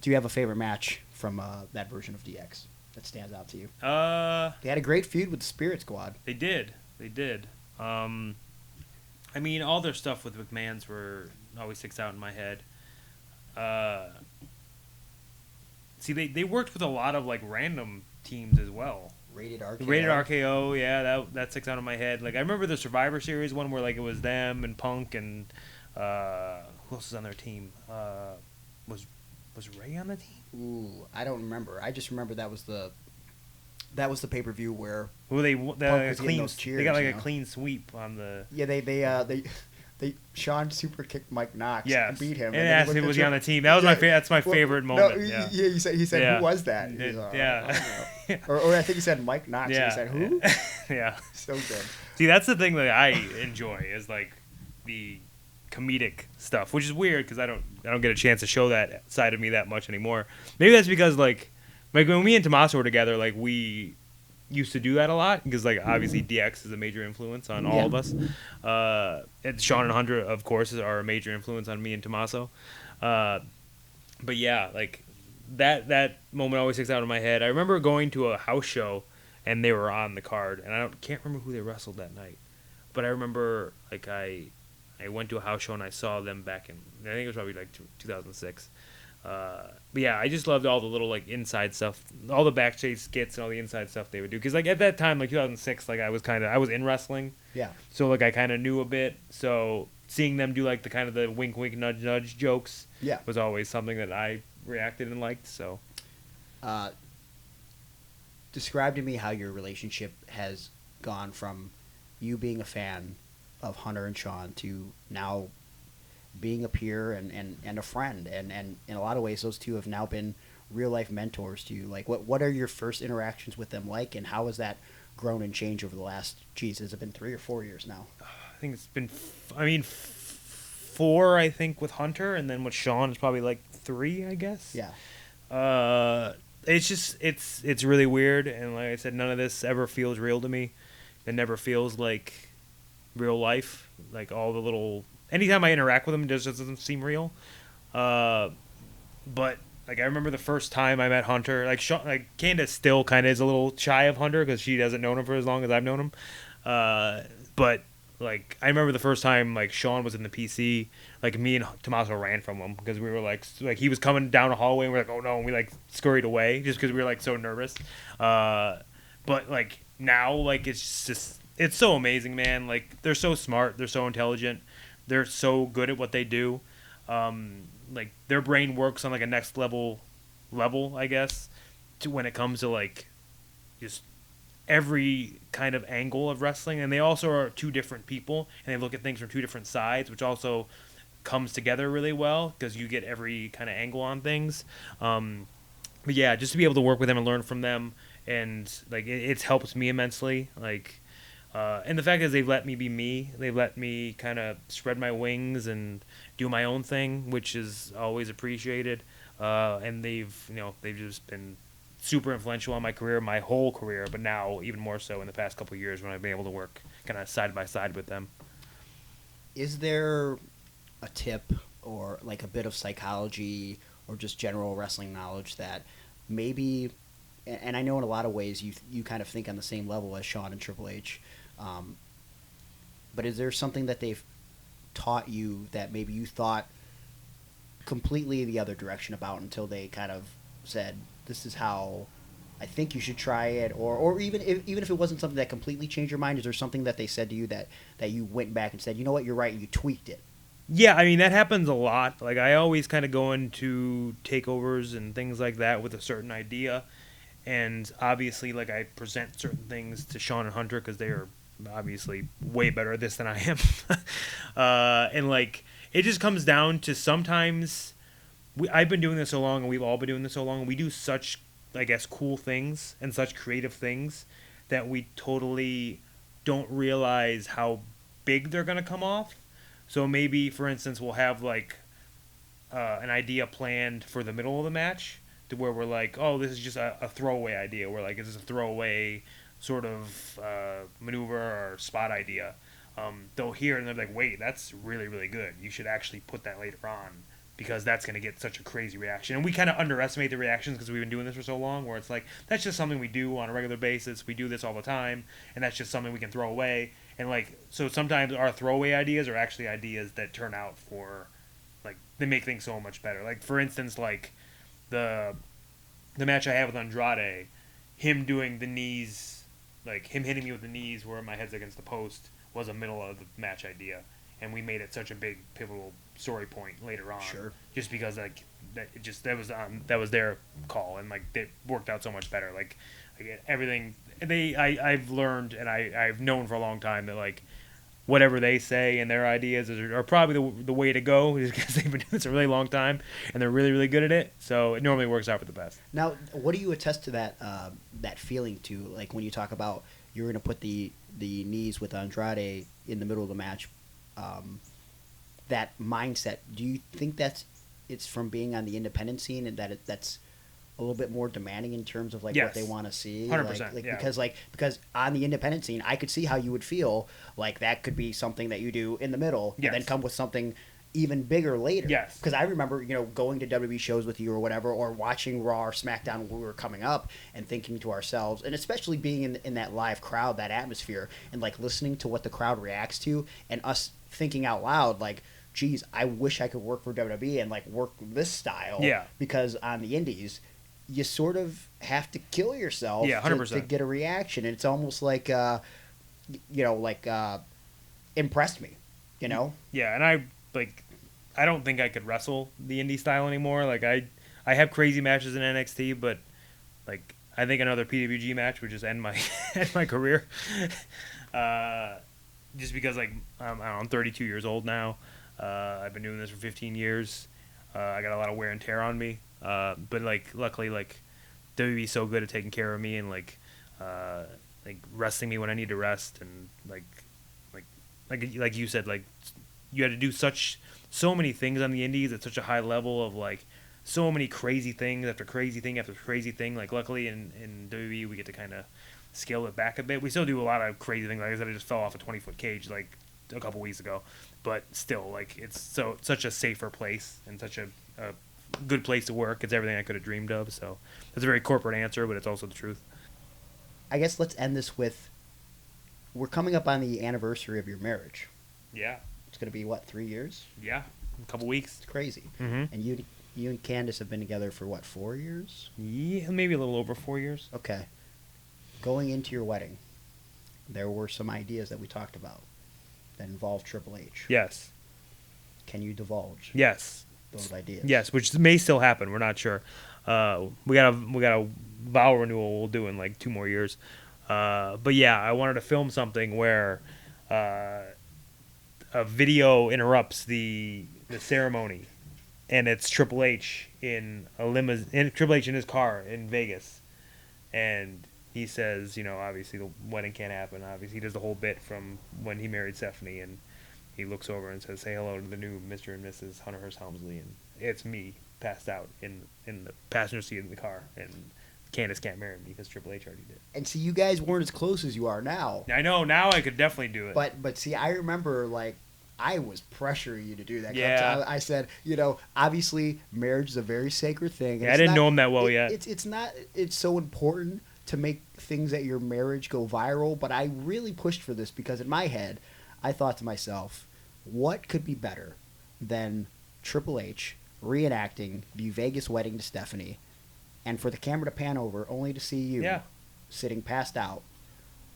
Speaker 2: you have a favorite match from that version of DX that stands out to you? They had a great feud with the Spirit Squad.
Speaker 4: They did. I mean, all their stuff with McMahon's always sticks out in my head. See, they worked with a lot of like random teams as well.
Speaker 2: Rated
Speaker 4: RKO, yeah, that sticks out in my head. Like I remember the Survivor Series one where like it was them and Punk and who else was on their team? Was Ray on the team?
Speaker 2: Ooh, I don't remember. I just remember that was the pay-per-view where
Speaker 4: they
Speaker 2: Punk was getting those cheers,
Speaker 4: they got like a clean sweep on the
Speaker 2: Sean super kicked Mike Knox
Speaker 4: and
Speaker 2: beat him.
Speaker 4: And asked him was he on the team. That was that's my favorite moment.
Speaker 2: No, he said who was that? Or I think he said Mike Knox.
Speaker 4: Yeah.
Speaker 2: And he said who?
Speaker 4: Yeah.
Speaker 2: So good.
Speaker 4: See, that's the thing that I enjoy is like the comedic stuff, which is weird because I don't get a chance to show that side of me that much anymore. Maybe that's because like when me and Tommaso were together, like we used to do that a lot because like obviously DX is a major influence on all of us. And Shawn and Hunter, of course, are a major influence on me and Tommaso. But yeah, like that moment always sticks out in my head. I remember going to a house show and they were on the card, and can't remember who they wrestled that night, but I remember like I went to a house show and I saw them back in, I think it was probably like 2006. But yeah, I just loved all the little like inside stuff, all the backstage skits and all the inside stuff they would do. Because like at that time, like 2006, like I was in wrestling.
Speaker 2: Yeah.
Speaker 4: So like I kind of knew a bit. So seeing them do like the kind of the wink wink nudge nudge jokes was always something that I reacted and liked. So
Speaker 2: describe to me how your relationship has gone from you being a fan of Hunter and Shawn to now being a peer and a friend, and in a lot of ways those two have now been real life mentors to you. Like what are your first interactions with them like, and how has that grown and changed over the last, has it been 3 or 4 years now?
Speaker 4: I think it's been 4 I think with Hunter, and then with Shawn it's probably like 3 I guess. It's just it's really weird, and like I said, none of this ever feels real to me. It never feels like real life. Like all the little, anytime I interact with them, it just doesn't seem real. But like I remember the first time I met Hunter, like Candice still kind of is a little shy of Hunter because she hasn't known him for as long as I've known him. But like I remember the first time like Shawn was in the PC, like me and Tommaso ran from him because we were like he was coming down a hallway and we're like, oh no, and we like scurried away just because we were like so nervous. But like now, like it's so amazing, man. Like they're so smart, they're so intelligent, they're so good at what they do. Like their brain works on like a next level, I guess, to when it comes to like just every kind of angle of wrestling. And they also are 2 different people, and they look at things from 2 different sides, which also comes together really well because you get every kind of angle on things. But yeah, just to be able to work with them and learn from them, and like it's helped me immensely. Like. And the fact is they've let me be me. They've let me kind of spread my wings and do my own thing, which is always appreciated. And they've just been super influential on my career, my whole career, but now even more so in the past couple of years when I've been able to work kind of side by side with them.
Speaker 2: Is there a tip or like a bit of psychology or just general wrestling knowledge that maybe, and I know in a lot of ways you kind of think on the same level as Shawn and Triple H, but is there something that they've taught you that maybe you thought completely the other direction about until they kind of said, this is how I think you should try it, or even if it wasn't something that completely changed your mind, is there something that they said to you that you went back and said, you know what, you're right, and you tweaked it?
Speaker 4: Yeah, I mean, that happens a lot. Like, I always kind of go into takeovers and things like that with a certain idea, and obviously, like, I present certain things to Shawn and Hunter because they are obviously way better at this than I am. And, like, it just comes down to sometimes I've been doing this so long, and we've all been doing this so long, and we do such, I guess, cool things and such creative things that we totally don't realize how big they're going to come off. So maybe, for instance, we'll have, like, an idea planned for the middle of the match to where we're like, oh, this is just a throwaway idea. We're like, this is a throwaway sort of maneuver or spot idea. They'll hear it and they're like, wait, that's really, really good. You should actually put that later on because that's going to get such a crazy reaction. And we kind of underestimate the reactions because we've been doing this for so long where it's like, that's just something we do on a regular basis. We do this all the time, and that's just something we can throw away. And, like, so sometimes our throwaway ideas are actually ideas that turn out for, like, they make things so much better. Like, for instance, like, the match I had with Andrade, him doing the knees, like, him hitting me with the knees where my head's against the post was a middle of the match idea. And we made it such a big, pivotal story point later on.
Speaker 2: Sure. Just
Speaker 4: because, like, that was their call, and, like, it worked out so much better. Like everything... I've learned and I've known for a long time that, like, whatever they say and their ideas are probably the way to go because they've been doing this a really long time and they're really, really good at it. So it normally works out for the best.
Speaker 2: Now, what do you attest to that feeling to? Like when you talk about you're going to put the knees with Andrade in the middle of the match, that mindset, do you think it's from being on the independent scene and that's a little bit more demanding in terms of like
Speaker 4: yes.
Speaker 2: what they want to see?
Speaker 4: 100%. Yeah.
Speaker 2: Because on the independent scene, I could see how you would feel like that could be something that you do in the middle
Speaker 4: yes.
Speaker 2: and then come with something even bigger later.
Speaker 4: Yes.
Speaker 2: Because I remember, going to WWE shows with you or whatever, or watching Raw or SmackDown when we were coming up and thinking to ourselves, and especially being in that live crowd, that atmosphere, and like listening to what the crowd reacts to, and us thinking out loud, like, geez, I wish I could work for WWE and like work this style.
Speaker 4: Yeah.
Speaker 2: Because on the indies, you sort of have to kill yourself
Speaker 4: Yeah, 100%.
Speaker 2: to get a reaction. And it's almost like, impressed me,
Speaker 4: Yeah, and I don't think I could wrestle the indie style anymore. Like I have crazy matches in NXT, but like I think another PWG match would just end my end my career. Just because like I'm 32 years old now. I've been doing this for 15 years. I got a lot of wear and tear on me. But like luckily like WWE's so good at taking care of me and like resting me when I need to rest, and like you said, like you had to do so many things on the indies at such a high level of like so many crazy things after crazy thing after crazy thing. Like luckily in WWE we get to kind of scale it back a bit. We still do a lot of crazy things. Like I said, I just fell off a 20-foot cage like a couple weeks ago, but still like it's such a safer place and such a good place to work. It's everything I could have dreamed of. So that's a very corporate answer, but it's also the truth.
Speaker 2: I guess let's end this with, we're coming up on the anniversary of your marriage.
Speaker 4: Yeah.
Speaker 2: It's going to be, 3 years?
Speaker 4: Yeah. A couple weeks.
Speaker 2: It's crazy.
Speaker 4: Mm-hmm.
Speaker 2: And you and Candice have been together for, 4 years?
Speaker 4: Yeah, maybe a little over 4 years.
Speaker 2: Okay. Going into your wedding, there were some ideas that we talked about that involved Triple H.
Speaker 4: Yes.
Speaker 2: Can you divulge
Speaker 4: Yes.
Speaker 2: those ideas?
Speaker 4: Yes, which may still happen. We're not sure. We got a vow renewal we'll do in like 2 more years. But yeah, I wanted to film something where a video interrupts the ceremony, and it's Triple H in a limousine, Triple H in his car in Vegas, and he says, obviously the wedding can't happen. Obviously, he does the whole bit from when he married Stephanie, and he looks over and says, "Say hello to the new Mr. and Mrs. Hunter Helmsley," and it's me passed out in the passenger seat of the car, and Candice can't marry me because Triple H already did.
Speaker 2: And see, you guys weren't as close as you are now.
Speaker 4: I know, now I could definitely do it.
Speaker 2: But see, I remember, like, I was pressuring you to do that.
Speaker 4: Yeah.
Speaker 2: I said, obviously, marriage is a very sacred thing.
Speaker 4: Yeah, I didn't know him that well yet.
Speaker 2: It's so important to make things at your marriage go viral, but I really pushed for this because in my head, I thought to myself, what could be better than Triple H reenacting the Vegas wedding to Stephanie, and for the camera to pan over only to see you sitting passed out,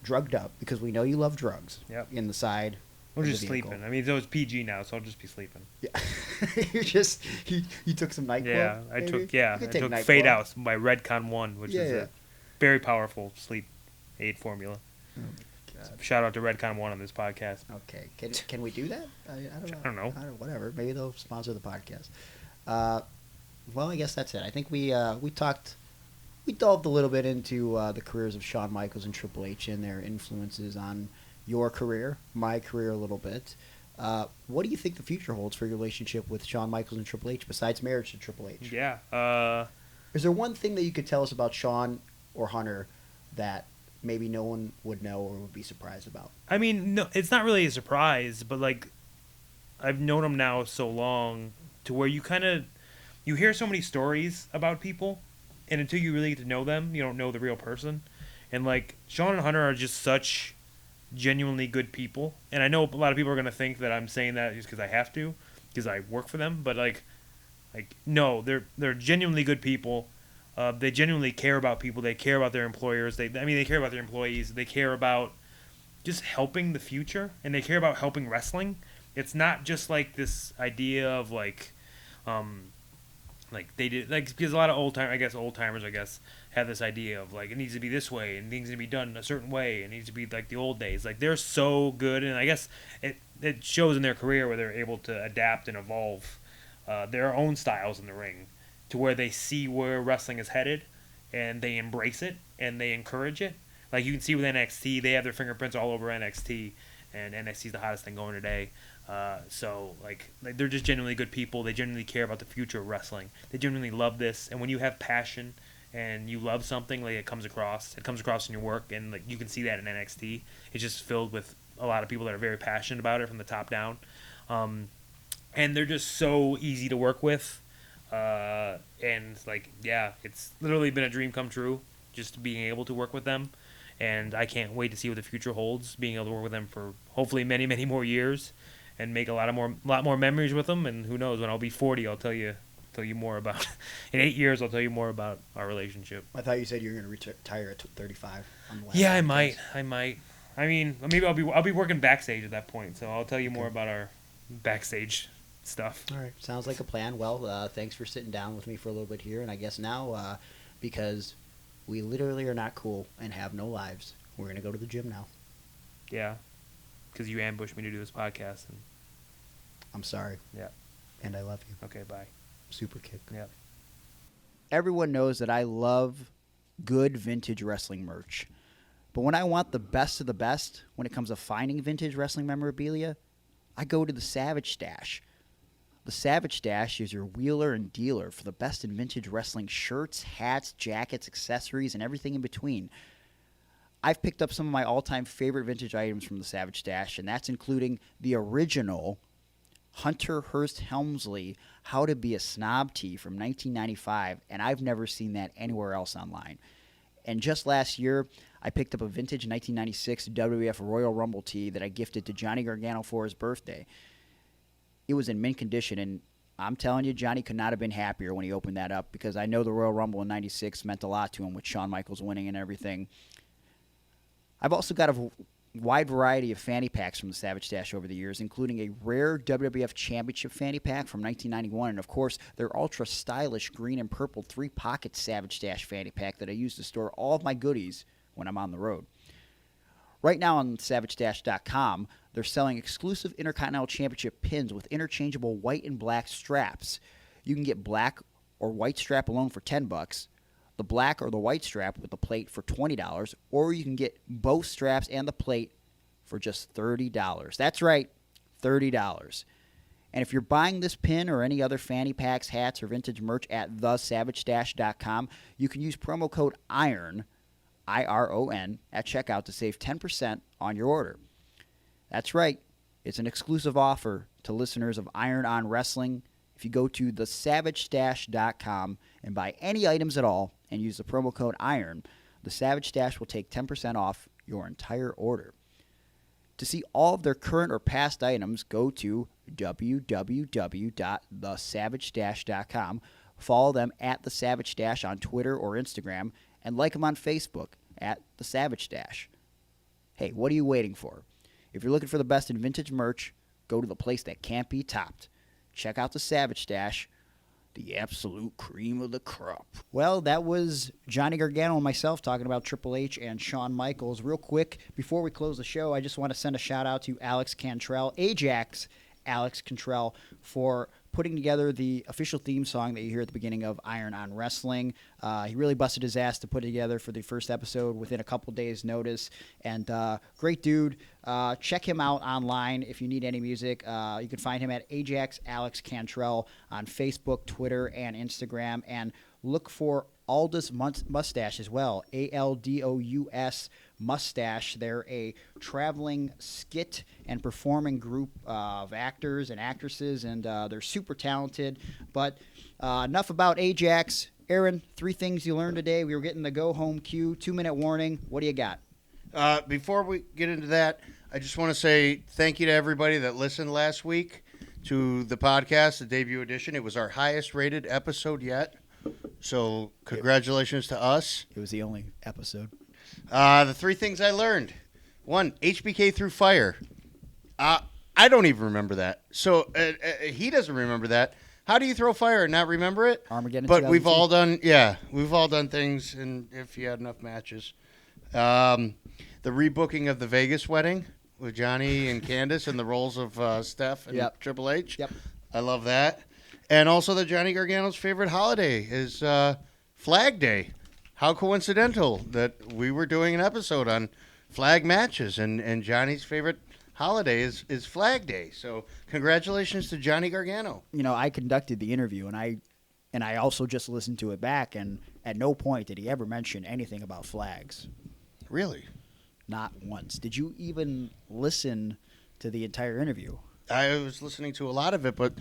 Speaker 2: drugged up, because we know you love drugs, in the side.
Speaker 4: We're just sleeping. I mean, so it's PG now, so I'll just be sleeping.
Speaker 2: Yeah. you took some NyQuil?
Speaker 4: Yeah, I took
Speaker 2: NyQuil.
Speaker 4: Fade Out by Redcon 1, which is a very powerful sleep aid formula.
Speaker 2: Oh my God.
Speaker 4: Shout out to Redcon 1 on this podcast.
Speaker 2: Okay. Can we do that? I don't know. Whatever. Maybe they'll sponsor the podcast. Well, I guess that's it. I think we delved a little bit into the careers of Shawn Michaels and Triple H and their influences on your career, my career a little bit. What do you think the future holds for your relationship with Shawn Michaels and Triple H besides marriage to Triple H?
Speaker 4: Yeah.
Speaker 2: Is there one thing that you could tell us about Shawn or Hunter that maybe no one would know or would be surprised about?
Speaker 4: I mean, no, it's not really a surprise, but like I've known them now so long to where you hear so many stories about people, and until you really get to know them, you don't know the real person. And like Shawn and Hunter are just such genuinely good people, and I know a lot of people are going to think that I'm saying that just because I have to, because I work for them, but like no, they're genuinely good people. They genuinely care about people. They care about their employers. They care about their employees. They care about just helping the future, and they care about helping wrestling. It's not just like this idea of like they did, like, because a lot of old timers have this idea of like it needs to be this way and things need to be done a certain way. It needs to be like the old days. Like they're so good, and I guess it shows in their career where they're able to adapt and evolve their own styles in the ring to where they see where wrestling is headed, and they embrace it and they encourage it. Like you can see with NXT, they have their fingerprints all over NXT, and NXT is the hottest thing going today. So like they're just genuinely good people. They genuinely care about the future of wrestling. They genuinely love this. And when you have passion and you love something, like it comes across in your work, and like you can see that in NXT. It's just filled with a lot of people that are very passionate about it from the top down. and they're just so easy to work with. And like, yeah, it's literally been a dream come true just being able to work with them. And I can't wait to see what the future holds, being able to work with them for hopefully many, many more years and make a lot more memories with them. And who knows, when I'll be 40, I'll tell you more about, in 8 years, I'll tell you more about our relationship.
Speaker 2: I thought you said you were going to retire at 35.
Speaker 4: Yeah, I might. I mean, maybe I'll be working backstage at that point, so I'll tell you more about our backstage stuff.
Speaker 2: All right, sounds like a plan. Well, thanks for sitting down with me for a little bit here, and I guess now, because we literally are not cool and have no lives, we're going to go to the gym now.
Speaker 4: Yeah, because you ambushed me to do this podcast. And
Speaker 2: I'm sorry.
Speaker 4: Yeah.
Speaker 2: And I love you.
Speaker 4: Okay, bye.
Speaker 2: Super kick.
Speaker 4: Yeah.
Speaker 2: Everyone knows that I love good vintage wrestling merch. But when I want the best of the best, when it comes to finding vintage wrestling memorabilia, I go to the Savage Stash. The Savage Stash is your wheeler and dealer for the best in vintage wrestling shirts, hats, jackets, accessories, and everything in between. I've picked up some of my all-time favorite vintage items from the Savage Stash, and that's including the original Hunter Hearst Helmsley How to Be a Snob tee from 1995, and I've never seen that anywhere else online. And just last year, I picked up a vintage 1996 WWF Royal Rumble tee that I gifted to Johnny Gargano for his birthday. It was in mint condition, and I'm telling you, Johnny could not have been happier when he opened that up, because I know the Royal Rumble in 96 meant a lot to him with Shawn Michaels winning and everything. I've also got a wide variety of fanny packs from the Savage Stash over the years, including a rare WWF Championship fanny pack from 1991, and of course, their ultra-stylish green and purple 3-pocket Savage Stash fanny pack that I use to store all of my goodies when I'm on the road. Right now on SavageStash.com, they're selling exclusive Intercontinental Championship pins with interchangeable white and black straps. You can get black or white strap alone for $10, the black or the white strap with the plate for $20, or you can get both straps and the plate for just $30. That's right, $30. And if you're buying this pin or any other fanny packs, hats, or vintage merch at thesavagestash.com, you can use promo code IRON, IRON, at checkout to save 10% on your order. That's right. It's an exclusive offer to listeners of Iron on Wrestling. If you go to thesavagestash.com and buy any items at all and use the promo code IRON, the Savage Stash will take 10% off your entire order. To see all of their current or past items, go to www.thesavagestash.com, follow them at The Savage Stash on Twitter or Instagram, and like them on Facebook at The Savage Stash. Hey, what are you waiting for? If you're looking for the best in vintage merch, go to the place that can't be topped. Check out the Savage Stash, the absolute cream of the crop. Well, that was Johnny Gargano and myself talking about Triple H and Shawn Michaels. Real quick, before we close the show, I just want to send a shout-out to Alex Cantrell, Ajax Alex Cantrell, for putting together the official theme song that you hear at the beginning of Iron on Wrestling. He really busted his ass to put it together for the first episode within a couple days' notice. And great dude. Check him out online if you need any music. You can find him at Ajax Alex Cantrell on Facebook, Twitter, and Instagram. And look for Aldous Mustache as well, ALDOUS Mustache. They're a traveling skit and performing group of actors and actresses, and they're super talented. But enough about Ajax. Aaron, 3 things you learned today. We were getting the go-home cue, 2-minute warning. What do you got?
Speaker 3: Before we get into that, I just want to say thank you to everybody that listened last week to the podcast, the debut edition. It was our highest-rated episode yet. So congratulations to us.
Speaker 2: It was the only episode.
Speaker 3: The 3 things I learned. 1, HBK through fire. I don't even remember that. So he doesn't remember that. How do you throw fire and not remember it?
Speaker 2: Armageddon.
Speaker 3: But we've all done things, and if you had enough matches. The rebooking of the Vegas wedding with Johnny and Candice in the roles of Steph and Triple H.
Speaker 2: Yep.
Speaker 3: I love that. And also that Johnny Gargano's favorite holiday is Flag Day. How coincidental that we were doing an episode on flag matches, and Johnny's favorite holiday is Flag Day. So congratulations to Johnny Gargano.
Speaker 2: You know, I conducted the interview, and I also just listened to it back, and at no point did he ever mention anything about flags.
Speaker 3: Really?
Speaker 2: Not once. Did you even listen to the entire interview?
Speaker 3: I was listening to a lot of it, but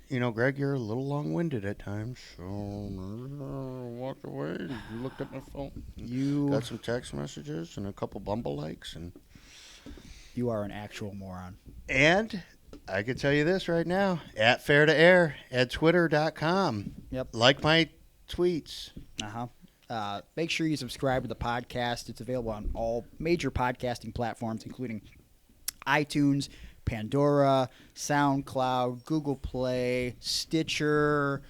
Speaker 3: you know, Greg, you're a little long-winded at times. So I walked away. You looked at my phone.
Speaker 2: You
Speaker 3: got some text messages and a couple Bumble likes, and
Speaker 2: you are an actual moron.
Speaker 3: And I could tell you this right now: at Fair to Air at Twitter.com.
Speaker 2: Yep.
Speaker 3: Like my tweets.
Speaker 2: Make sure you subscribe to the podcast. It's available on all major podcasting platforms, including iTunes, Pandora, SoundCloud, Google Play, Stitcher.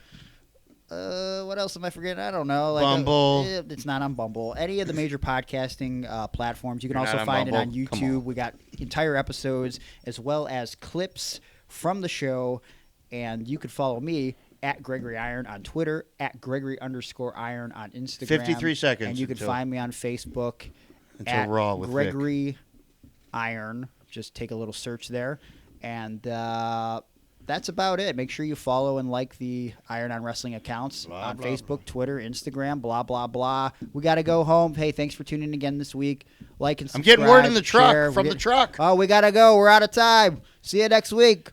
Speaker 2: What else am I forgetting? I don't know.
Speaker 3: Bumble.
Speaker 2: It's not on Bumble. Any of the major podcasting platforms. You can
Speaker 3: You're
Speaker 2: also
Speaker 3: not on
Speaker 2: find
Speaker 3: Bumble?
Speaker 2: it on
Speaker 3: Come
Speaker 2: YouTube.
Speaker 3: on.
Speaker 2: We got entire episodes as well as clips from the show. And you could follow me at Gregory Iron on Twitter, at Gregory_Iron on Instagram.
Speaker 3: 53 seconds
Speaker 2: And you can
Speaker 3: until-
Speaker 2: find me on Facebook
Speaker 3: until
Speaker 2: at
Speaker 3: Raw with Vic.
Speaker 2: Gregory Iron. Just take a little search there. And that's about it. Make sure you follow and like the Iron on Wrestling accounts
Speaker 3: Blah,
Speaker 2: on
Speaker 3: blah,
Speaker 2: Facebook, Twitter, Instagram, blah, blah, blah. We got to go home. Hey, thanks for tuning in again this week. Like and
Speaker 3: I'm
Speaker 2: subscribe.
Speaker 3: getting word in the truck
Speaker 2: share.
Speaker 3: from the truck.
Speaker 2: Oh, we got to go. We're out of time. See you next week.